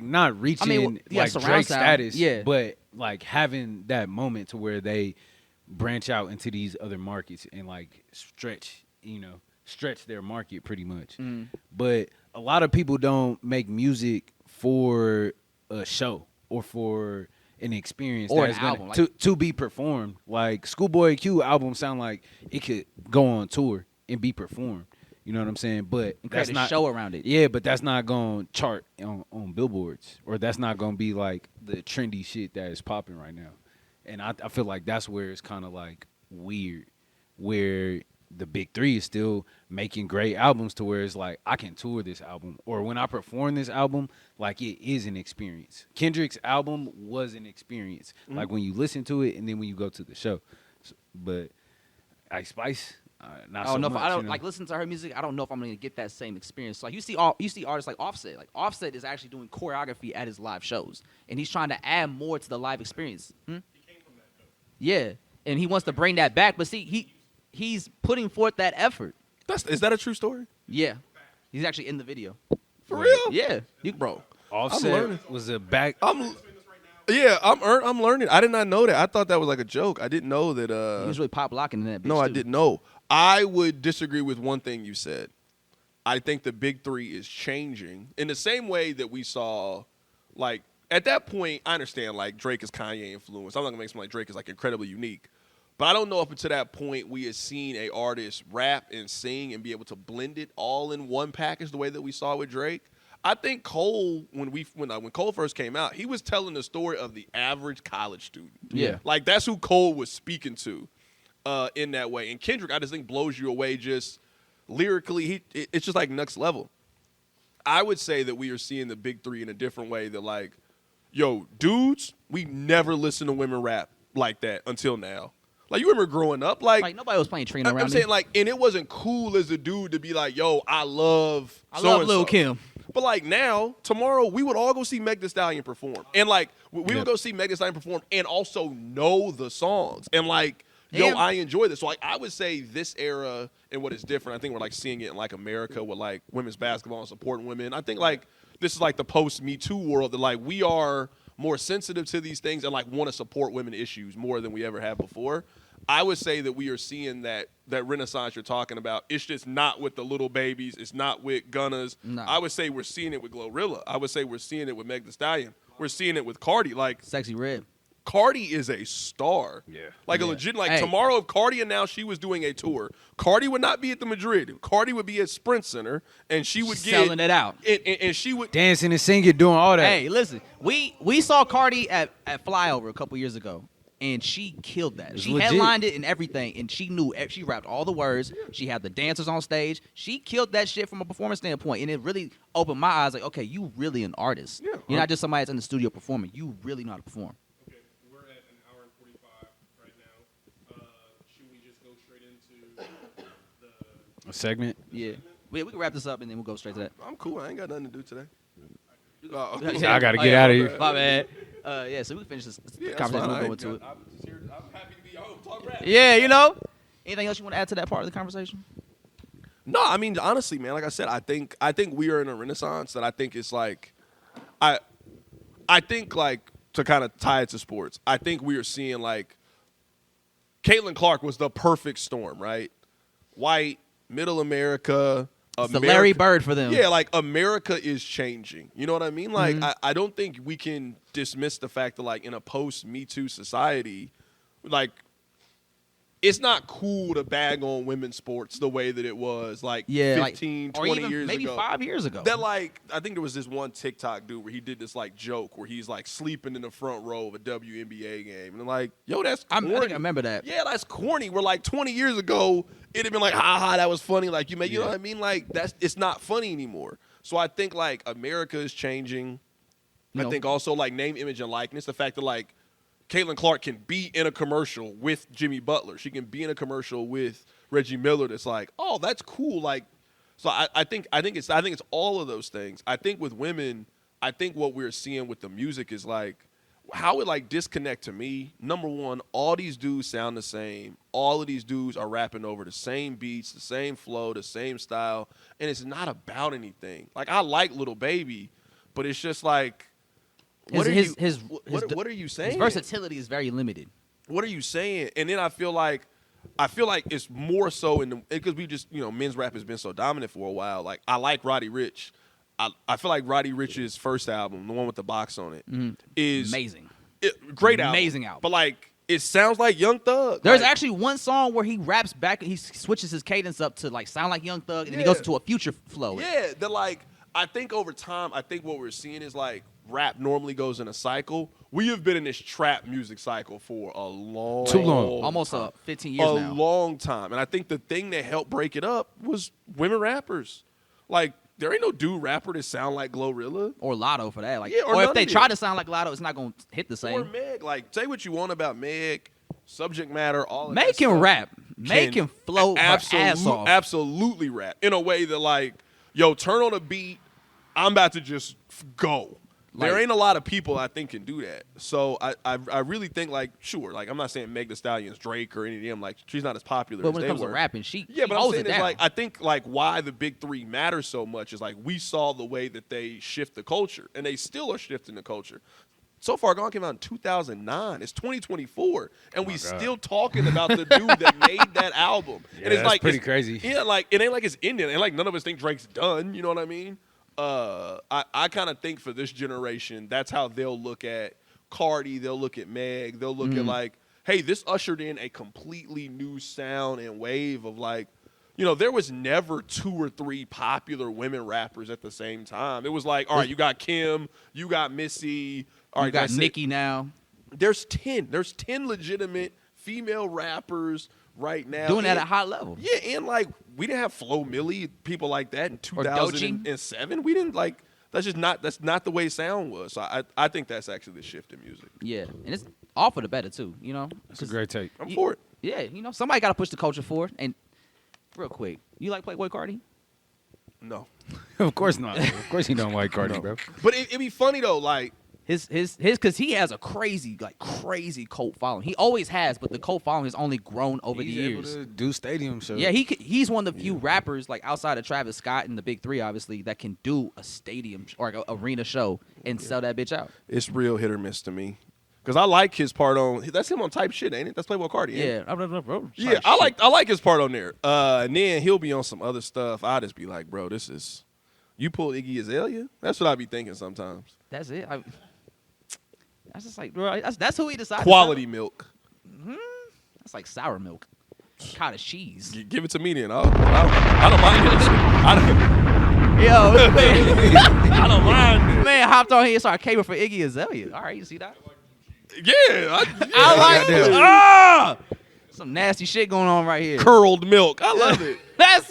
not reaching yeah, like surround Drake sound. status, Yeah. but like having that moment to where they branch out into these other markets and like stretch their market pretty much. Mm. But a lot of people don't make music for a show or for an experience Or that's an gonna, album, to be performed. Like Schoolboy Q album sound like it could go on tour and be performed. You know what I'm saying? But And that's create a not show around it. Yeah, but that's not going to chart on billboards, or that's not going to be like the trendy shit that is popping right now. And I feel like that's where it's kind of like weird, where the big three is still making great albums to where it's like I can tour this album, or when I perform this album, like it is an experience. Kendrick's album was an experience, like when you listen to it and then when you go to the show. But Ice Spice. Not I don't so know much, if I don't you know? like listen to her music. I don't know if I'm gonna get that same experience. Like you see artists like Offset. Like Offset is actually doing choreography at his live shows, and he's trying to add more to the live experience. Yeah, and he wants to bring that back. But see, he's putting forth that effort. Is that a true story? Yeah, he's actually in the video. For real? Yeah, Bro. Offset learning. was a back. I'm learning. I did not know that. I thought that was like a joke. I didn't know that. he was really pop locking in that. Bitch No, I too. didn't know. I would disagree with one thing you said. I think the big three is changing in the same way that we saw, like, at that point, I understand, like, Drake is Kanye influenced. I'm not going to make something like Drake is, like, incredibly unique. But I don't know if up to that point we had seen a artist rap and sing and be able to blend it all in one package the way that we saw with Drake. I think Cole, when Cole first came out, he was telling the story of the average college student. Yeah. Like, that's who Cole was speaking to. In that way. And Kendrick, I just think, blows you away just lyrically. It's just like next level. I would say that we are seeing the big three in a different way that, like, yo, dudes, we never listen to women rap like that until now. Like, you remember growing up? Like nobody was playing Trina around I'm me. saying, like, and it wasn't cool as a dude to be like, yo, I love Lil Kim. But, like, now, tomorrow, we would all go see Meg Thee Stallion perform. And, like, we would go see Meg Thee Stallion perform and also know the songs. And, like, yo, I enjoy this. So, like, I would say this era and what is different, I think we're, like, seeing it in, like, America with, like, women's basketball and supporting women. I think, like, this is, like, the post-Me Too world that, like, we are more sensitive to these things and, like, want to support women issues more than we ever have before. I would say that we are seeing that renaissance you're talking about. It's just not with the little babies. It's not with Gunnas. No. I would say we're seeing it with Glorilla. I would say we're seeing it with Meg Thee Stallion. We're seeing it with Cardi. Like, Sexy Red. Cardi is a star. Yeah. Like a legit, like tomorrow if Cardi announced she was doing a tour, Cardi would not be at the Madrid. Cardi would be at Sprint Center and she would Selling it out. And she would Dancing and singing, doing all that. Hey, listen, we saw Cardi at Flyover a couple years ago, and she killed that. She legit. headlined it and everything, and she rapped all the words. She had the dancers on stage. She killed that shit from a performance standpoint, and it really opened my eyes. Like, okay, you really an artist. Yeah. You're not just somebody that's in the studio performing. You really know how to perform. Okay, we're at an hour and 45 right now. Should we just go straight into the A segment. Yeah, we can wrap this up, and then we'll go straight to that. I'm cool. I ain't got nothing to do today. I gotta get out of here. My bad. Yeah, so we can finish this Yeah, that's conversation. fine. We'll go into it. I'm happy to be home. Talk rap. Yeah, you know. Anything else you want to add to that part of the conversation? No, I mean, honestly, man, like I said, I think we are in a renaissance that I think is like I think, like, to kind of tie it to sports, I think we are seeing, like, Caitlin Clark was the perfect storm, right? White, middle America. It's the Larry Bird for them. Yeah, like, America is changing. You know what I mean? Like, I don't think we can dismiss the fact that, like, in a post-Me Too society, like, it's not cool to bag on women's sports the way that it was, like, 15, or 20 even years maybe ago. 5 years ago. That, like, I think there was this one TikTok dude where he did this, like, joke where he's, like, sleeping in the front row of a WNBA game. And I'm like, yo, that's I corny. think I remember that. Yeah, that's corny. Where, like, 20 years ago, it'd have been like, ha, that was funny. Like, you know what I mean? Like, it's not funny anymore. So I think, like, America is changing. I think also, like, name, image, and likeness. The fact that, like, Caitlin Clark can be in a commercial with Jimmy Butler. She can be in a commercial with Reggie Miller. That's like, oh, that's cool. Like, so I think it's all of those things. I think with women, I think what we're seeing with the music is like, how it like disconnect to me. Number one, all these dudes sound the same. All of these dudes are rapping over the same beats, the same flow, the same style, and it's not about anything. Like I like Lil Baby, but it's just like, what are you saying? His versatility is very limited. What are you saying? And then I feel like it's more so because we just, men's rap has been so dominant for a while. Like I like Roddy Ricch. I feel like Roddy Ricch's first album, the one with the box on it, is amazing. Great album. Amazing album. But like it sounds like Young Thug. There's like, actually one song where he raps back and he switches his cadence up to like sound like Young Thug, and then he goes into a Future flow. Yeah, I think over time, what we're seeing is like rap normally goes in a cycle. We have been in this trap music cycle for a long Too long. Almost 15 years now. A long time. And I think the thing that helped break it up was women rappers. Like, there ain't no dude rapper that sound like Glorilla. Or Lotto for that. Like, Yeah, or or if none they of try it. to sound like Lotto, it's not going to hit the same. Or Meg. Like, say what you want about Meg, subject matter, all of Meg that can stuff. rap. Meg can flow her ass off. Absolutely rap. In a way that, like, yo, turn on a beat, I'm about to just go. There ain't a lot of people I think can do that. So I really think, like, sure, like, I'm not saying Meg Thee Stallion's Drake or any of them. Like, she's not as popular But as when they it comes were. to rapping, she Yeah, but I'm holds saying it is down. like I think like why the big three matter so much is like we saw the way that they shift the culture, and they still are shifting the culture. So Far Gone came out in 2009. It's 2024, and we still talking about the dude that made that album. Yeah, and it's that's like pretty crazy. Yeah, like it ain't like it's ending, and like none of us think Drake's done. You know what I mean? I kind of think for this generation, that's how they'll look at Cardi. They'll look at Meg. They'll look at like, hey, this ushered in a completely new sound and wave of like, there was never 2 or 3 popular women rappers at the same time. It was like, all right, you got Kim, you got Missy, all right, you got that's it. Nicki now. There's 10 legitimate female rappers right now Doing that at a high level. Yeah, and like we didn't have Flo Milli, people like that in Or Doechii. 2007. We didn't like that's not the way sound was. So I think that's actually the shift in music. Yeah, and it's all for the better too. That's a great take. I'm for it. Yeah, somebody got to push the culture forward. And real quick, you like Playboy Cardi? No, Of course not. Of course he don't like Cardi, bro. but it'd be funny though. Like His because he has a crazy cult following. He always has, but the cult following has only grown over He's the able years. to do stadium shows. Yeah, he's one of the few rappers like outside of Travis Scott and the Big Three, obviously, that can do a stadium or like a arena show and sell that bitch out. it's real hit or miss to me. Because I like his part on that's him on Type Shit, ain't it? That's Playboy Cardi. Ain't it? Yeah, I like his part on there. And then he'll be on some other stuff. I just be like, bro, this is you pulled Iggy Azalea. That's what I be thinking sometimes. That's it. That's just like, bro, that's who he decided. Quality milk. That's like sour milk, cottage cheese. Give it to me then. I don't mind it. Yo, man, I don't mind it. man hopped on here and started cabling for Iggy Azalea. All right, you see that? Yeah, I like goddamn. it. Some nasty shit going on right here. curled milk. I love it. That's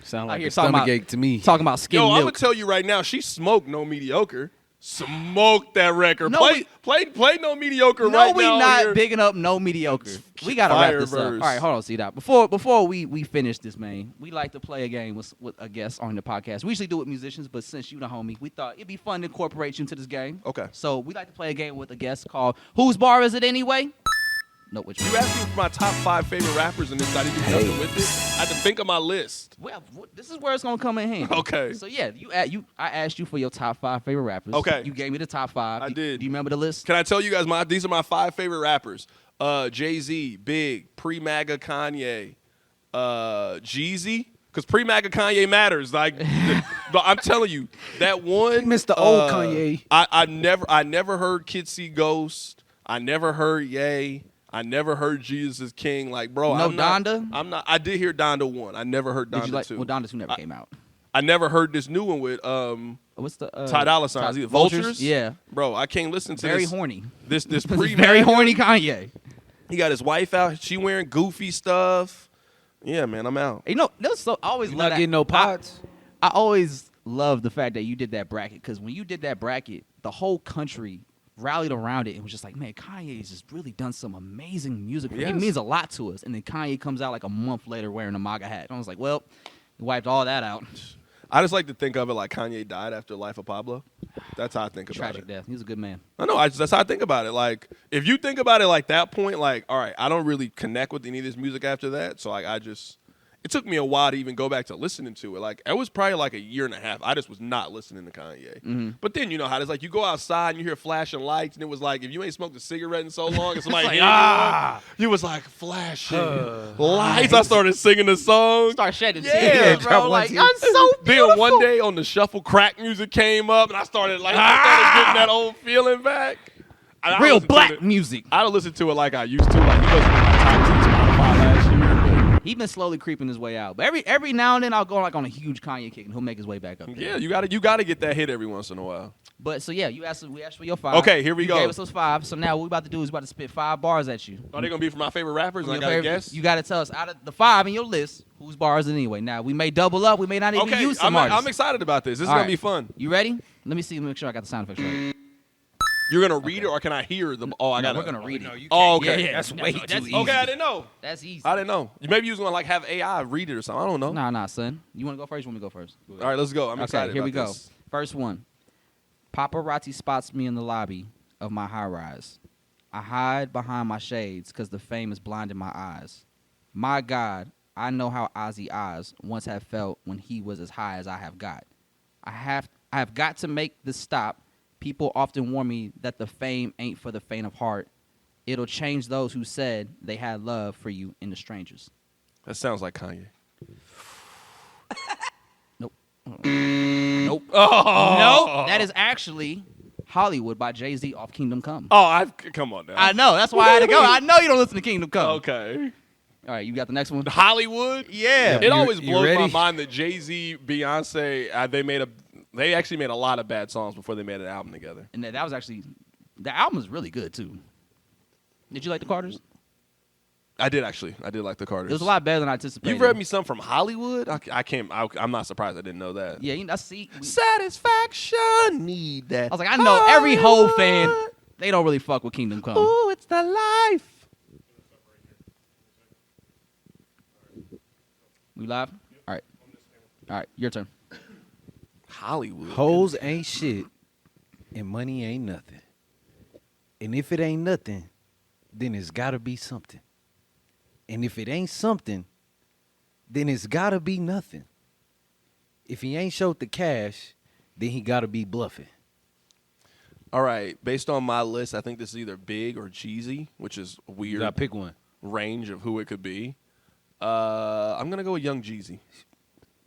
Sound Out like here a talking about- stomachache to me. talking about skim Yo, I'm gonna milk. tell you right now, she smoked No Mediocre. Smoked that record. No, play No Mediocre No, right we now. not here. bigging up no mediocre. We gotta wrap this up. All Fireverse. right, hold on, see that. Before we finish this, man, we like to play a game with a guest on the podcast. We usually do it with musicians, but since you the homie, we thought it'd be fun to incorporate you into this game. Okay. So we like to play a game with a guest called Whose Bar Is It Anyway? No, which You asked me for my top 5 favorite rappers, and then I didn't do nothing with it. I had to think of my list. Well, this is where it's gonna come in handy. Okay. So yeah, I asked you for your top 5 favorite rappers. Okay. You gave me the top 5. I did. Do you remember the list? Can I tell you guys these are my 5 favorite rappers? Jay-Z, Big, pre-MAGA Kanye, Jeezy. Because pre-MAGA Kanye matters. Like, but I'm telling you, that one. Mr. Old Kanye. I never heard Kids See Ghost. I never heard Ye. I never heard Jesus is King. Like, bro, No Donda. Donda? I did hear Donda 1. I never heard Did Donda you like? 2. Well, Donda 2 never came out. I never heard this new one with What's the Ty Dolla $ign. Is it Vultures? Yeah. Bro, I can't listen to Very this. horny. This Very pre-MAGA. horny Kanye. He got his wife out. She wearing goofy stuff. Yeah, man, I'm out. That's so I always You love not that. getting no pods? I always love the fact that you did that bracket because when you did that bracket, the whole country rallied around it and was just like, man, Kanye's just really done some amazing music. Yes. It means a lot to us. And then Kanye comes out like a month later wearing a MAGA hat. And I was like, well, he wiped all that out. I just like to think of it like Kanye died after Life of Pablo. That's how I think about Tragic it. death. He was a good man. I know. That's how I think about it. Like, if you think about it like that point, like, all right, I don't really connect with any of this music after that. So, like, it took me a while to even go back to listening to it. Like, it was probably like a year and a half. I just was not listening to Kanye. Mm-hmm. But then you know how it's like you go outside and you hear flashing lights, and it was like if you ain't smoked a cigarette in so long, and somebody hit you was like flashing lights. I started singing the song. Start shedding Yeah, tears, bro, bro. Like, I'm so beautiful. Then one day on the shuffle, crack music came up, and I started getting that old feeling back. I Real listened to black it. music. I don't listen to it like I used to. Like, you listen to my top 10 Spotify last year. He's been slowly creeping his way out. But every now and then I'll go like on a huge Kanye kick and he'll make his way back up there. Yeah, you gotta get that hit every once in a while. But so yeah, we asked for your 5. Okay, here we go. You gave us those 5. So now what we about to do is we about to spit 5 bars at you. Are they gonna be for my favorite rappers? And I Your gotta favorite- guess. You gotta tell us out of the 5 in your list, whose bars it anyway. Now we may double up, we may not even Okay, use some I'm artists. excited about this. This is All gonna right. be fun. You ready? Let me see, make sure I got the sound effects right. You're gonna read it, or can I hear them? Oh, I No, gotta. we're gonna read it. Oh, okay. Yeah, That's no, way no, too that's easy. Okay, I didn't know. That's easy. I didn't know. Maybe you was gonna like have AI read it or something. I don't know. Nah, son. You want to go first? You want me to go first? All right, let's go. I'm excited. Here we about go. this. First one. Paparazzi spots me in the lobby of my high rise. I hide behind my shades because the fame is blinding my eyes. My God, I know how Ozzy Oz once had felt when he was as high as I have got. I have got to make this stop. People often warn me that the fame ain't for the faint of heart. It'll change those who said they had love for you in the strangers. That sounds like Kanye. Nope. Nope. Nope. That is actually Hollywood by Jay-Z off Kingdom Come. Come on now. I know. That's why I had to go. I know you don't listen to Kingdom Come. Okay. All right, you got the next one? Hollywood. Yeah. It always you blows my ready? mind that Jay-Z, Beyonce, they actually made a lot of bad songs before they made an album together. And that was actually, the album is really good, too. Did you like the Carters? I did actually. I did like the Carters. It was a lot better than I anticipated. You've read me some from Hollywood? I can't. I'm not surprised I didn't know that. Yeah, I see. Satisfaction, need that. I was like, I know every whole fan, they don't really fuck with Kingdom Come. Ooh, it's the life. We live? All right. All right, your turn. Hollywood. Hoes ain't shit, and money ain't nothing. And if it ain't nothing, then it's gotta be something. And if it ain't something, then it's gotta be nothing. If he ain't showed the cash, then he gotta be bluffing. All right. Based on my list, I think this is either Big or Jeezy, which is a You weird gotta pick one. range of who it could be. I'm gonna go with Young Jeezy.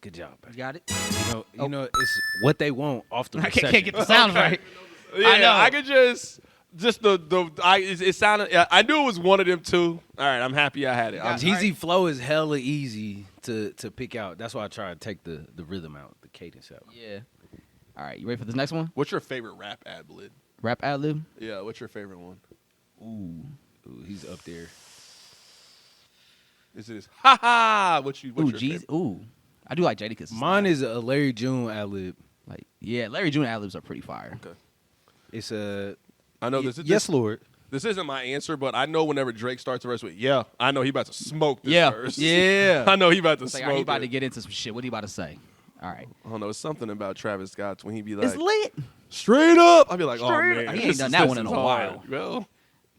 Good job, You buddy. got it? You know, it's what they want off the I reception. can't get the sounds right. Yeah, I know. I could just it sounded. I knew it was one of them two. All right, I'm happy I had it. Yeah. Jeezy flow is hella easy to pick out. That's why I try to take the rhythm out, the cadence out. Yeah. All right, you ready for this next one? What's your favorite rap ad-lib? Rap ad-lib? Yeah, what's your favorite one? Ooh, he's up there. Is it ha ha? What's Ooh, your Jeez. favorite? Ooh. I do like Jadakiss. Mine is a Larry June ad lib. Like, yeah, Larry June ad-libs are pretty fire. Okay. It's a I know this is yes, Lord. This isn't my answer, but I know whenever Drake starts the verse with "yeah," I know he about to smoke this Yeah. verse. Yeah. I know he about to It's like, smoke. are you about to it. get into some shit? What are you about to say? All right. I don't know. It's something about Travis Scott's when he be like, It's lit. straight up. I'd be like, oh Straight man, up. He ain't this done is- that this one in is a hard. while. Well,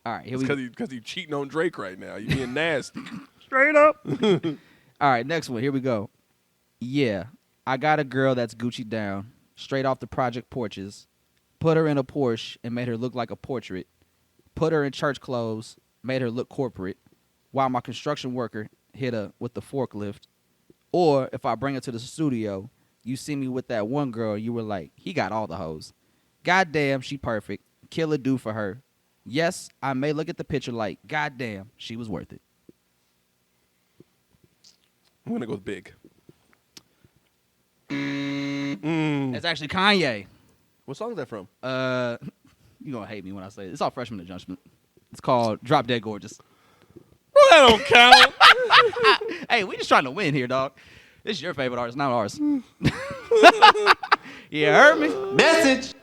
All right, here it's we go. because he cheating on Drake right now. You being nasty. Straight up. All right, next one. Here we go. Yeah, I got a girl that's Gucci down, straight off the project porches. Put her in a Porsche and made her look like a portrait. Put her in church clothes, made her look corporate. While my construction worker hit her with the forklift. Or if I bring her to the studio, you see me with that one girl, you were like, he got all the hoes. Goddamn, she perfect. Kill a dude for her. Yes, I may look at the picture like, goddamn, she was worth it. I'm gonna go with Big. It's actually Kanye. What song is that from? You gonna hate me when I say it. It's all Freshman to Judgment. It's called Drop Dead Gorgeous. Well, that don't count. Hey, we just trying to win here, dog. This is your favorite artist, not ours. You heard me? Message.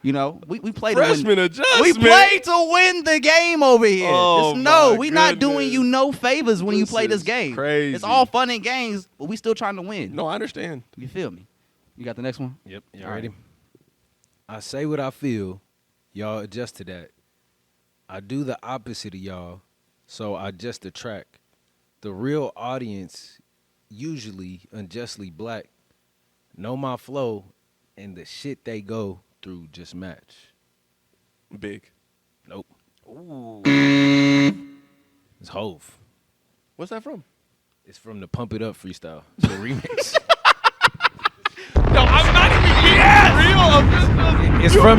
You know, we play to win. Freshman adjustment. We play to win the game over here. Oh, It's no, my we not doing goodness. you no favors when you This play this is game. crazy. It's all fun and games, but we still trying to win. No, I understand. You feel me? You got the next one? Yep. You All ready? right. I say what I feel. Y'all adjust to that. I do the opposite of y'all, so I adjust the track. The real audience, usually unjustly black, know my flow, and the shit they go through just match. Big. Nope. Ooh. It's Hove. What's that from? It's from the Pump It Up freestyle. It's a remix. No, I'm not even being real. It's from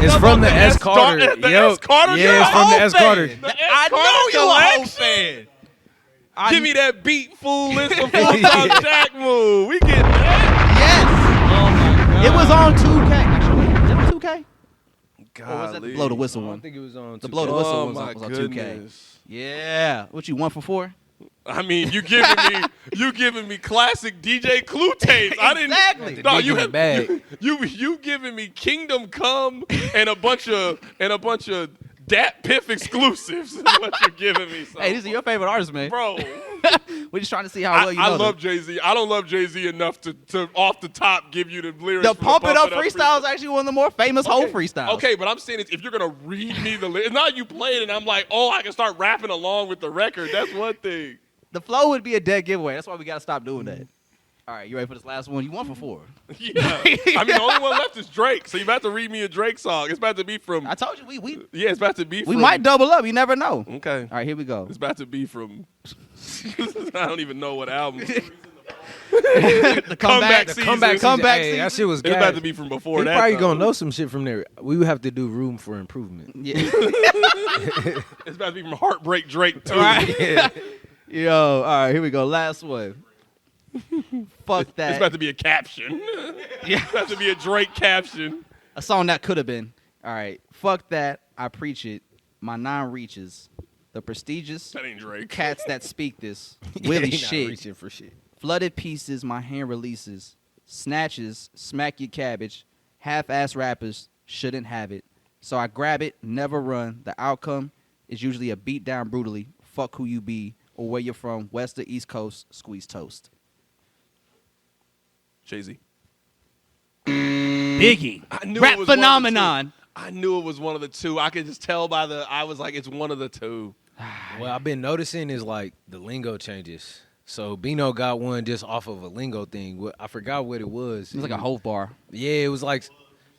It's from the S. Carter. The Yep. S. Carter. Yeah, it's from the S. Carter. I know you a whole fan. Give me that beat, fool. It's a full-time Jack move. We get that. Yes. It was on 2K. Actually, wait, is it on 2K? Or was that the Golly. blow the whistle I one? don't think it was on. The blow the whistle Oh, was my on 2K. goodness. Yeah. What you 1 for 4? I mean, you giving me classic DJ Clue tapes. I didn't. Exactly. No, Dig you in the have bag. you giving me Kingdom Come and a bunch of Dat Piff exclusives. Is what you're giving me. So. Hey, these are your favorite artists, man. bro. We're just trying to see how well you know I them. love Jay-Z. I don't love Jay-Z enough to off the top give you the lyrics. The from Pump It Up freestyle is actually one of the more famous whole freestyles. Okay, but I'm saying if you're gonna read me the lyrics, not you play it and I'm like, oh, I can start rapping along with the record. That's one thing. The flow would be a dead giveaway. That's why we got to stop doing that. All right, you ready for this last one? You 1 for 4. Yeah. I mean, the only one left is Drake. So you about to read me a Drake song. It's about to be from. I told you we Yeah, it's about to be. we from, might double up. You never know. Okay. All right, here we go. It's about to be from. I don't even know what album. The comeback season. comeback Hey, season. that shit was It's about gas. to be from before He that. probably though. gonna know some shit from there. We would have to do room for improvement. Yeah. It's about to be from Heartbreak Drake too. All right. Yo, all right, here we go. Last one. Fuck that. It's about to be a caption. Yeah. It's about to be a Drake caption. A song that could have been. All right. Fuck that. I preach it. My 9 reaches. The prestigious That ain't Drake. cats that speak this. Yeah, Willie he not shit. reaching for shit. Flooded pieces, my hand releases. Snatches, smack your cabbage. Half-ass rappers shouldn't have it. So I grab it, never run. The outcome is usually a beat down brutally. Fuck who you be or where you're from, west or east coast, squeeze toast. Jay-Z. Biggie. I knew Rap it was one of the phenomenon. two. I knew it was one of the two. I could just tell by the. I was like, it's one of the two. What I've been noticing is like the lingo changes. So Bino got one just off of a lingo thing. I forgot what it was. It was like a Hove bar. Yeah, it was like.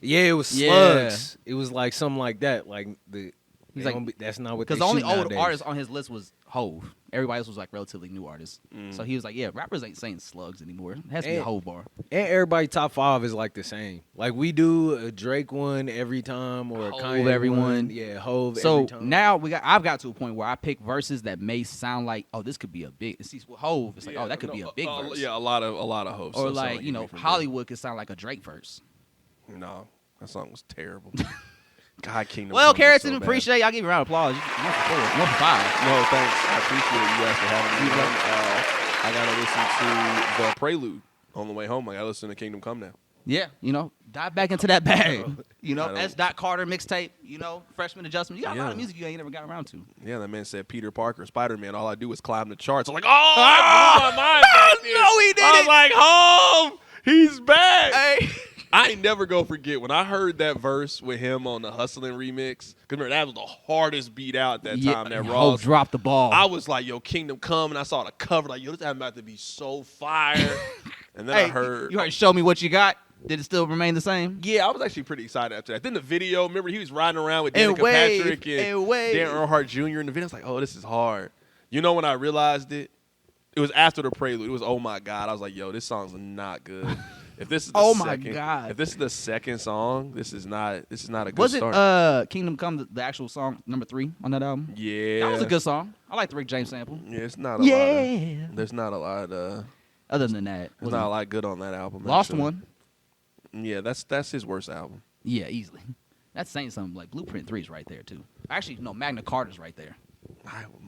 Yeah, it was Yeah. slugs. It was like something like that. Like the. He's like- that's not what. Because they the only shoot old nowadays. artist on his list was Hove. Everybody else was like relatively new artists. So he was like, yeah, rappers ain't saying slugs anymore. It has to be a And- Hove bar. And everybody top 5 is like the same. Like we do a Drake one every time or a Hove Kanye every one. Yeah, Hove So every time. now I've got to a point where I pick verses that may sound like, oh, this could be a big. See, with Hove, it's like, oh, that could be a big verse. Yeah, a lot of hopes. Or like, you know, Hollywood could sound like a Drake verse. No, that song was terrible. God, Kingdom. Well, Come was Carrington, so bad. appreciate y'all. Give you a round of applause. 1 for 4, 1 for 5. No, thanks. I appreciate you guys for having me. I gotta listen to the Prelude on the way home. I gotta listen to Kingdom Come now. Yeah, you know, dive back into that bag. You know, I don't- S. Carter mixtape. You know, freshman adjustment. You got a lot Yeah. of music you ain't never got around to. Yeah, that man said Peter Parker, Spider-Man. All I do is climb the charts. I'm like, oh, that blew my mind back then. No, he didn't. I was like, home, he's back. Hey. I ain't never go forget when I heard that verse with him on the Hustlin' remix. Cause remember that was the hardest beat out at that time. That Hov Ross dropped the ball. I was like, yo, Kingdom Come, and I saw the cover, like, yo, this album about to be so fire. And then I heard, you heard Show Me What You Got. Did it still remain the same? yeah, I was actually pretty excited after that. Then the video, remember he was riding around with And Danica Wave, Patrick and and Wave. Dan Earnhardt Jr. in the video. I was like, oh, this is hard. You know when I realized it? It was after the Prelude. It was, oh my God. I was like, yo, this song's not good. If this is the Oh my second, God. If this is the second song, this is not a good Was it start. Kingdom Come, the actual song, number 3 on that album? Yeah. That was a good song. I like the Rick James sample. Yeah, it's not a lot of, there's not a lot Other than that, there's not a lot good on that album. Lost actually. One. Yeah, that's his worst album. Yeah, easily. That's saying something. Like Blueprint 3 is right there too. Actually, no, Magna Carta's right there.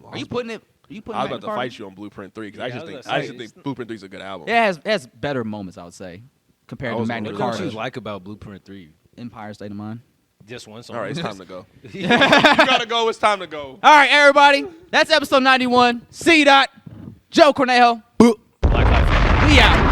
Are you putting it? Are you putting? I was Magna about to Carta? fight you on Blueprint 3 because Yeah, I I just was think gonna I say, just it's- think Blueprint 3 is a good album. It has better moments, I would say, compared I to was Magna gonna What really do you Carta. like about Blueprint 3? Empire State of Mind. Just one song. All right, it's time to go. You gotta go. It's time to go. All right, everybody. That's episode 91. C. Dot. Joe Cornejo. Like, We out.